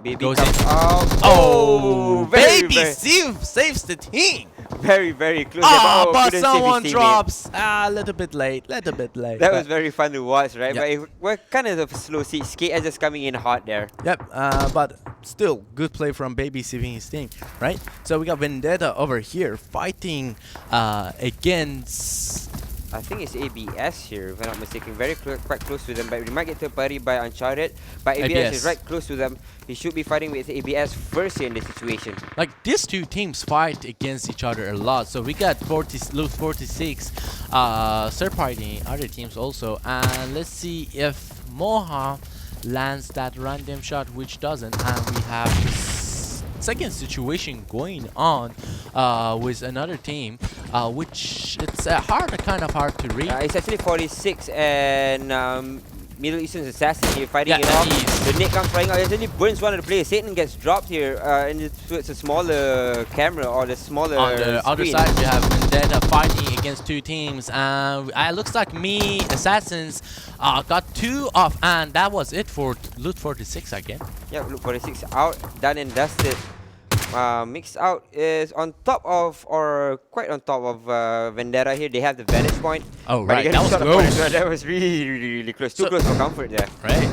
Baby goes comes in. out. Oh, Baby saves the team. Very, very close. But someone drops. A little bit late. That was very fun to watch, right? Yep. But we're kind of a slow siege. KS just coming in hot there. Yep. But still, good play from Baby saving his team, right? So we got Vendetta over here fighting against. I think it's ABS here, if I'm not mistaken. Quite close to them, but we might get to a party by Uncharted. But ABS is right close to them. He should be fighting with ABS first here in this situation. Like, these two teams fight against each other a lot. So we got loot 46 third-party other teams also. And let's see if Moha lands that random shot, which doesn't. And we have this second situation going on with another team, which it's kind of hard to read. It's actually 46, and Middle Eastern assassin here fighting Yeah, it off. he's- The net comes flying out. It actually burns one of the players. Satan gets dropped here, and it's a smaller camera or the smaller On the other screen. side, we have Vendetta fighting against two teams. It looks like me, Assassins, got 2 off, and that was it for Loot 46 again. Yeah, look 46 out, done and dusted. Mixed out is on top of, or quite on top of Vendetta here. They have the vantage point. Oh, But right, they that was shot the point as close. well. That was really close. Too So- close for comfort there. Right.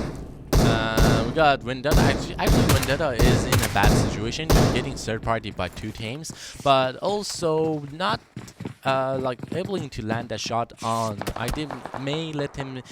We got Vendetta. Actually, Vendetta is in a bad situation, getting third party by 2 teams, but also not like able to land a shot on. May let him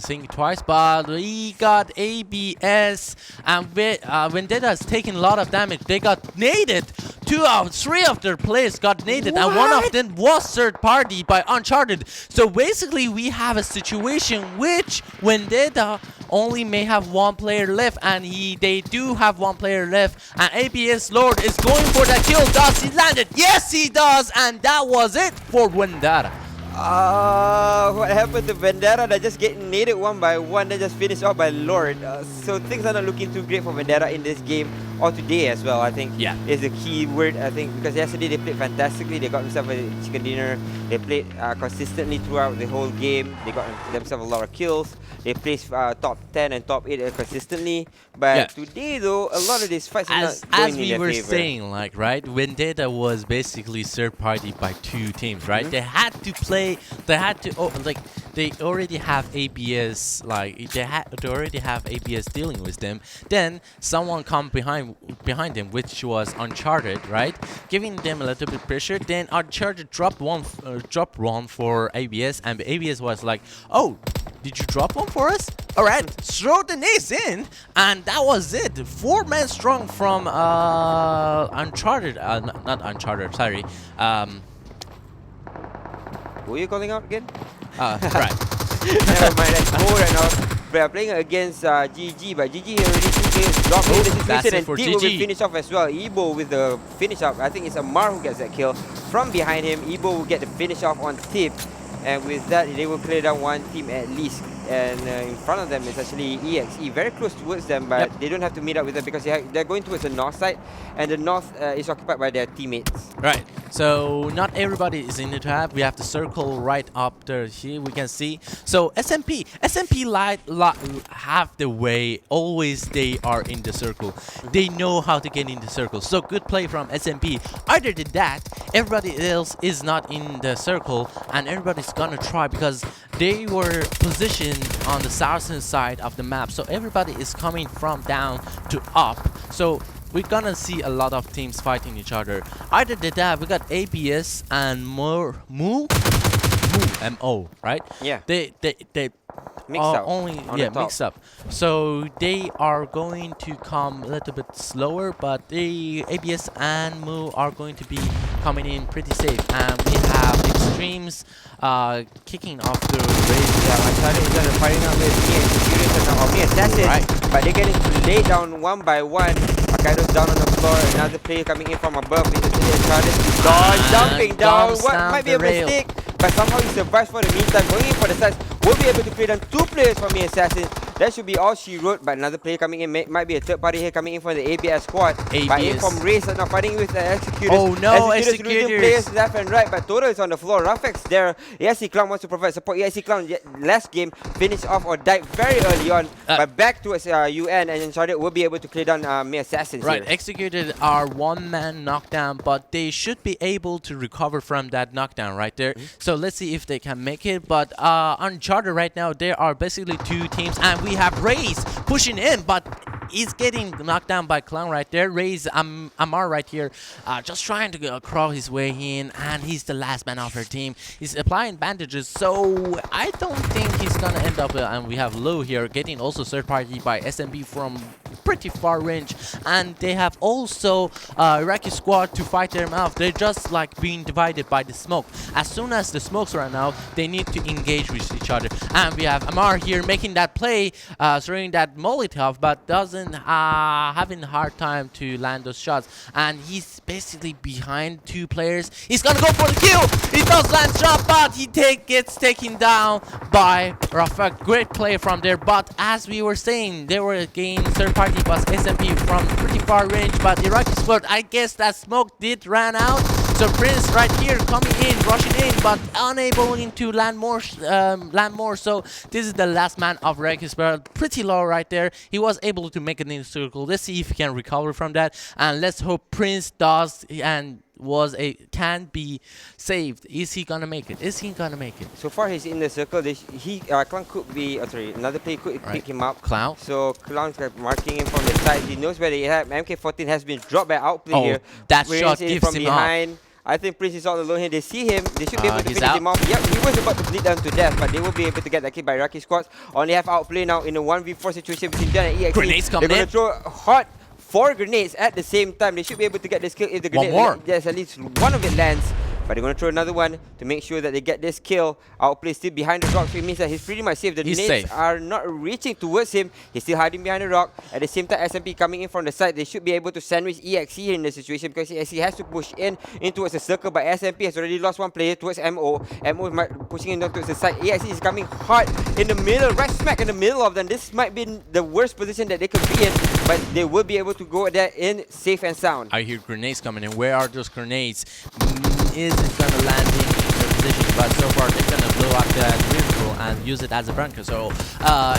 think twice, but he got ABS, and Vendetta has taken a lot of damage. They got naded. 2 out of 3 of their players got naded, and one of them was third party by Uncharted. So basically, we have a situation which Vendetta only may have 1 player left, and they do have 1 player left, and ABS Lord is going for that kill. Does he land it? Yes, he does, and that was it for Vendetta. What happened to Vendetta? They're just getting naded one by one. They just finished off by Lord. So things are not looking too great for Vendetta in this game, or today as well. I think is the key word. I think because yesterday they played fantastically. They got themselves a chicken dinner. They played consistently throughout the whole game. They got themselves a lot of kills. They placed top 10 and top 8 consistently. But today, though, a lot of these fights are not going As in we their were favor. saying, like, right, Vendetta was basically third party by 2 teams, right? They had to play. They had to they already have ABS. Like they already have ABS dealing with them. Then someone come behind them, which was Uncharted, right? Giving them a little bit pressure. Then Uncharted dropped one for ABS, and ABS was like, "Oh, did you drop one for us? All right, throw the nades in," and that was it. 4 men strong from Uncharted, not Uncharted, sorry. Who are you calling out again? Right. Never mind, let's go right now. We are playing against GG, but GG already 2 players dropped in the That's situation, it and for Deep will be GG. finished off as well. Ebo with the finish off. I think it's Amar who gets that kill. From behind him, Ebo will get the finish off on Tip. And with that, they will clear down 1 team at least. And in front of them is actually EXE, very close towards them, but they don't have to meet up with them because they're going towards the north side, and the north is occupied by their teammates. Right. So not everybody is in the trap. We have the circle right up there. Here we can see. So SMP have the way. Always they are in the circle. They know how to get in the circle. So good play from SMP. Other than that, everybody else is not in the circle, and everybody's gonna try because they were positioned on the southern side of the map. So everybody is coming from down to up. So we're gonna see a lot of teams fighting each other. Either than that, we got ABS and MO, right? Yeah. They Mixed are up only on the top. mixed up. So they are going to come a little bit slower, but the ABS and MO are going to be coming in pretty safe. And we have Extremes kicking off the race. Yeah, Uncharted is going to fighting up with me and Securities or me Assassins, but they're getting laid down one by one. Akaido's down on the floor, another player coming in from above. It's actually Uncharted. Dawn jumping down. Dumps What down might be the a rail. mistake, but somehow he survives for the meantime. Going in for the sides, will be able to clear down 2 players from the Assassins. That should be all she wrote, but another player coming in might be a third party here coming in for the ABS squad. But in ABS. from RAZE are now fighting with the Executors. Oh no, losing Executors. players left and right, but Total is on the floor. Rafex there. ESC Clown wants to provide support. ESC Clown last game finished off or died very early on, but back towards UN, and Uncharted will be able to clear down the Assassins Right, here. Executed are 1-man knockdown, but they should be able to recover from that knockdown right there. So let's see if they can make it. But Uncharted right now, there are basically 2 teams, and we have RAZE pushing in, but he's getting knocked down by Clown right there. RAZE Amar right here, just trying to crawl his way in, and he's the last man of her team. He's applying bandages, so I don't think he's gonna end up. And we have Low here getting also third party by SMB from pretty far range, and they have also Iraqi squad to fight them out. They're just like being divided by the smoke. As soon as the smokes run out, they need to engage with each other. And we have Amar here making that play, throwing that Molotov, but doesn't having a hard time to land those shots, and he's basically behind 2 players. He's gonna go for the kill. He does land shot, but he gets taken down by Rafa. Great play from there. But as we were saying, they were against third party was SMP from pretty far range, but Iraqi squad, I guess that smoke did ran out. So Prince right here coming in, rushing in, but unable to land more. So this is the last man of Iraqi squad. Pretty low right there. He was able to make it in the circle. Let's see if he can recover from that, and let's hope Prince does and can be saved. Is he gonna make it? Is he gonna make it? So far he's in the circle. Clown could be another player could pick him up. Clown. So Clown's marking him from the side. He knows where they have. MK14 has been dropped by outplay here. That shot gives from him behind. up. I think Prince is all alone here. They see him. They should be able to finish out. him off. Yep, he was about to bleed down to death, but they will be able to get that kill by Iraqi squads. Only have outplay now in a 1v4 situation between them and EXE. Grenades coming They're in. going to throw hot 4 grenades at the same time. They should be able to get this kill if the grenade, yes, at least one of it lands. But they're going to throw another one to make sure that they get this kill. Outplay still behind the rock, so it means that he's pretty much safe. The grenades are not reaching towards him. He's still hiding behind the rock. At the same time, SMP coming in from the side. They should be able to sandwich EXE here in the situation because EXE has to push in towards the circle. But SMP has already lost 1 player towards MO. MO is pushing in towards the side. EXE is coming hard in the middle, right smack in the middle of them. This might be the worst position that they could be in, but they will be able to go there in safe and sound. I hear grenades coming in. Where are those grenades? Isn't gonna land in their position, but so far they're gonna blow up that vehicle and use it as a bunker. So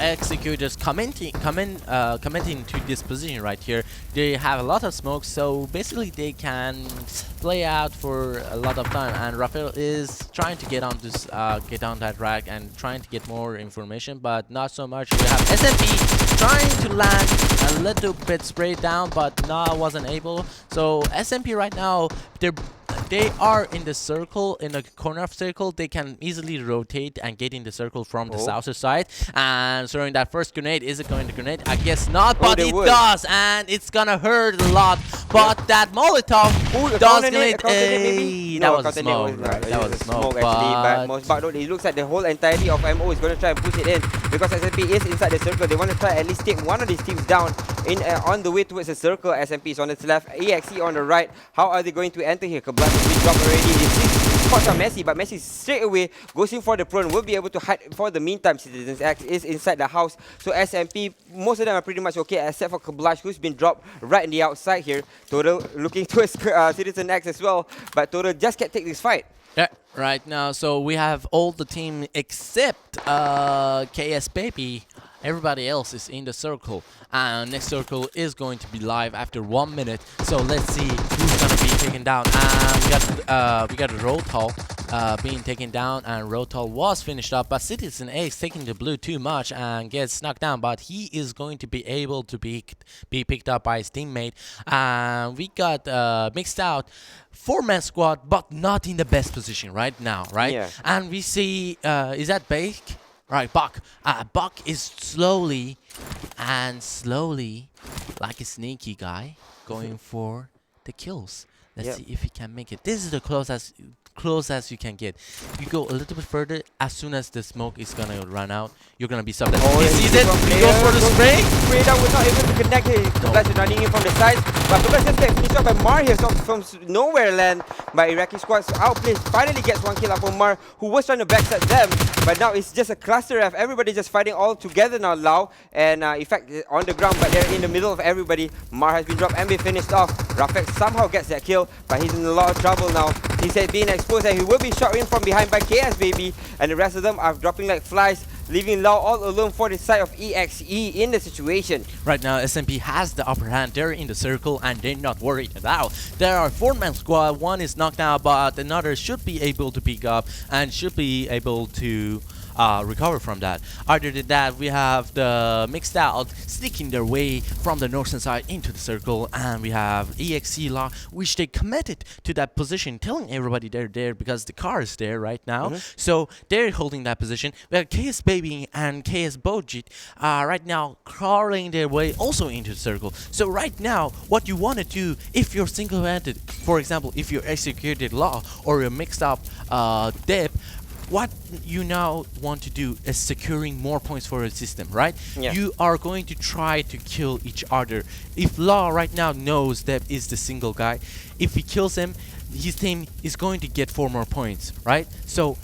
executors commenting to this position right here. They have a lot of smoke, so basically they can play out for a lot of time. And Rafael is trying to get on this, get on that rack and trying to get more information, but not so much. We have SMP trying to land a little bit sprayed down, but wasn't able. So SMP right now, they are in the circle, in the corner of circle. They can easily rotate and get in the circle from the south side. And throwing that first grenade, is it going to grenade? I guess not, but it does, and it's gonna hurt a lot. But that Molotov does grenade. That was a smoke. That was a smoke. But most part, it looks like the whole entirety of MO is going to try and push it in because SMP is inside the circle. They want to try at least take one of these teams down on the way towards the circle. SMP is on its left, EXE on the right. How are they going to enter here? Kablas has been dropped already. They spots on Messi, but Messi straight away goes in for the prone. Will be able to hide for the meantime. Citizens X is inside the house. So SMP, most of them are pretty much okay except for Kablash, who's been dropped right in the outside here. Total looking towards Citizen X as well, but Total just can't take this fight. Yeah, right now, so we have all the team except KS Baby. Everybody else is in the circle. And next circle is going to be live after 1 minute. So let's see who's gonna be taken down. And we got Rotol being taken down, and Rotol was finished up, but Citizen A is taking the blue too much and gets knocked down. But he is going to be able to be picked up by his teammate. We got mixed out 4-man squad, but not in the best position right now, right? Yeah. And we see is that Bake? Right, Buck. Buck is slowly, like a sneaky guy, going for the kills. Let's see if he can make it. This is the close as you can get. You go a little bit further. As soon as the smoke is gonna run out, you're gonna be subbed. He sees it. He goes for the spray. Spray down was not able to connect here. Kablash is running in from the sides, but Kablash just gets finished up by Mar here from nowhere land by Iraqi squad. So Outplay finally gets 1 kill up on Mar, who was trying to backstab them, but now it's just a cluster of everybody just fighting all together now. Lau and in fact on the ground, but they're in the middle of everybody. Mar has been dropped and be finished off. Rafek somehow gets that kill, but he's in a lot of trouble now. He's being exposed and he will be shot in from behind by KS Baby, and the rest of them are dropping like flies, leaving Lau all alone for the side of EXE in the situation. Right now, SMP has the upper hand. They're in the circle and they're not worried at all. There are 4-man squad. One is knocked out, but another should be able to pick up and should be able to recover from that. Other than that, we have the mixed out sneaking their way from the northern side into the circle, and we have EXE Law, which they committed to that position, telling everybody they're there because the car is there right now. So they're holding that position. We have KS Baby and KS Bojit right now crawling their way also into the circle. So right now, what you want to do if you're single-handed, for example, if you're executed Law or you're mixed up Dip, what you now want to do is securing more points for your system, right? Yeah. You are going to try to kill each other. If Law right now knows that is the single guy, if he kills him, his team is going to get 4 more points, right? So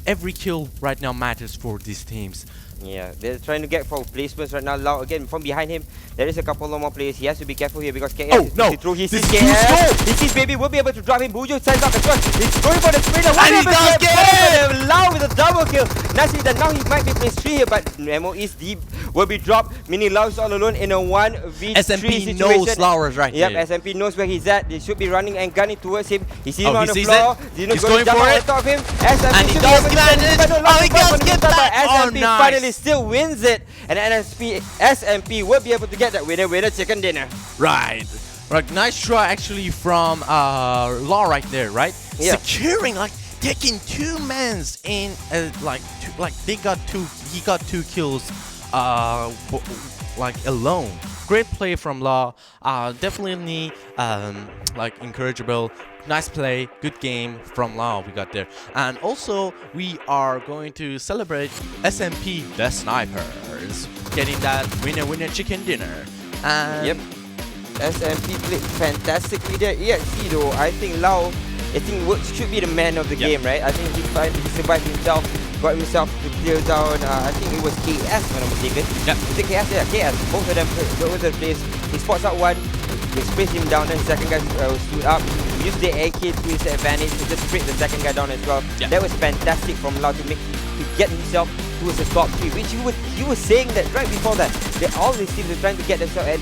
every kill right now matters for these teams. Yeah, they're trying to get for placements right now. Lau again from behind him. There is a couple of more players. He has to be careful here because KS Oh, is no. to throw. He This sees is KS. He sees Baby will be able to drop him. Bujo sends out the shot. He's going for the sprinter. And he does get it! Lau with a double kill. Nicely done. Now he might be placed 3 here, but Nemo is deep. Will be dropped. Meaning Lau is all alone in a 1v3 SMP situation. knows Lau is right Yep, here. SMP knows where he's at. They should be running and gunning towards him. He sees him Oh, on he the sees floor. it. Zeno's He's going to going jump for on it. top of him. SMP And he should be does able to get get it. the Oh, he back does on the get top, but that. Oh, SMP nice. finally still wins it. And SMP will be able to get that winner chicken dinner. Right. Right. Nice try actually from Law right there, right? Yeah. Securing, like taking 2 mans in they got 2. He got 2 kills like alone. Great play from Law. Definitely like encourageable. Nice play, good game from Law we got there. And also we are going to celebrate SMP the Snipers getting that winner chicken dinner. And Yep. SMP played fantastically there. EXC though, I think Lau, should be the man of the Yep. game, right? I think he survived himself, got himself to clear down. I think it was KS when I'm mistaken. Yep. Is it KS? Yeah, KS. Both of them the place. He spots out one. He sprays him down, then the second guy stood up. He used the AK to his advantage to just spray the second guy down as well. Yeah. That was fantastic from Lau to get himself towards the top 3, which you were saying that right before that. All these teams are trying to get themselves and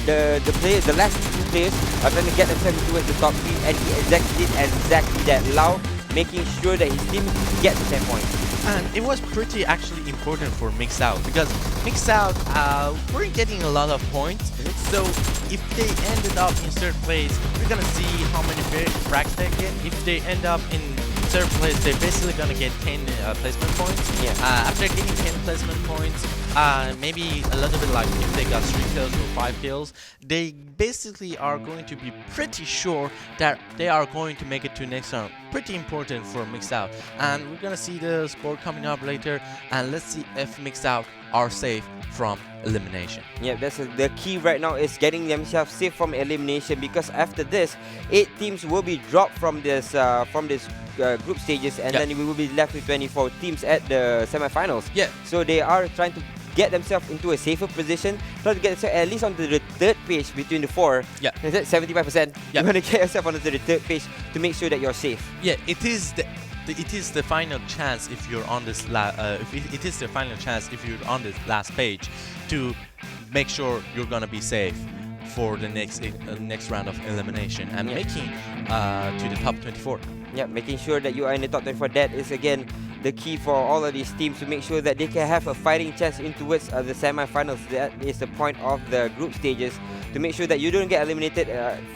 the last 2 players are trying to get themselves towards the top 3, and he did exactly that. Lau making sure that his team gets 10 points. And it was pretty actually important for Mixout because Mixout weren't getting a lot of points. So if they ended up in 3rd place, we're gonna see how many frags they get. If they end up in 3rd place, they're basically gonna get 10 placement points. Yeah. After getting 10 placement points, maybe a little bit like if they got 3 kills or 5 kills, they basically are going to be pretty sure that they are going to make it to next round. Pretty important for Mixout. And we're gonna see the score coming up later, and let's see if Mixout are safe from elimination. Yeah, that's the key right now is getting themselves safe from elimination, because after this, 8 teams will be dropped from this group stages, and Yep. then we will be left with 24 teams at the semifinals. Yeah. So they are trying to get themselves into a safer position, try to get themselves at least onto the 3rd page between the 4. Yeah. Is that 75%? Yeah. You want to get yourself onto the 3rd page to make sure that you're safe. Yeah, it is the final chance if you're on this it is the final chance if you're on this last page to make sure you're gonna be safe for the next round of elimination and Yeah. making to the top 24. Yeah, making sure that you are in the top 24. That is again the key for all of these teams to make sure that they can have a fighting chance in towards the semi-finals. That is the point of the group stages, to make sure that you don't get eliminated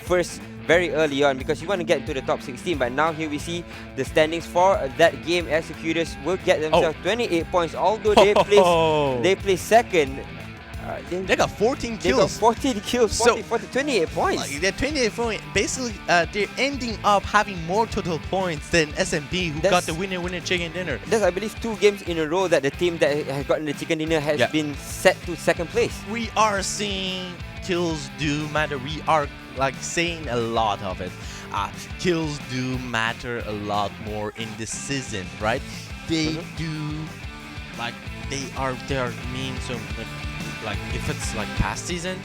first very early on, because you want to get into the top 16. But now here we see the standings for that game. Executors will get themselves 28 points, although they placed second. They got 14 They got kills. 14 kills, So- 28 points. Like, they're 28 points. Basically, they're ending up having more total points than SMP, who got That's- the winner chicken dinner. That's, I believe, 2 games in a row that the team that has gotten the chicken dinner has Yeah. been set to 2nd place. We are seeing kills do matter. We are like saying a lot of it. Kills do matter a lot more in this season, right? They do, like they are mean. So like if it's like past season,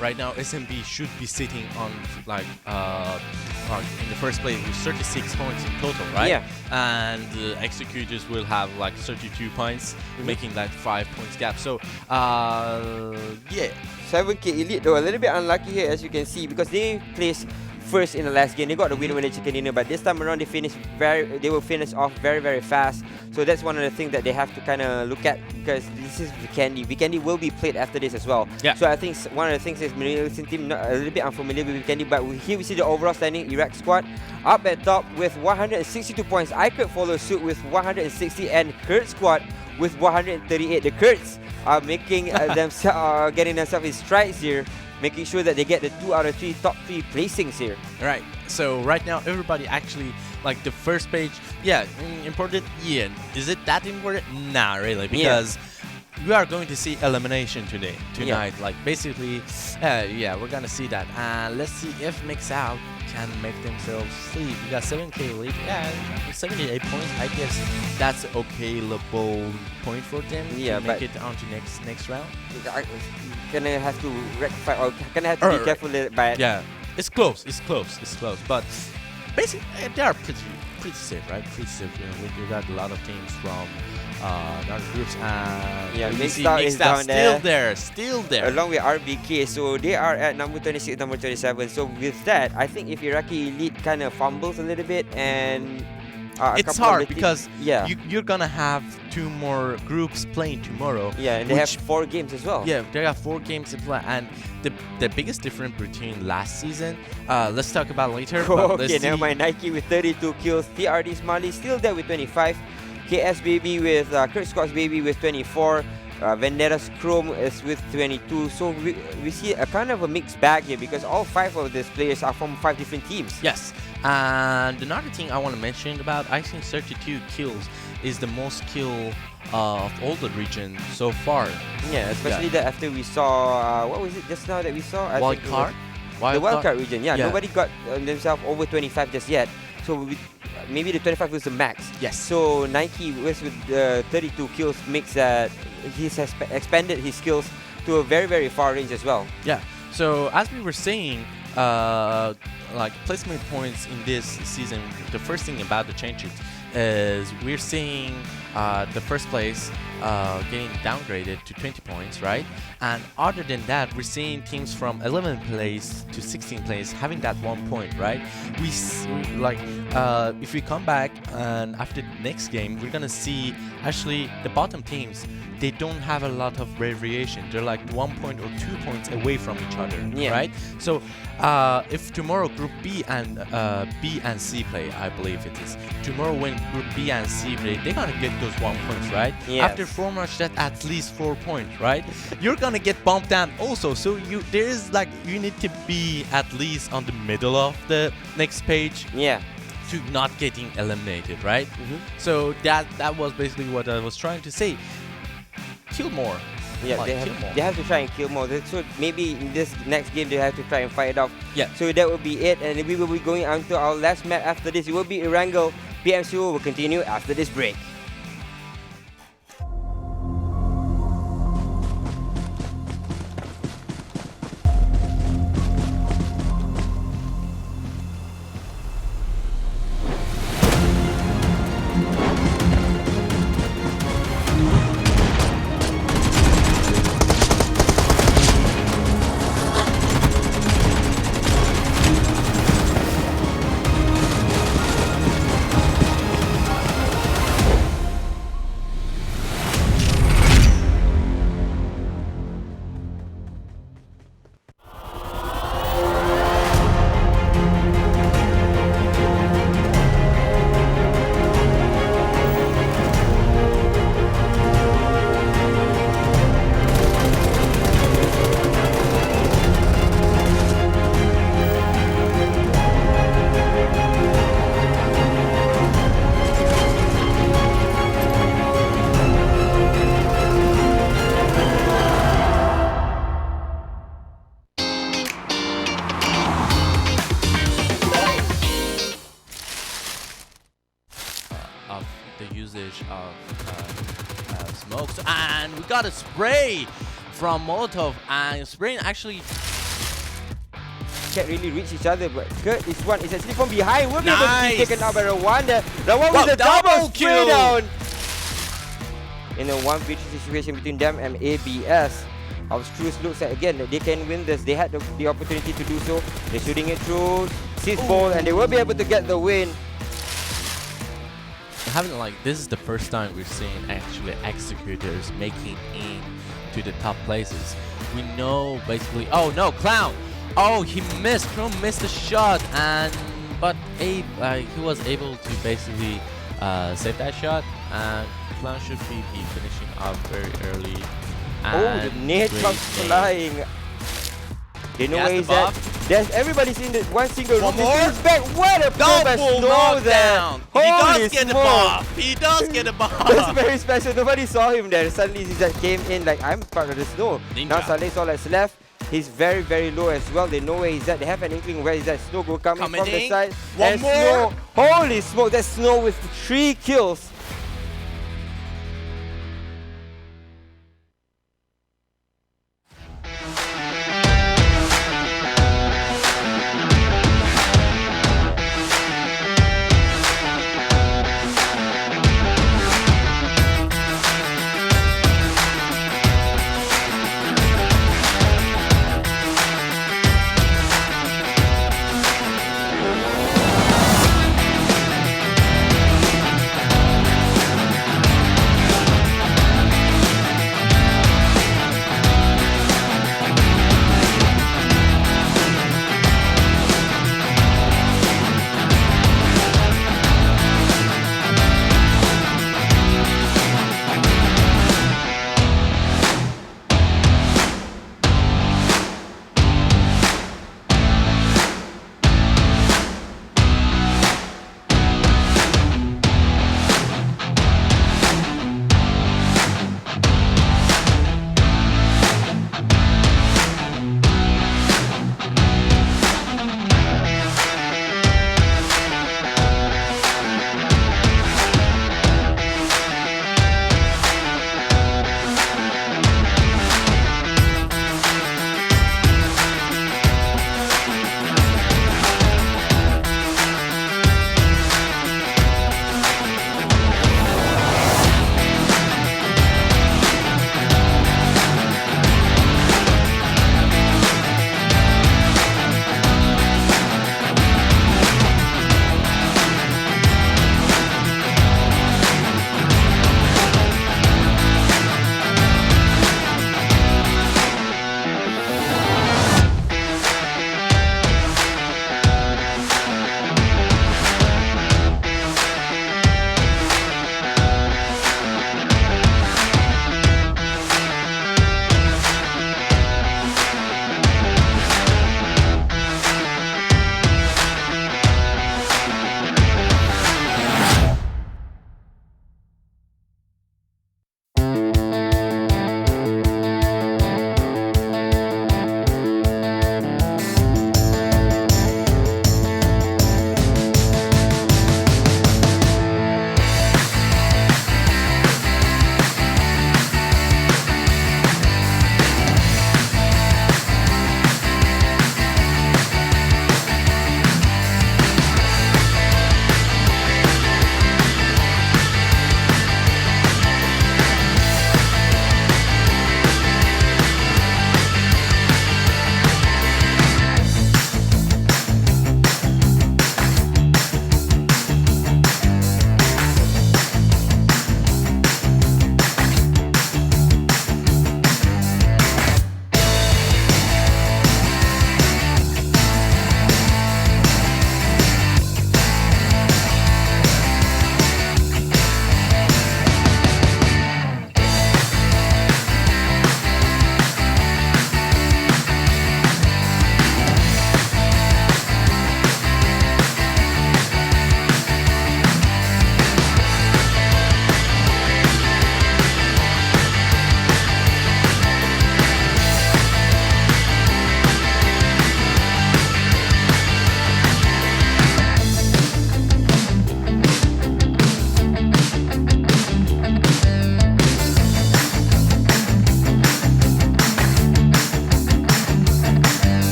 right now SMP should be sitting on like in the 1st place with 36 points in total, right? Yeah. And Executors will have like 32 points, making that 5 points gap. So yeah. 7K Elite though, a little bit unlucky here, as you can see, because they placed first in the last game. They got the winner chicken dinner, but this time around they will finish off very fast. So that's one of the things that they have to kind of look at, because this is Vikendi. Vikendi will be played after this as well. Yeah. So I think one of the things is Emirates team not, a little bit unfamiliar with Vikendi, but here we see the overall standing. Iraq squad up at top with 162 points. iKurd follows suit with 160, and Kurd squad with 138. The Kurds are making getting themselves in strides here, making sure that they get the 2 out of 3 top 3 placings here. Right. So right now everybody actually like the first page, yeah, important. Yeah, is it that important? Nah, really, because we are going to see elimination tonight. Like basically, yeah, we're gonna see that. And let's see if MixOut can make themselves sleep. We got 7K lead. Yeah, 78 points. I guess that's okay-level point for them to make it onto next round. Gonna have to rectify, or gonna have to be careful about. Yeah, it's close. It's close. It's close. But basically, they are pretty safe, right? Pretty safe. You know, we got a lot of teams from other groups, and MixOut is down still there, along with RBK. So they are at number 26, number 27. So with that, I think if Iraqi Elite kind of fumbles a little bit, and it's hard because you're gonna have 2 more groups playing tomorrow. Yeah, and they have 4 games as well. Yeah, they have 4 games to play, and the biggest difference between last season, let's talk about later. Okay, never mind. Nike with 32 kills, TRD Smiley still there with 25, KS Baby with Kurd Squad's Baby with 24, Vendetta's Chrome is with 22. So we see a kind of a mixed bag here because all 5 of these players are from 5 different teams. Yes, and another thing I want to mention about Assassains 32 kills is the most kill of all the region so far. Yeah, especially that after we saw what was it just now that we saw? Wildcard? The wildcard region. Yeah, nobody got themselves over 25 just yet. So maybe the 25 was the max. Yes. So Nike was with 32 kills, makes that he has expanded his skills to a very, very far range as well. Yeah. So as we were saying, like placement points in this season, the first thing about the changes is we're seeing the first place getting downgraded to 20 points, right? And other than that, we're seeing teams from 11th place to 16th place having that 1 point, right? We like if we come back and after the next game, we're gonna see actually the bottom teams. They don't have a lot of variation. They're like 1 point or 2 points away from each other, right? So if tomorrow Group B and C play, I believe it is. Tomorrow when Group B and C play, they're gonna get those 1 points, right? Yes. After 4 matches, that at least 4 points, right? You're gonna get bumped down also. So you need to be at least on the middle of the next page. Yeah. To not getting eliminated, right? So that was basically what I was trying to say. Kill more. Yeah, they have to try and kill more. So maybe in this next game they have to try and fight it off. Yeah. So that will be it, and we will be going on to our last match after this. It will be Erangel. PMCO will continue after this break. Smokes, and we got a spray from Molotov, and spraying actually can't really reach each other, but Kurd is actually from behind. Will be able to be taken out by Rwanda. Rwanda with a double spray down. In a 1v3 situation between them and ABS. Abstruse looks like again that they can win this. They had the opportunity to do so. They're shooting it through Seeds Ball, and they will be able to get the win. This is the first time we're seeing actually executors making in to the top places. We know basically. Oh no, Clown! Oh, he missed. Chrome missed the shot, but Abe he was able to basically save that shot, and Clown should be finishing up very early. Oh, the nade comes flying. They know where he's at. There's everybody's in the one single One room. more. He's back. What a probe as Double Snow there. knockdown. He Holy does get the smoke. buff. He does get the buff. That's very special. Nobody saw him there. Suddenly he just came in like, I'm part of the Snow. Ninja. Now Saleh's all that's left. He's very, very low as well. They know where he's at. They have an inkling where he's at. Snow go coming from the in. side. One and more. Snow, holy smoke, that's Snow with 3 kills.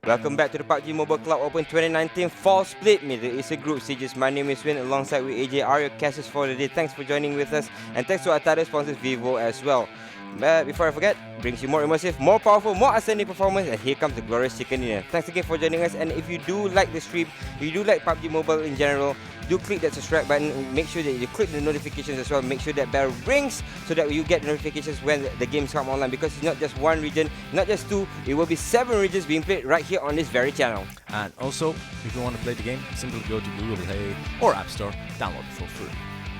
Welcome back to the PUBG Mobile Club Open 2019 Fall Split Middle Eastern Group Stages. My name is Win, alongside with AJ, are your casters for the day. Thanks for joining with us, and thanks to our title sponsors Vivo as well. But before I forget, brings you more immersive, more powerful, more outstanding performance, and here comes the glorious chicken dinner. Thanks again for joining us, and if you do like the stream, if you do like PUBG Mobile in general, do click that subscribe button. Make sure that you click the notifications as well. Make sure that bell rings so that you get notifications when the games come online, because it's not just one region, not just two, it will be 7 regions being played right here on this very channel. And also, if you want to play the game, simply go to Google Play or App Store, download it for free.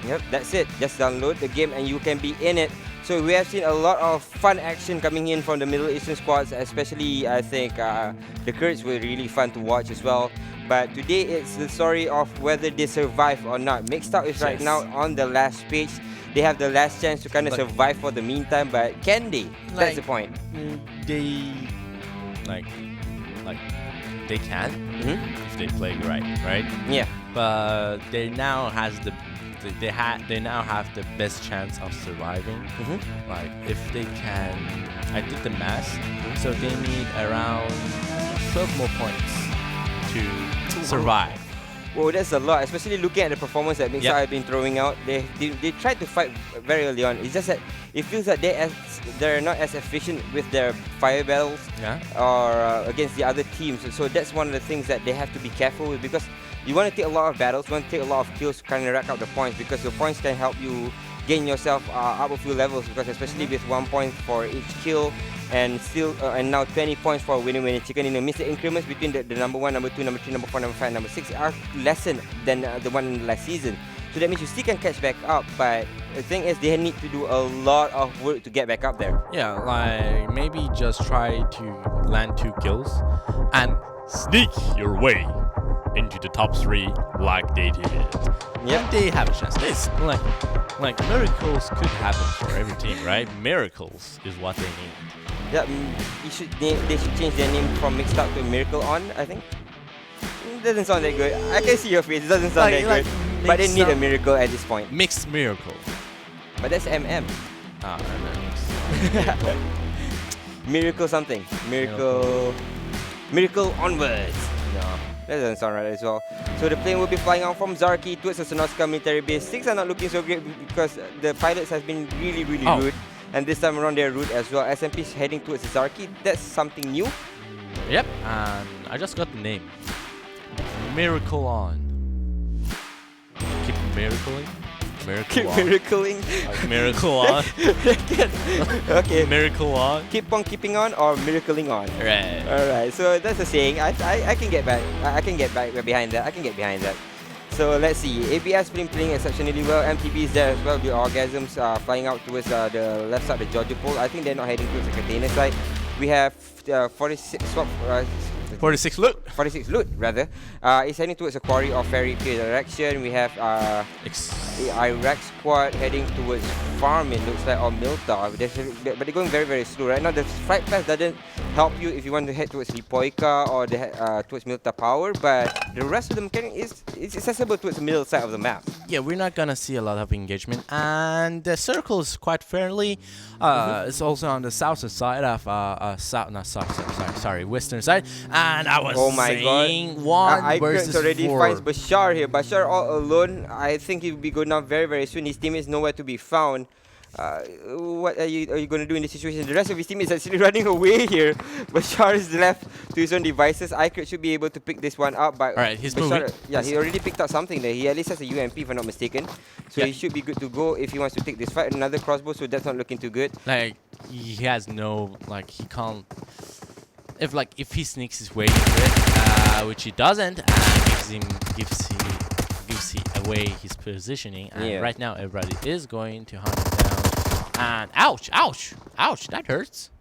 Yep, that's it. Just download the game and you can be in it. So we have seen a lot of fun action coming in from the Middle Eastern squads, especially I think the Kurds were really fun to watch as well. But today it's the story of whether they survive or not. Mixed Up is right now on the last page. They have the last chance to kind of survive for the meantime, but can they? That's the point. They they can if they play right? Yeah. But they now they now have the best chance of surviving. Like if they can, I did the math, so they need around 12 more points to survive. Well, that's a lot, especially looking at the performance that Mixer have been throwing out. They tried to fight very early on. It's just that it feels that they're not as efficient with their fire battles or against the other teams. So that's one of the things that they have to be careful with, because you want to take a lot of battles, you want to take a lot of kills to kind of rack up the points, because your points can help you gain yourself up a few levels, because especially with 1 point for each kill, and still and now 20 points for winning chicken dinner means the increments between the number 1, number 2, number 3, number 4, number 5, number 6 are lessened than the one in the last season. So that means you still can catch back up, but the thing is they need to do a lot of work to get back up there. Yeah, like maybe just try to land 2 kills and sneak your way into the top 3 like they did it. Yeah, they have a chance. This like miracles could happen for every team, right? Miracles is what they need. Yeah, they should change their name from Mixed Up to Miracle On, I think. It doesn't sound that good. I can see your face, it doesn't sound that good. But they need a miracle at this point. Mixed miracle. But that's MM. Ah, MM. Miracle something. Miracle onwards. No, that doesn't sound right as well. So the plane will be flying out from Zarki towards the Sonoska military base. Things are not looking so great because the pilots have been really rude. And this time around they're rude as well. SMP is heading towards the Zarki. That's something new. Yep, and I just got the name. Miracle On. Keep miracling. Keep miracling. Like miracle on. Okay. Miracle on. Keep on keeping on or miracling on. Right. Alright, so that's a saying. I can get back. I can get back behind that. I can get behind that. So let's see. ABS been playing exceptionally well. MTB is there as well. The orgasms are flying out towards the left side of the Georgia pole. I think they're not heading towards the container side. We have 46 swap. 46 loot. 46 loot rather. It's heading towards a quarry or ferry field direction. We have the Iraq squad heading towards farm, it looks like, or Milta. But they're going very slow right now. The flight path doesn't help you if you want to head towards Lipoika or towards Milta Power, but the rest of the mechanic is accessible towards the middle side of the map. Yeah, we're not gonna see a lot of engagement, and the circle is quite fairly. It's also on the south side of western side. And I was saying one versus already 4. finds Bashar here. Bashar all alone. I think he'll be going down very soon. His teammates nowhere to be found. What are you going to do in this situation? The rest of his team is actually running away here. Bashar is left to his own devices. iKurd should be able to pick this one up. But alright, he's Bashar, moving. Yeah, he already picked up something there. He at least has a UMP if I'm not mistaken. So he should be good to go if he wants to take this fight. Another crossbow, so that's not looking too good. Like, he has no, like, he can't. If he sneaks his way into it, which he doesn't, gives away his positioning. And right now everybody is going to hunt him down. And ouch, that hurts.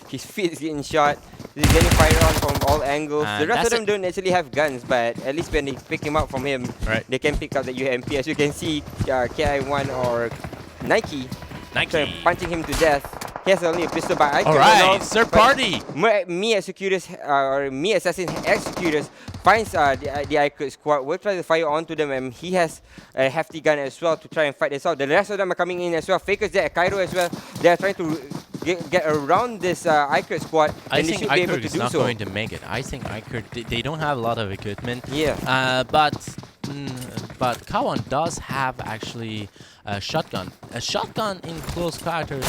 His feet is getting shot. He's getting fired on from all angles. The rest of them don't actually have guns, but at least when they pick him up from him, they can pick up the UMP. As you can see, KI1 or Nike punching him to death. He has only a pistol, but alright, third party. Me Executors or me Assassin Executors finds the iKurd squad. Will try to fire onto them, and he has a hefty gun as well to try and fight this out. The rest of them are coming in as well. Fakers there, Cairo as well. They are trying to get around this iKurd squad, I then they think should be able iKurd to is do not so. going to make it. I think iKurd, they don't have a lot of equipment. Yeah. But Kawan does have actually a shotgun. A shotgun in close quarters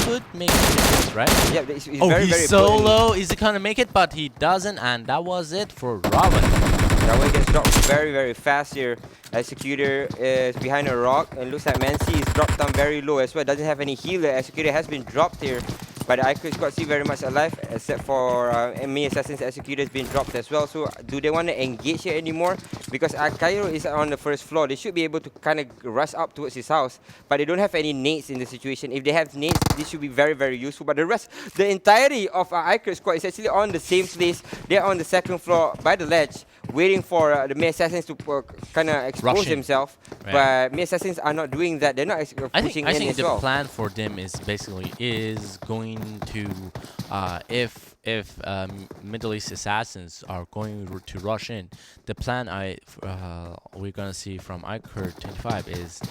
could make a difference, right? Yeah, it's Oh, very, he's very so potent. low. Is he gonna make it? But he doesn't, and that was it for Robin. Rawan gets dropped very, very fast here. Executor is behind a rock, and looks like Mancy is dropped down very low as well. Doesn't have any healer. Executor has been dropped here, but the iKurd squad still very much alive, except for me Assassin's Executor has been dropped as well. So do they want to engage here anymore? Because Cairo is on the first floor. They should be able to kind of rush up towards his house, but they don't have any nades in the situation. If they have nades, this should be very, very useful. But the entirety of iKurd squad is actually on the same place. They're on the second floor by the ledge, waiting for the May Assassins to kind of expose themselves. Yeah. But May Assassins are not doing that. They're not pushing I in think as the well. plan for them is basically going to if Middle East assassins are going to rush in, the plan we're gonna see from iKurd 25 is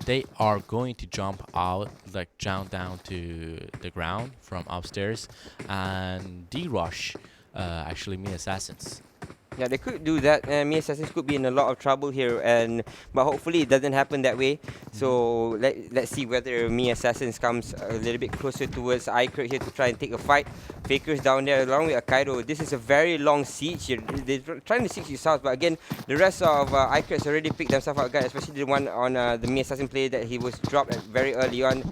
they are going to jump out, like jump down to the ground from upstairs and de-rush actually me assassins. Yeah, they could do that, and me Assassins could be in a lot of trouble here, but hopefully it doesn't happen that way. So let's see whether me Assassins comes a little bit closer towards iKurd here to try and take a fight. Faker's down there along with Akaido. This is a very long siege here. They're trying to siege his house, but again, the rest of iKurd's already picked themselves out, guys, especially the one on the me Assassin player that he was dropped very early on.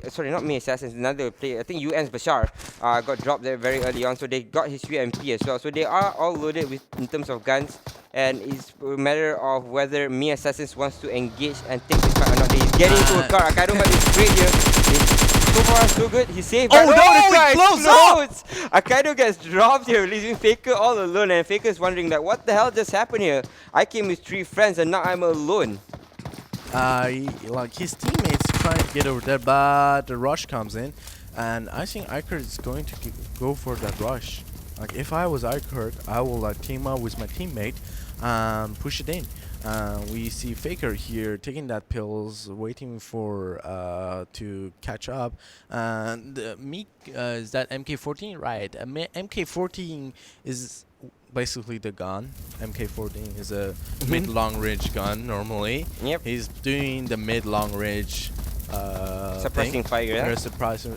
Sorry, not me Assassins, another player. I think UN's Bashar got dropped there very early on, so they got his UMP as well. So they are all loaded with in terms of guns, and it's a matter of whether me Assassins wants to engage and take this fight or not. He's getting into a car. Akaido might be straight here. So far, so good. He's safe. Oh but no, the car he blows up! explodes! Akaido gets dropped here, leaving Faker all alone, and Faker's wondering like, what the hell just happened here? I came with 3 friends and now I'm alone. Like his teammates trying to get over there, but the rush comes in, and I think iKurd is going to go for that rush. Like if I was iKurd, I will team up with my teammate and push it in. We see Faker here taking that pills, waiting for to catch up. And Meek is that MK14, right? MK14 is basically the gun. MK14 is a mid-long range gun normally. Yep. He's doing the mid-long range Suppressing fire, yeah?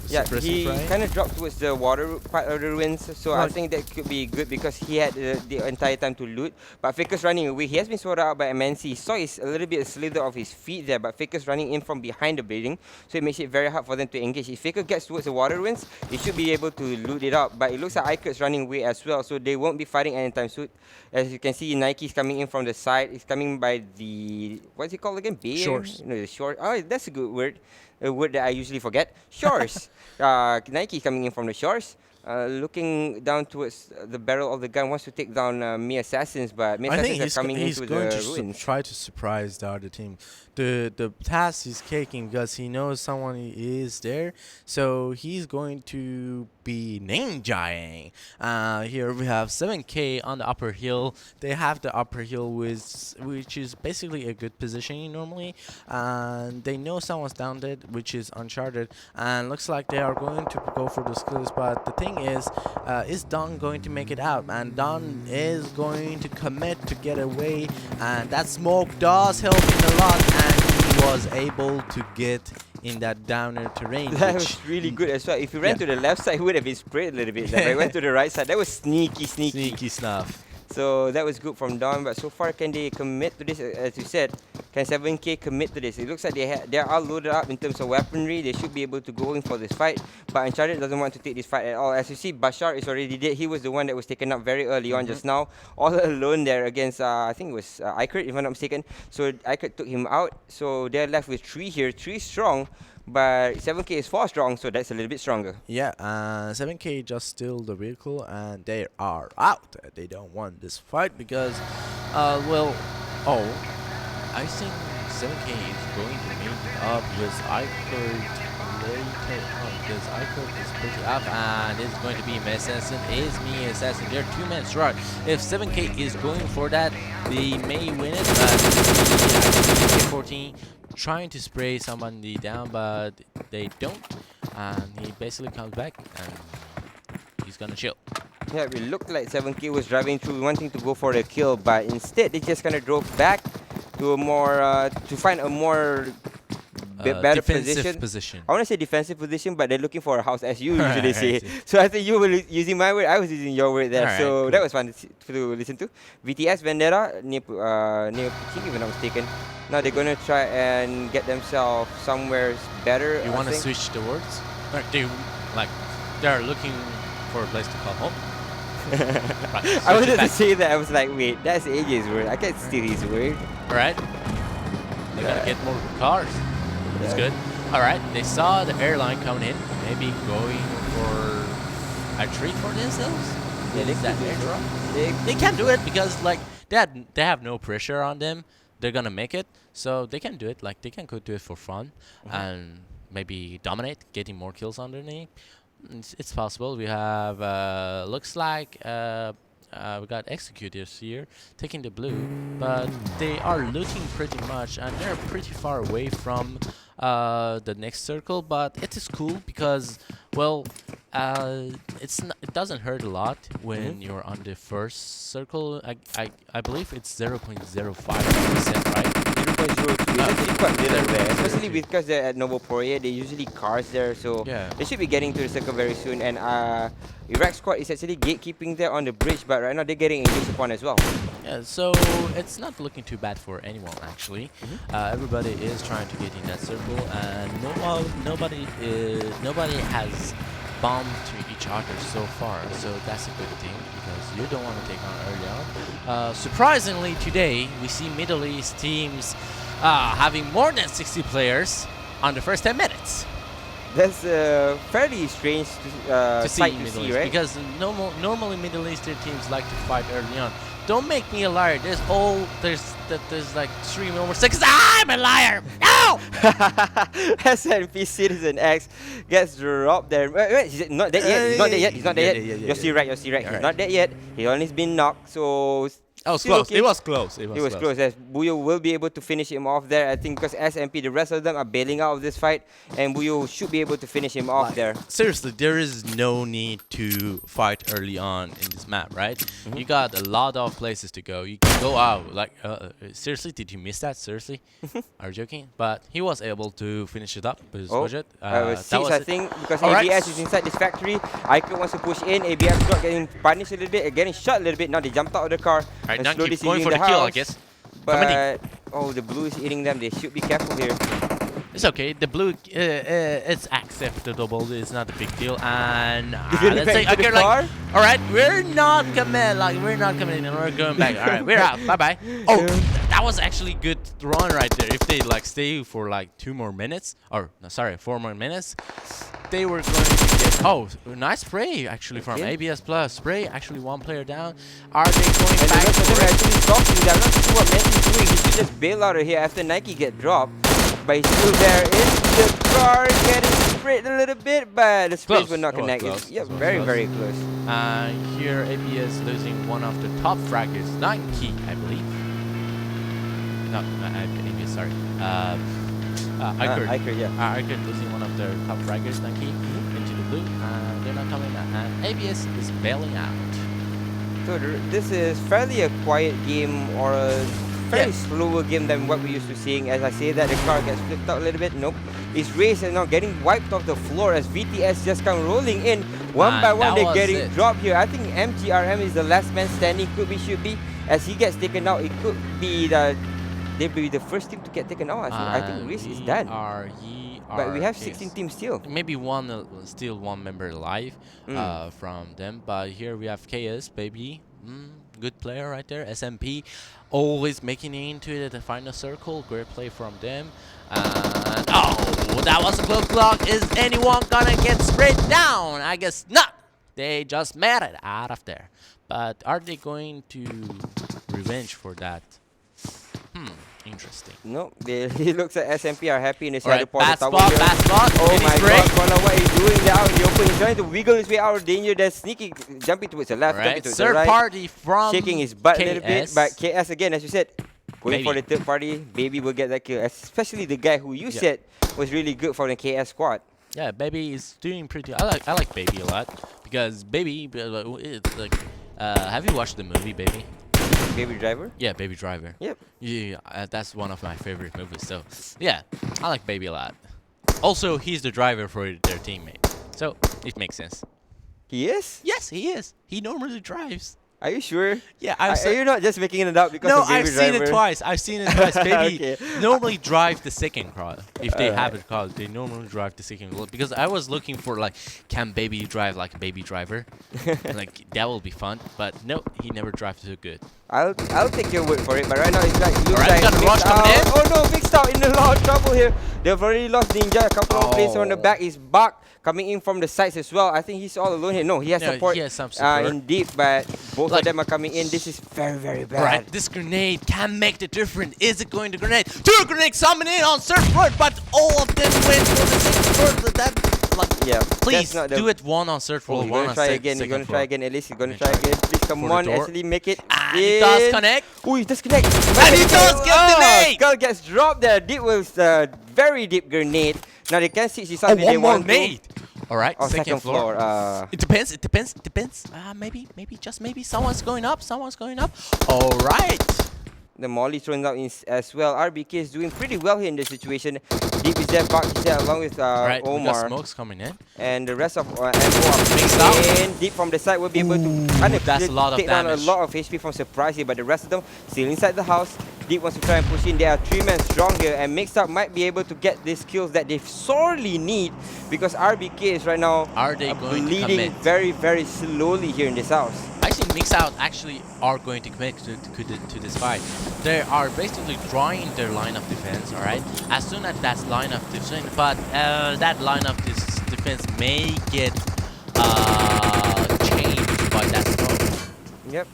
Yeah, he kind of dropped towards the water part of the ruins, so I think that could be good because he had the entire time to loot. But Faker's running away. He has been sorted out by MNC. He saw a little bit of slither of his feet there, but Faker's running in from behind the building, so it makes it very hard for them to engage. If Faker gets towards the water ruins, he should be able to loot it up. But it looks like iKurd's running away as well, so they won't be fighting anytime soon. As you can see, Nike's coming in from the side. He's coming by the, what's it called again? Bay? Shores. No, the shore. Oh, that's a good word. A word that I usually forget. Shores. Nike coming in from the shores. Looking down towards the barrel of the gun, wants to take down me Assassins, but me Assassins are coming into the ruins. Try to surprise the other team. The task is taking because he knows someone is there, so he's going to be ninjaing. Here we have 7K on the upper hill. They have the upper hill which is basically a good positioning normally, and they know someone's down there, which is Uncharted, and looks like they are going to go for the skills. But the thing is Don going to make it out? And Don is going to commit to get away, and that smoke does help him a lot, and he was able to get in that downer terrain. That was really good as well. If he ran to the left side, he would have been sprayed a little bit. But he went to the right side. That was sneaky. Sneaky stuff. So that was good from Don. But so far, can they commit to this? As you said, can 7K commit to this? It looks like they are loaded up in terms of weaponry. They should be able to go in for this fight. But Uncharted doesn't want to take this fight at all. As you see, Bashar is already dead. He was the one that was taken up very early on just now. All alone there against, I think it was iKurd, if I'm not mistaken. So iKurd took him out. So they're left with 3 here. 3 strong. But 7K is 4 strong, so that's a little bit stronger. Yeah, 7K just steal the vehicle and they are out. They don't want this fight because, I think 7K is going to make it up with iKurd late Okay, oh, this iKurd is pretty up, and it's going to be Assassin. Is me Assassin. They're 2 minutes right. If 7K is going for that, they may win it, but you see, actually, 14 trying to spray somebody down, but they don't, and he basically comes back, and he's gonna chill. Yeah, it looked like 7K was driving through, wanting to go for the kill, but instead they just kind of drove back to a more, to find a more better Defensive position. I want to say defensive position, but they're looking for a house, as you usually say. Right. So I think you were using my word, I was using your word there. Alright, so cool. that was fun to listen to. VTS Vendetta near Pubg, if I'm not mistaken. Now they're gonna try and get themselves somewhere better. You want to switch the words? Or do you, like, they're looking for a place to call home? Right, I wanted to say that. I was like, wait, that's AJ's word. I can't steal his word. Alright. They're gonna get more cars. That's good. Alright, they saw the airline coming in. Maybe going for a treat for themselves? Yeah, Is that airdrop? They can't do it because, like, they have no pressure on them. They're gonna make it, so they can do it. Like, they can go do it for fun and maybe dominate, getting more kills underneath. It's possible. We have looks like we got executors here taking the blue, but they are looting pretty much, and they're pretty far away from the next circle. But it is cool because, well, it doesn't hurt a lot when you're on the first circle. I believe it's 0.05%, right? 0.02. It's actually quite little there, especially because they're at Novo Poirier. They usually cars there, so they should be getting to the circle very soon. And Iraq squad is actually gatekeeping there on the bridge, but right now they're getting engaged upon as well. Yeah, so it's not looking too bad for anyone actually. Everybody is trying to get in that circle, and nobody has bombed to each other so far. So that's a good thing because you don't want to take on early on. Surprisingly, today we see Middle East teams having more than 60 players on the first 10 minutes. That's fairly strange to see, right? Because normally Middle Eastern teams like to fight early on. Don't make me a liar. There's like 3 more seconds. I'm a liar. No. SNP Citizen X gets dropped there. Wait, he's not dead yet. He's not dead yet. He's not dead yet. You're still right. You're still right. He's not dead yet. He only been knocked. So. It was close. Okay. It was close. It was close. Yes, Buyo will be able to finish him off there. I think because SMP, the rest of them are bailing out of this fight, and Buyo should be able to finish him off there. Seriously, there is no need to fight early on in this map, right? You got a lot of places to go. You can go out. Like, seriously, did you miss that? Seriously? Are you joking? But he was able to finish it up with his budget. Six, I think, because ABS is inside this factory. iKurd wants to push in. ABS got getting punished a little bit, getting shot a little bit. Now they jumped out of the car. Right, and now slowly keep going seizing for the kill, I guess. But the blue is eating them. They should be careful here. It's okay. The blue, it's acceptable. It's not a big deal. And let's say, okay, like, all right, we're not coming. Like, we're not coming in. We're going back. All right, we're out. Bye bye. Oh, that was actually good run right there. If they like stay for like 2 more minutes, or no, sorry, 4 more minutes, they were going to get. Oh, nice spray actually from ABS Plus. Spray actually 1 player down. Are they going and back? The rest of them are actually stalking them. I'm not sure what Mendy's doing. He should just bail out of here after Nike get dropped. But he's still there in the car, getting sprayed a little bit, but the sprays were not connected. Yeah, very close. Here ABS losing one of the top fraggers, 9Key, I believe. No, ABS, sorry. iKurd, yeah. iKurd losing one of their top fraggers, 9Key, into the blue. They're not coming out. And ABS is bailing out. So this is fairly a quiet game, or a fairly slower game than what we're used to seeing. As I say that, the car gets flipped out a little bit. Nope. It's RAZE and now getting wiped off the floor as VTS just come rolling in. One by one, they're getting dropped here. I think MGRM is the last man standing. Should be. As he gets taken out, it could be they'll be the first team to get taken out. I think RAZE is done. But we have 16 teams still. Maybe still one member alive from them. But here we have KS, baby. Good player right there. SMP always making it into the final circle. Great play from them. And oh, that was a close block. Is anyone gonna get sprayed down? I guess not. They just made it out of there. But are they going to revenge for that? Interesting. No, he looks like SMP are happy in the Alright, shadow part. bad The tower spot, here. bad spot. Oh Getting my sprayed. god, Kona, what are you doing there out in the open? He's trying to wiggle his way out of danger. There's sneaky, jumping towards the left, jumping Alright, towards the third right. party from Shaking his butt a little bit, KS. but KS again, as you said, going for Baby. the third party. Baby will get that kill, especially the guy who you Yeah. said was really good for the KS squad. Yeah, Baby is doing pretty. I like Baby a lot because Baby, it's like, have you watched the movie Baby? Baby Driver? Yeah, Baby Driver. Yep. Yeah, that's one of my favorite movies. So yeah, I like Baby a lot. Also, he's the driver for their teammate, so it makes sense. He is? Yes, he is. He normally drives. Are you sure? Yeah, Are you not just making it up because No, of Baby I've Driver? seen it twice. I've seen it twice. Baby Okay. normally drive the second car. If they have Alright. a car, they normally drive the second car. Because I was looking for like, can Baby drive like a Baby Driver? Like that will be fun. But no, he never drives so good. I'll take your word for it, but right now it's like looks Alright, like we got a Mixed rush coming in. Out. Oh no, Mixed Out in a lot of trouble here. They've already lost Ninja. A couple of players on the Oh. back. Is Buck coming in from the sides as well. I think he's all alone here. No, he has No, support. he has some support. In deep, but both Like- of them are coming in. This is very, very bad. Alright, this grenade can make the difference. Is it going to grenade? Two grenades coming in on Surfboard, but all of them went for the second floor. That, like, Yeah. please that's not the do it one on Surfboard, Oh, you're one gonna on try sec- again. You're second gonna floor. try again. At least you're gonna Gonna try try again. Please come for the on, door. actually make it. And it does connect. Oh, he does connect. And he does get the nade. Skull gets dropped there. Deep was a very deep grenade. Now they can see Oh, something they one more want to. nade. Alright, Oh, second floor. floor. It depends. Maybe, just maybe someone's going up. Alright. The Molly thrown out as well. RBK is doing pretty well here in this situation. Deep is there, Buck is there along with Alright, we got Omar. smokes coming in. And the rest of MO are Mixed out. in. Deep from the side will be able to kind of that's a lot of take down a damage. lot of HP from Surprise here, but the rest of them still inside the house. Deep wants to try and push in. They are 3 men strong here, and Mixed Up might be able to get these kills that they sorely need because RBK is right now Are they going to bleeding commit? very, very slowly here in this house. I think Mix Out actually are going to commit to this fight. They are basically drawing their line of defense, alright? As soon as that line of defense, but that line of defense may get changed by that smoke. Yep,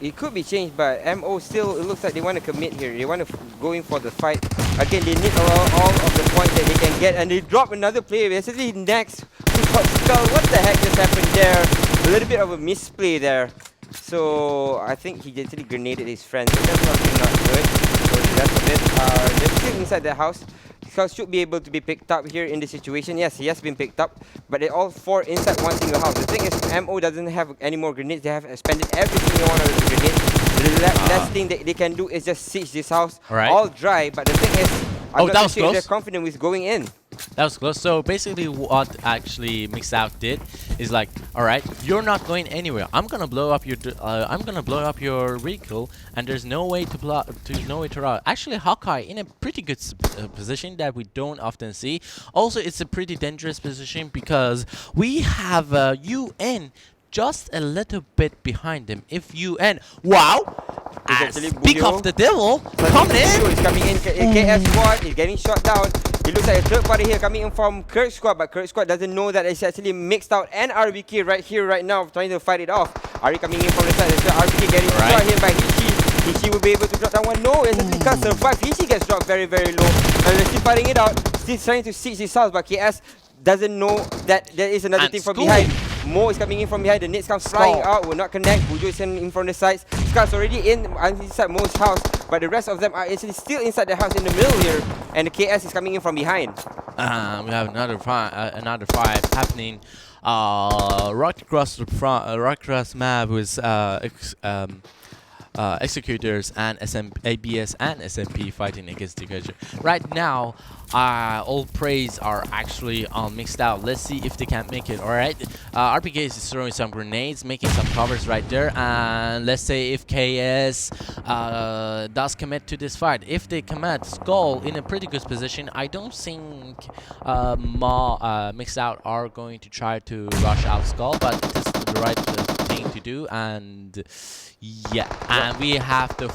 it could be changed, but MO still, it looks like they want to commit here. They want to go in for the fight. Again, they need all of the points that they can get, and they drop another player. Basically, next, who got Skull? What the heck just happened there? A little bit of a misplay there. So, I think he actually grenaded his friend, so that's something not good. So, the rest of it, they're still inside the house. Skull should be able to be picked up here in this situation. Yes, he has been picked up, but they're all 4 inside one single house. The thing is, MO doesn't have any more grenades. They have expended every single one of the grenades. The last thing that they can do is just siege this house all dry. But the thing is, I'm that not was sure if close. they're confident with going in. That was close. So basically what actually Mixed Out did is like, alright, you're not going anywhere. I'm gonna blow up your vehicle, and there's no way to run. Actually, Hawkeye in a pretty good position that we don't often see. Also, it's a pretty dangerous position because we have UN just a little bit behind them. If UN, wow, It's actually speak Buyo. of the devil, coming in. He's coming in. KS squad is getting shot down. It looks like a third party here coming in from Kurd squad, but Kurd squad doesn't know that it's actually Mixed Out and RBK right here, right now, trying to fight it off. Ari coming in from the side as well. RBK getting shot here by Hishi. Hishi will be able to drop that one. No, it actually can't survive. Hishi gets dropped very, very low. And they're still fighting it out. Still trying to siege his house, but KS doesn't know that there is another And team from Skull. behind. Mo is coming in from behind. The nades comes flying out. Will not connect. Bujo is in from the sides. Scar's already inside Mo's house, but the rest of them are actually still inside the house in the middle here. And the KS is coming in from behind. We have another fight happening. Right across the front, right across map with executors and ABS and SMP fighting against each other. Right now, all praise are actually on Mixed Out. Let's see if they can make it. All right, RPK is throwing some grenades, making some covers right there, and let's say if KS does commit to this fight. If they commit, Skull in a pretty good position. I don't think Mixed Out are going to try to rush out Skull, but this is the right thing to do. And yeah, and we have the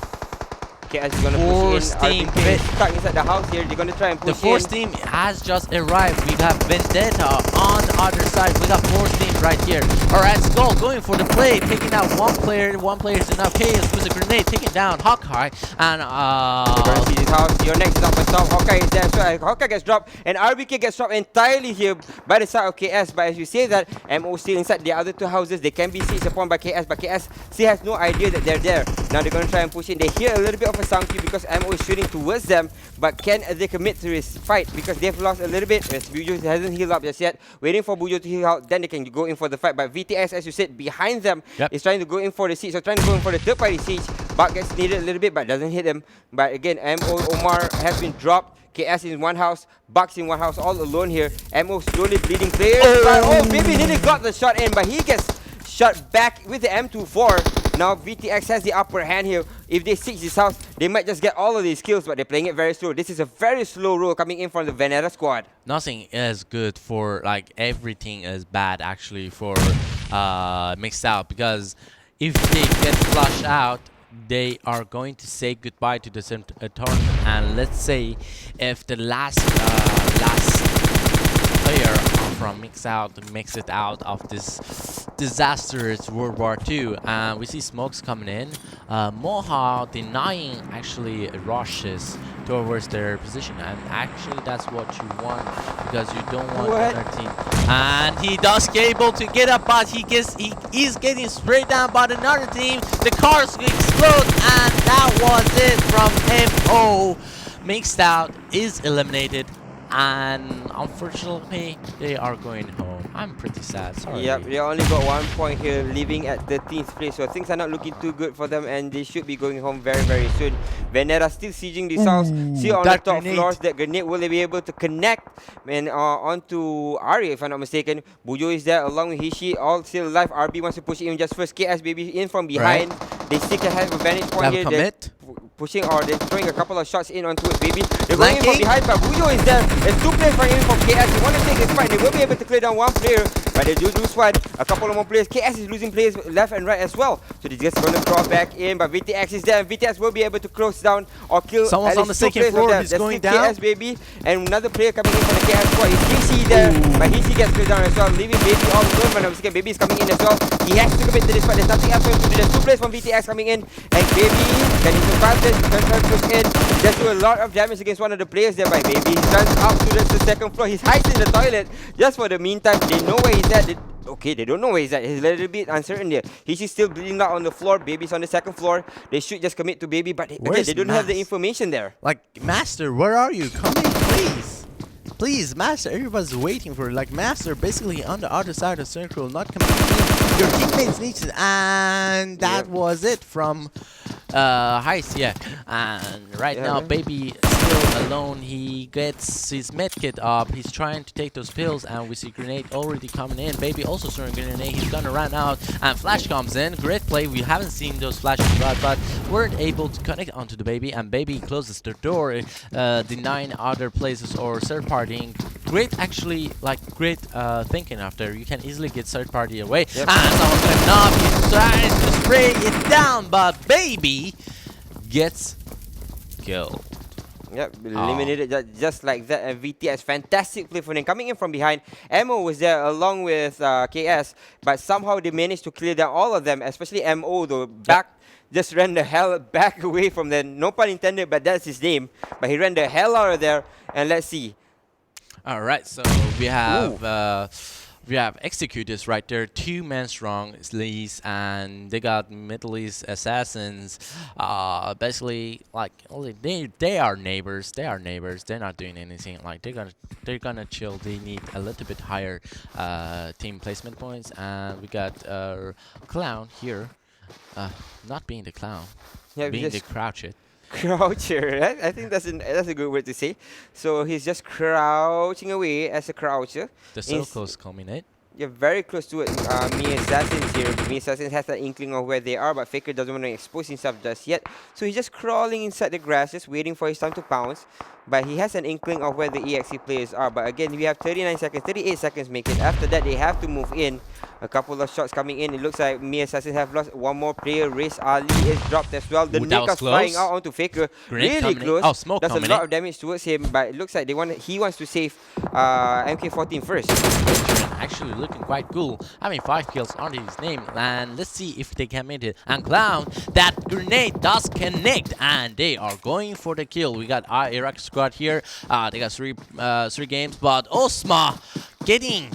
KS is gonna push in. team RBK is stuck inside the house here. They're gonna try and push fourth team has just arrived. We have Vendetta on the other side. We got fourth team right here. Alright, Skull going for the play, taking out one player. One player is enough. Chaos with a grenade, taking down Hawkeye. And You're gonna see this house. Your next is up and stop. Hawkeye is there as well. Hawkeye gets dropped, and RBK gets dropped entirely here by the side of KS. But as you say that, MO still inside the other two houses. They can be seized upon by KS, but KS still has no idea that they're there. Now they're gonna try and push in. They hear a little bit of a sound cue because MO is shooting towards them, but can they commit to this fight because they've lost a little bit. As Bujo hasn't healed up just yet, waiting for Bujo to heal out, then they can go in for the fight. But VTX, as you said, behind them is trying to go in for the siege, so trying to go in for the third party siege. Bug gets needed a little bit, but doesn't hit him. But again, MO Omar has been dropped. KS in one house, Bugs in one house, all alone here. MO slowly bleeding players. Oh, maybe nearly got the shot in, but he gets shot back with the M24. Now VTX has the upper hand here. If they siege this house, they might just get all of these kills, but they're playing it very slow. This is a very slow roll coming in from the Vendetta squad. nothing is good for, like, everything is bad actually for Mixed Out, because if they get flushed out, they are going to say goodbye to the tournament. And let's say if the last player from Mix Out makes it out of this disastrous World War II, and we see smokes coming in, Moha denying actually rushes towards their position, and actually that's what you want, because you don't want another team. And he does get able to get up, but he is getting sprayed down by another team. The cars explode, and that was it from MO. Mixed Out is eliminated, and unfortunately they are going home. I'm pretty sad, sorry. Yep, they only got 1 point here, leaving at 13th place, so things are not looking too good for them, and they should be going home very, very soon. Vendetta still sieging this house, still on the top floors. That grenade will be able to connect and onto Ari, if I'm not mistaken. Bujo is there along with Hishi, all still alive. RB wants to push in just first. KS baby in from behind. They still can have a vantage point here. Commit. Pushing, or they're throwing a couple of shots in onto it, baby. They're going in from behind, but Bujo is there. There's two players running in from KS. They want to take this fight. They will be able to clear down one player, but they do lose one. A couple of more players. KS is losing players left and right as well. So they're just going to crawl back in, but VTX is there, and VTX will be able to close down or kill. Someone's on the second floor. He's going down. KS, baby. And another player coming in from the KS squad is Hishi there, but Hishi gets cleared down as well, leaving Baby all alone. But I'm Baby is coming in as well. He has to commit to this fight. There's nothing else for him to do. There's two players from VTX coming in, and Baby can survive this. Push in. Just do a lot of damage against one of the players there by Baby. He runs up to the second floor. He hides in the toilet just for the meantime. They know where he's at. They don't know where he's at. He's a little bit uncertain there. He's still bleeding out on the floor. Baby's on the second floor. They should just commit to Baby, but again, they don't have the information there. Like, Master, where are you? Come in, please. Please, Master, everybody's waiting for it. Like, Master basically on the other side of circle, not coming in. Your teammates need it, and that was it from Heist, and right now Baby still alone. He gets his medkit up. He's trying to take those pills, and we see grenade already coming in. Baby also throwing grenade. He's gonna run out, and flash comes in. Great play. We haven't seen those flashes, but weren't able to connect onto the Baby, and Baby closes the door, denying other places or third partying. Great, actually, like great thinking after. You can easily get third party away, and someone's going up. He's trying to spray it down, but Baby gets killed. Yep, eliminated just like that. And VTS, fantastic play for them. Coming in from behind, MO was there along with KS, but somehow they managed to clear down all of them, especially MO though. Just ran the hell back away from them. No pun intended, but that's his name. But he ran the hell out of there, and let's see. All right, so we have executors right there, 2 men strong, Lees, and they got Middle East Assassins. Basically, like they are neighbors. They are neighbors. They're not doing anything. Like they're gonna chill. They need a little bit higher team placement points. And we got Clown here, not being the clown, being the crouched. Croucher, right? I think that's a good word to say. So he's just crouching away as a croucher. The circles culminate. You're very close to it. Me Assassins here. Me Assassins has an inkling of where they are, but Faker doesn't want to expose himself just yet. So he's just crawling inside the grass, just waiting for his time to pounce. But he has an inkling of where the EXE players are. But again, we have 39 seconds, 38 seconds make it. After that, they have to move in. A couple of shots coming in. It looks like Me Assassins have lost one more player. RAZE Ali is dropped as well. The Nick's flying out onto Faker. Grenade really close. Oh, smoke That's a lot of damage towards him. But it looks like he wants to save MK14 first. actually looking quite cool, having 5 kills under his name, and let's see if they can make it. And Clown, that grenade does connect, and they are going for the kill. We got our Iraq squad here. They got three games, but Osma getting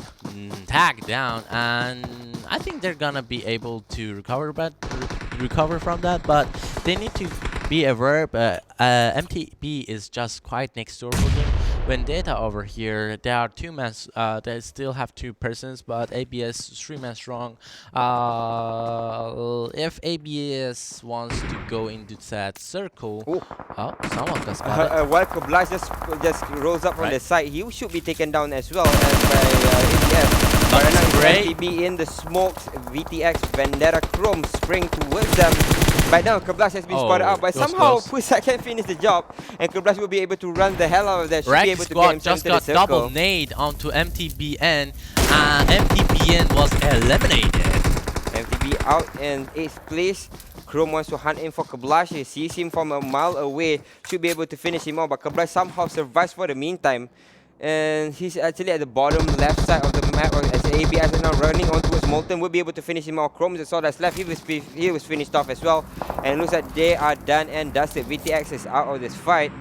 tagged down, and I think they're gonna be able to recover from that, but they need to be aware. MTB is just quite next door for them. Vendetta over here, there are 2 men, they still have 2 persons, but ABS 3 men strong. If ABS wants to go into that circle, someone got spotted. While Kablash just rolls up from the side, he should be taken down as well as by ABS. Right now, MTB in the smokes, VTX, Vendetta, Chrome spring towards them. Right now, Kablash has been spotted out, but somehow Pusat can finish the job, and Kablash will be able to run the hell out of that. Should be able to get himself just got double nade onto MTBN, and MTBN was eliminated. MTB out in 8th place. Chrome wants to hunt in for Kablash. He sees him from a mile away. Should be able to finish him off, but Kablash somehow survives for the meantime. And he's actually at the bottom left side of the map. As ABS is now running on towards Molten, will be able to finish him off. Chrome is all that's left. He was finished off as well. And it looks like they are done and dusted. VTX is out of this fight.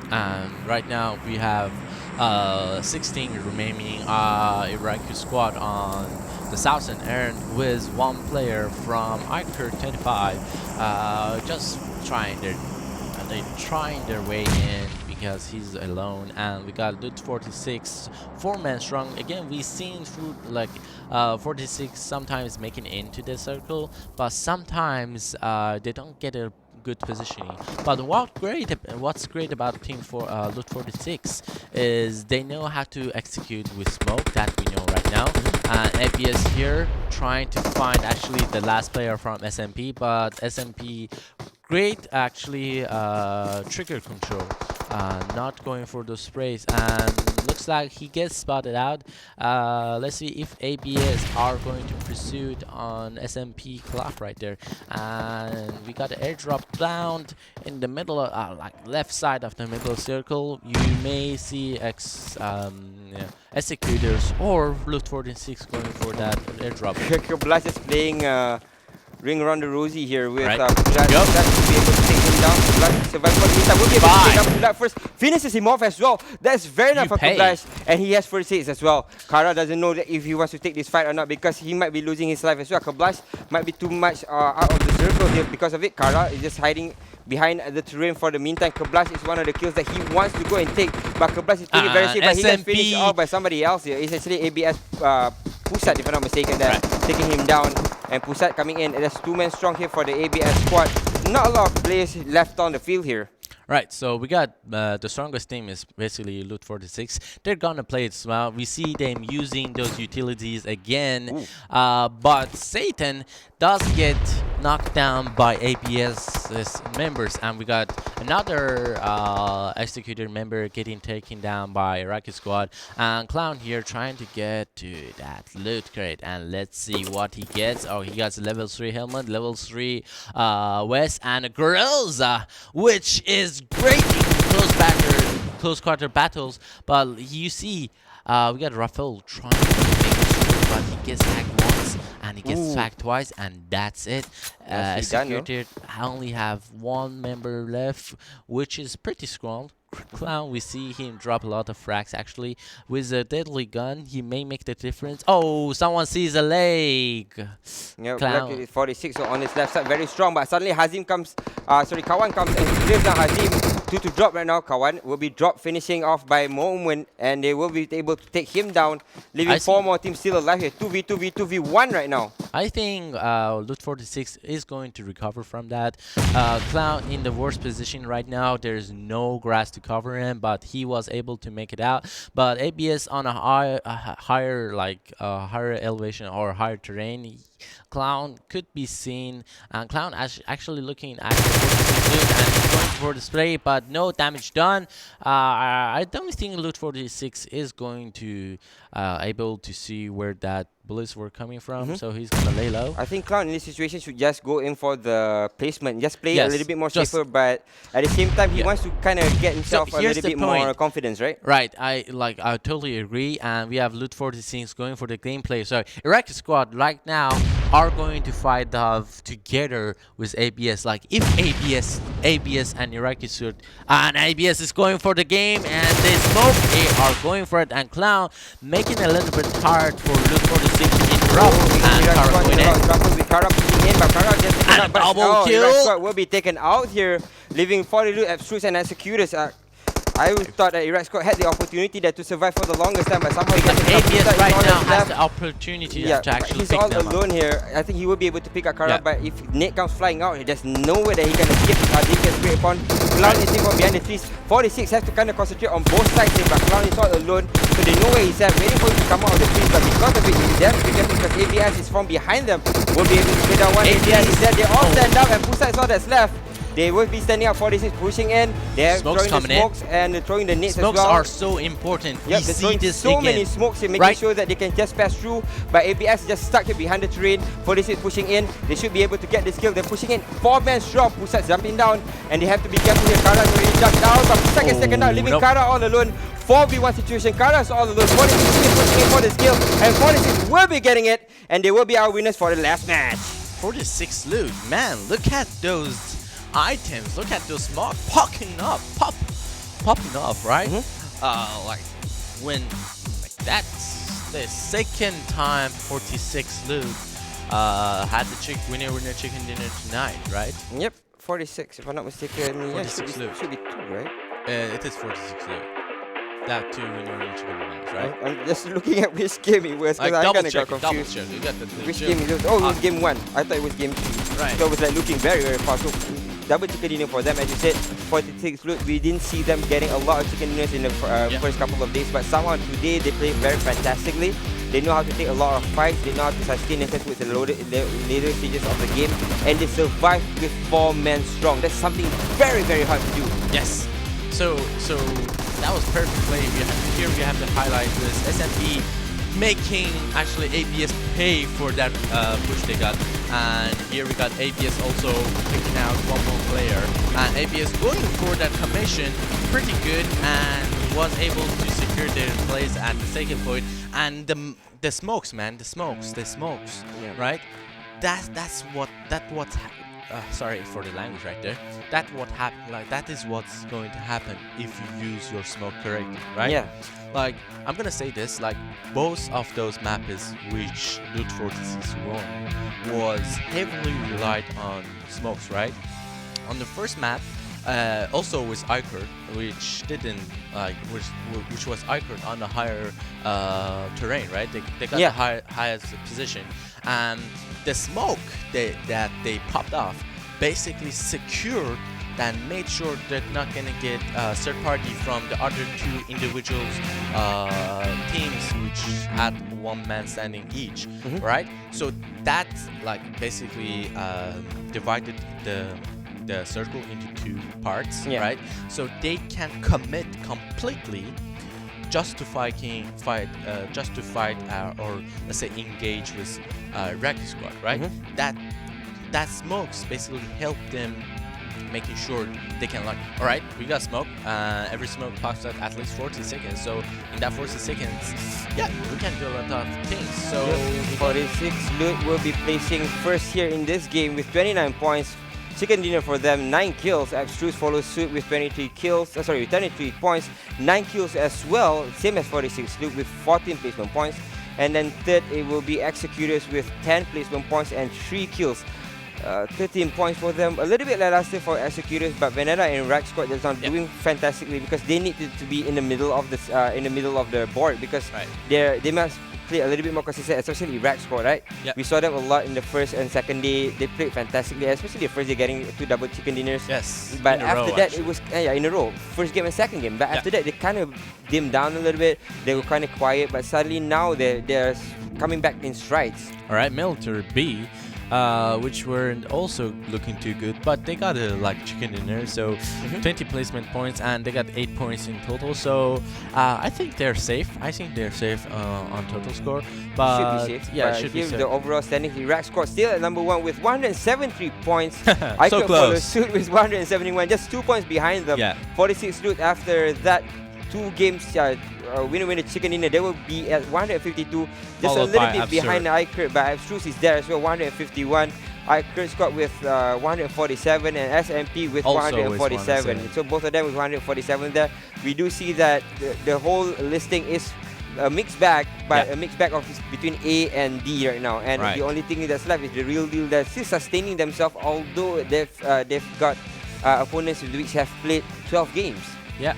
And right now we have 16 remaining Iraqi squad on the southern end with 1 player from iKurd 25 just trying their way in because he's alone. And we got Loot 46, 4 men strong. Again, we've seen through like 46 sometimes making into the circle, but sometimes they don't get a good positioning. But what's great about Team for Loot 46 is they know how to execute with smoke, that we know right now. ABS here trying to find actually the last player from SMP, but SMP great actually trigger control, not going for those sprays, and looks like he gets spotted out. Let's see if ABS are going to pursue it on SMP Clock right there. And we got an airdrop down in the middle of like left side of the middle circle. You may see executors or Loot 46 going for that airdrop. Kablash is playing ring around the rosy here with right. Kablash to be able to take him down. Kablash survives for the meantime. Will be able to take down Kablash first. Finishes him off as well. That's very enough for Kablash. And he has first hits as well. Kara doesn't know that if he wants to take this fight or not, because he might be losing his life as well. Kablash might be too much out of the circle here because of it. Kara is just hiding behind the terrain for the meantime. Kablash is one of the kills that he wants to go and take, but Kablash is playing very safe, but he gets finished off by somebody else here. It's actually ABS Pusat, if I'm not mistaken, that taking him down, and Pusat coming in. There's 2 men strong here for the ABS squad. Not a lot of players left on the field here. Right, so we got the strongest team is basically Loot 46. They're gonna play it smart. We see them using those utilities again, but Satan does get knocked down by ABS's members, and we got another executor member getting taken down by Iraqi squad. And Clown here trying to get to that loot crate, and let's see what he gets. Oh, he got a level 3 helmet, level 3 vest, and a Groza, which is great in close quarter battles. But you see, we got Rafael trying to make sure, but he gets tagged once and he gets tagged twice, and that's it. Executed only have 1 member left, which is pretty strong. Clown, we see him drop a lot of frags actually. With a deadly gun, he may make the difference. Oh, someone sees a leg. Yeah, Clown. 46 on his left side, very strong, but suddenly Hazim comes, Kawan comes and he clears down Hazim. 2 to drop right now. Kawan will be dropped, finishing off by Moment, and they will be able to take him down, leaving 4 more teams still alive here. 2v1 right now. I think Loot 46 is going to recover from that. Clown in the worst position right now. There's no grass to cover him, but he was able to make it out. But ABS on a higher elevation or higher terrain, Clown could be seen, and Clown actually looking at loot and he's going for the spray, but no damage done. I don't think Loot 46 is going to able to see where that bullets were coming from, so he's gonna lay low. I think Clown in this situation should just go in for the placement, just play a little bit more just- safer, but at the same time he wants to kind of get himself a here's little the bit more point. confidence, right? Right, I totally agree, and we have Loot 46 going for the gameplay. So Iraqi squad right now are going to fight off together with ABS. Like if ABS and Iraqi suit, and ABS is going for the game, and they smoke, they are going for it, and Clown making a little bit hard for Loot 46 to interrupt, and Kara going in. With Kara pushing in, but Kara just taken And out, but double kill. Iraq squad will be taken out here, leaving 40 loot, Abstruse and Executors. I thought that Iraq squad had the opportunity there to survive for the longest time, but somehow he gets ABS right now has the opportunity to actually he's pick all them alone up. here. I think he will be able to pick up Kara, but if Nate comes flying out, there's nowhere that he can escape. They get straight upon. Clown is from behind the trees. 46 has to kind of concentrate on both sides here, but Clown is all alone, so they know where he's at, waiting for him to come out of the trees, but because of it, he's there to be careful because ABS is from behind them. Will be able to play down one. ABS is there. They all stand up, and Pusa is all that's left. They will be standing up, 46 pushing in. They're throwing the smokes and throwing the nades as well. Smokes are so important. Yep, We they're see throwing this so again. many smokes here, making sure that they can just pass through. But ABS is just stuck here behind the terrain. 46 pushing in. They should be able to get this kill. They're pushing in. 4-man strong. Pusat's jumping down. And they have to be careful here. Kara's already jumped down. But Pusa gets taken down, leaving Kara all alone. 4v1 situation. Kara's all alone. 46 is pushing in for this kill. And 46 will be getting it. And they will be our winners for the last match. 46 loot. Man, look at those items. Look at those smog popping off, right? Like when that's the second time 46 loot had the winner chicken dinner tonight, right? Yep, 46 if I'm not mistaken. 46 loot. Should be 2, right? It is 46 loot. That 2 winner chicken dinners, right? I'm just looking at which game it was because I kind of got confused. You got the Which game it was? Oh, it was game 1. I thought it was game 2. Right. So it was like looking very, very fast. So double chicken dinner for them, as you said. 46 loot. We didn't see them getting a lot of chicken dinners in the first couple of days, but somehow today they played very fantastically. They know how to take a lot of fights. They know how to sustain themselves with the later stages of the game, and they survived with 4 men strong. That's something very, very hard to do. Yes. So that was perfect play. Here we have to highlight this SMP making actually ABS pay for that push they got, and here we got ABS also picking out one more player, and ABS going for that commission pretty good and was able to secure their place at the second point. And the smokes, man, the smokes, right? That's what sorry for the language right there. That's what happened. Like that is what's going to happen if you use your smoke correctly, right? Yeah. Like I'm gonna say this, like both of those maps which Loot 46 won was heavily relied on smokes, right? On the first map, also with iKurd, which didn't like which was iKurd on the higher terrain, right? They got the highest position, and the smoke that they popped off basically secured and made sure they're not gonna get third party from the other 2 individuals teams which had 1 man standing each, right? So that like basically divided the circle into 2 parts, right? So they can commit completely just to fight or let's say engage with Iraqi squad, right? That smokes basically help them making sure they can like, all right, we got smoke. Every smoke pops at least 40 seconds. So in that 40 seconds, yeah, we can do a lot of things. So 46 loot will be placing first here in this game with 29 points. Chicken dinner for them, 9 kills. Abstruse follows suit with 23 kills. 23 points, 9 kills as well. Same as 46 loot with 14 placement points. And then third, it will be Executors with 10 placement points and 3 kills. 13 points for them. A little bit lackluster for Executors, but Vendetta and Rack squad is not doing fantastically because they need to be in the middle of this in the middle of the board because they must play a little bit more consistent, especially Rack squad, right? We saw them a lot in the first and second day. They played fantastically, especially the first day getting 2 double chicken dinners. Yes. But after that, it was in a row. First game and second game. But after that, they kind of dimmed down a little bit. They were kind of quiet, but suddenly now they're coming back in strides. All right, MiliTaryB which weren't also looking too good, but they got a like chicken dinner, so 20 placement points, and they got 8 points in total. So I think they're safe. I think they're safe on total score, but should be safe. yeah, but should be here safe. the overall standing, Iraq squad still at number 1 with 173 points. So iKurd close. follows suit with 171, just 2 points behind them. Yeah. 46 loot after that 2 games. Winner chicken dinner, they will be at 152, just Followed a little by bit behind iKurd, but Abstruse is there as well, 151. iKurd squad with 147 and SMP with Also 147. with So both of them with 147 there. We do see that the whole listing is a mixed bag, but Yeah. a mixed bag of between A and D right now. And Right. the only thing that's left is the real deal that's still sustaining themselves, although they've got opponents which have played 12 games. Yeah,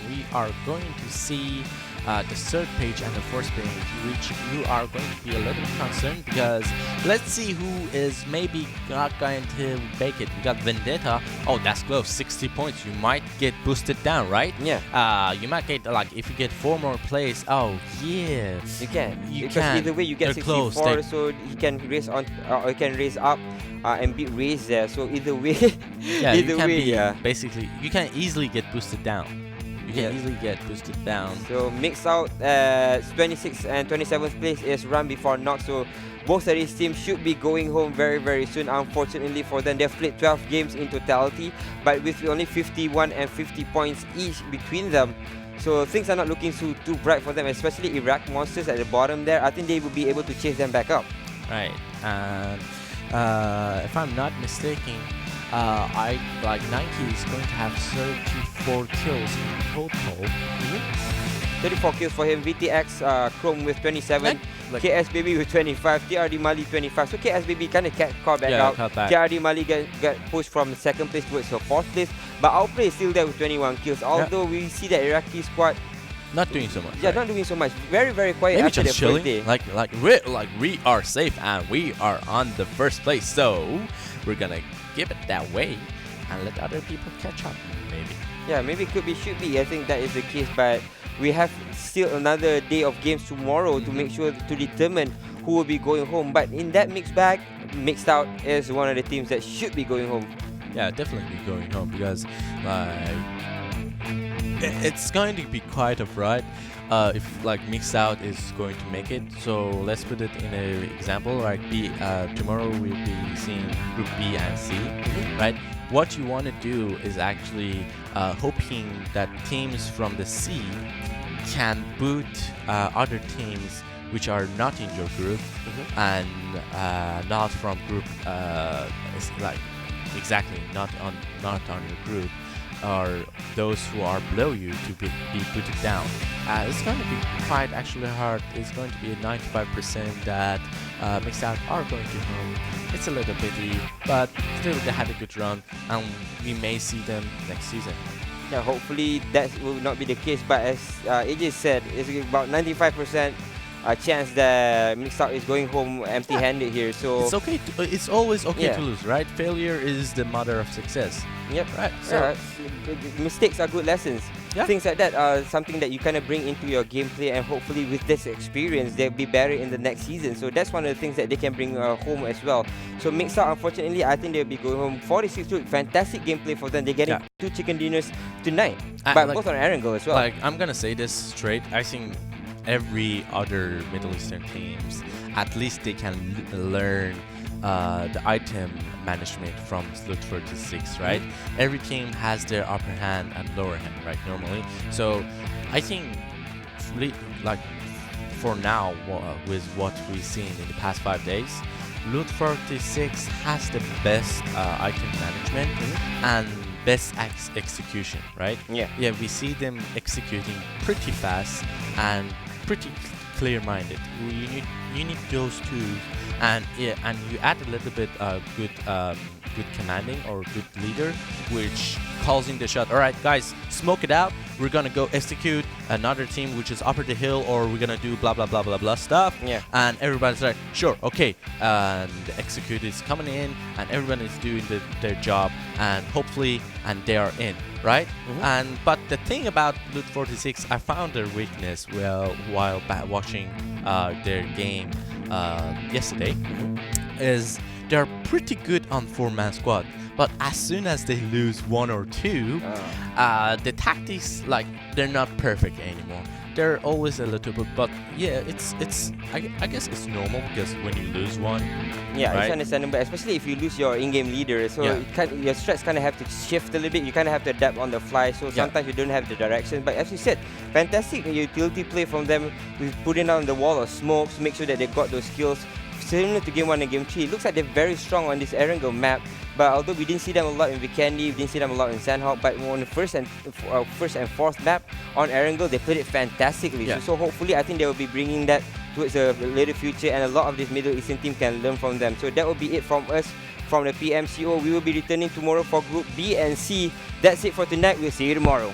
we are going to see the third page and the fourth page, which you are going to be a little concerned because let's see who is maybe not going to make it. We got Vendetta. Oh, that's close. 60 points. You might get boosted down, right? Yeah. You might get like if you get 4 more plays. Oh yeah. You can. You because can. either way you get They're 64, close. so he can raise on, he can raise up and beat RAZE there. So either way, Yeah, either you can way, be yeah. basically you can easily get boosted down. You can Yeah. easily get boosted down. So mixed out 26th and 27th place is run before knock. So both of these teams should be going home very, very soon. Unfortunately for them, they've played 12 games in totality, but with only 51 and 50 points each between them. So things are not looking too bright for them, especially Iraq Monsters at the bottom there. I think they will be able to chase them back up. Right, and if I'm not mistaken, I like Nike is going to have 34 kills in total. 34 kills for him. VTX Chrome with 27. Like- KS Baby with 25. TRD Mali 25. So KS Baby kind of caught back out. caught back. TRD Mali got pushed from second place towards the fourth place. But Outplay is still there with 21 kills. Although we see that Iraqi squad, Not doing so much. yeah, right? not doing so much. Very, very quiet Maybe after just the first chilling. day. Like we are safe and we are on the first place. So we're gonna give it that way and let other people catch up. Maybe. Yeah, maybe could be, should be. I think that is the case. But we have still another day of games tomorrow to make sure to determine who will be going home. But in that mixed bag, Mixed Out is one of the teams that should be going home. Yeah, definitely going home because like it's going to be quite a ride if like Mixed Out is going to make it. So let's put it in an example. Like tomorrow we'll be seeing Group B and C, right? What you want to do is actually hoping that teams from the C can boot other teams which are not in your group and not from group it's like exactly not on your group, or those who are below you to be put it down. It's going to be quite actually hard. It's going to be a 95% that Mixed Out are going to home. It's a little pity, but still they had a good run and we may see them next season. Yeah, hopefully that will not be the case. But as AJ said, it's about 95% chance that Mixed Out is going home empty-handed here. So It's okay. It's always okay Yeah. to lose, right? Failure is the mother of success. Yep. Right. So Yeah, mistakes are good lessons. Yeah. Things like that are something that you kind of bring into your gameplay, and hopefully with this experience, they'll be better in the next season. So that's one of the things that they can bring home as well. So Mixed Out, unfortunately, I think they'll be going home. 46 look, fantastic gameplay for them. They're getting 2 chicken dinners tonight, but like- both on Erangel as well. like I'm gonna say this straight. I think every other Middle Eastern teams, at least they can learn the item management from Loot 46, right? Every team has their upper hand and lower hand, right? Normally, so I think like for now, with what we've seen in the past 5 days, Loot 46 has the best item management and best execution, right? Yeah. Yeah, we see them executing pretty fast and pretty clear-minded. You need those two, and and you add a little bit good commanding or good leader, which calls in the shot. All right, guys, smoke it out. We're gonna go execute another team which is upper the hill, or we're gonna do blah blah blah blah blah stuff. Yeah. And everybody's like, sure, okay. And the execute is coming in, and everyone is doing their job, and hopefully, and they are in, right? And but the thing about Loot 46, I found their weakness while watching their game yesterday, is they're pretty good on 4-man squad. But as soon as they lose 1 or 2, the tactics, like, they're not perfect anymore. They're always a little bit, but yeah, I guess it's normal because when you lose one, yeah, right? it's understandable, especially if you lose your in-game leader. So Yeah. your strats kind of have to shift a little bit. You kind of have to adapt on the fly. So sometimes you don't have the direction. But as you said, fantastic utility play from them. With putting down the wall of smokes, make sure that they got those skills. Similar to Game 1 and Game 3, it looks like they're very strong on this Erangel map. But although we didn't see them a lot in Vikendi, we didn't see them a lot in Sanhok, but on the first and fourth map on Erangel, they played it fantastically. Yeah. So hopefully, I think they will be bringing that towards a later future, and a lot of this Middle Eastern team can learn from them. So that will be it from us, from the PMCO. We will be returning tomorrow for Group B and C. That's it for tonight. We'll see you tomorrow.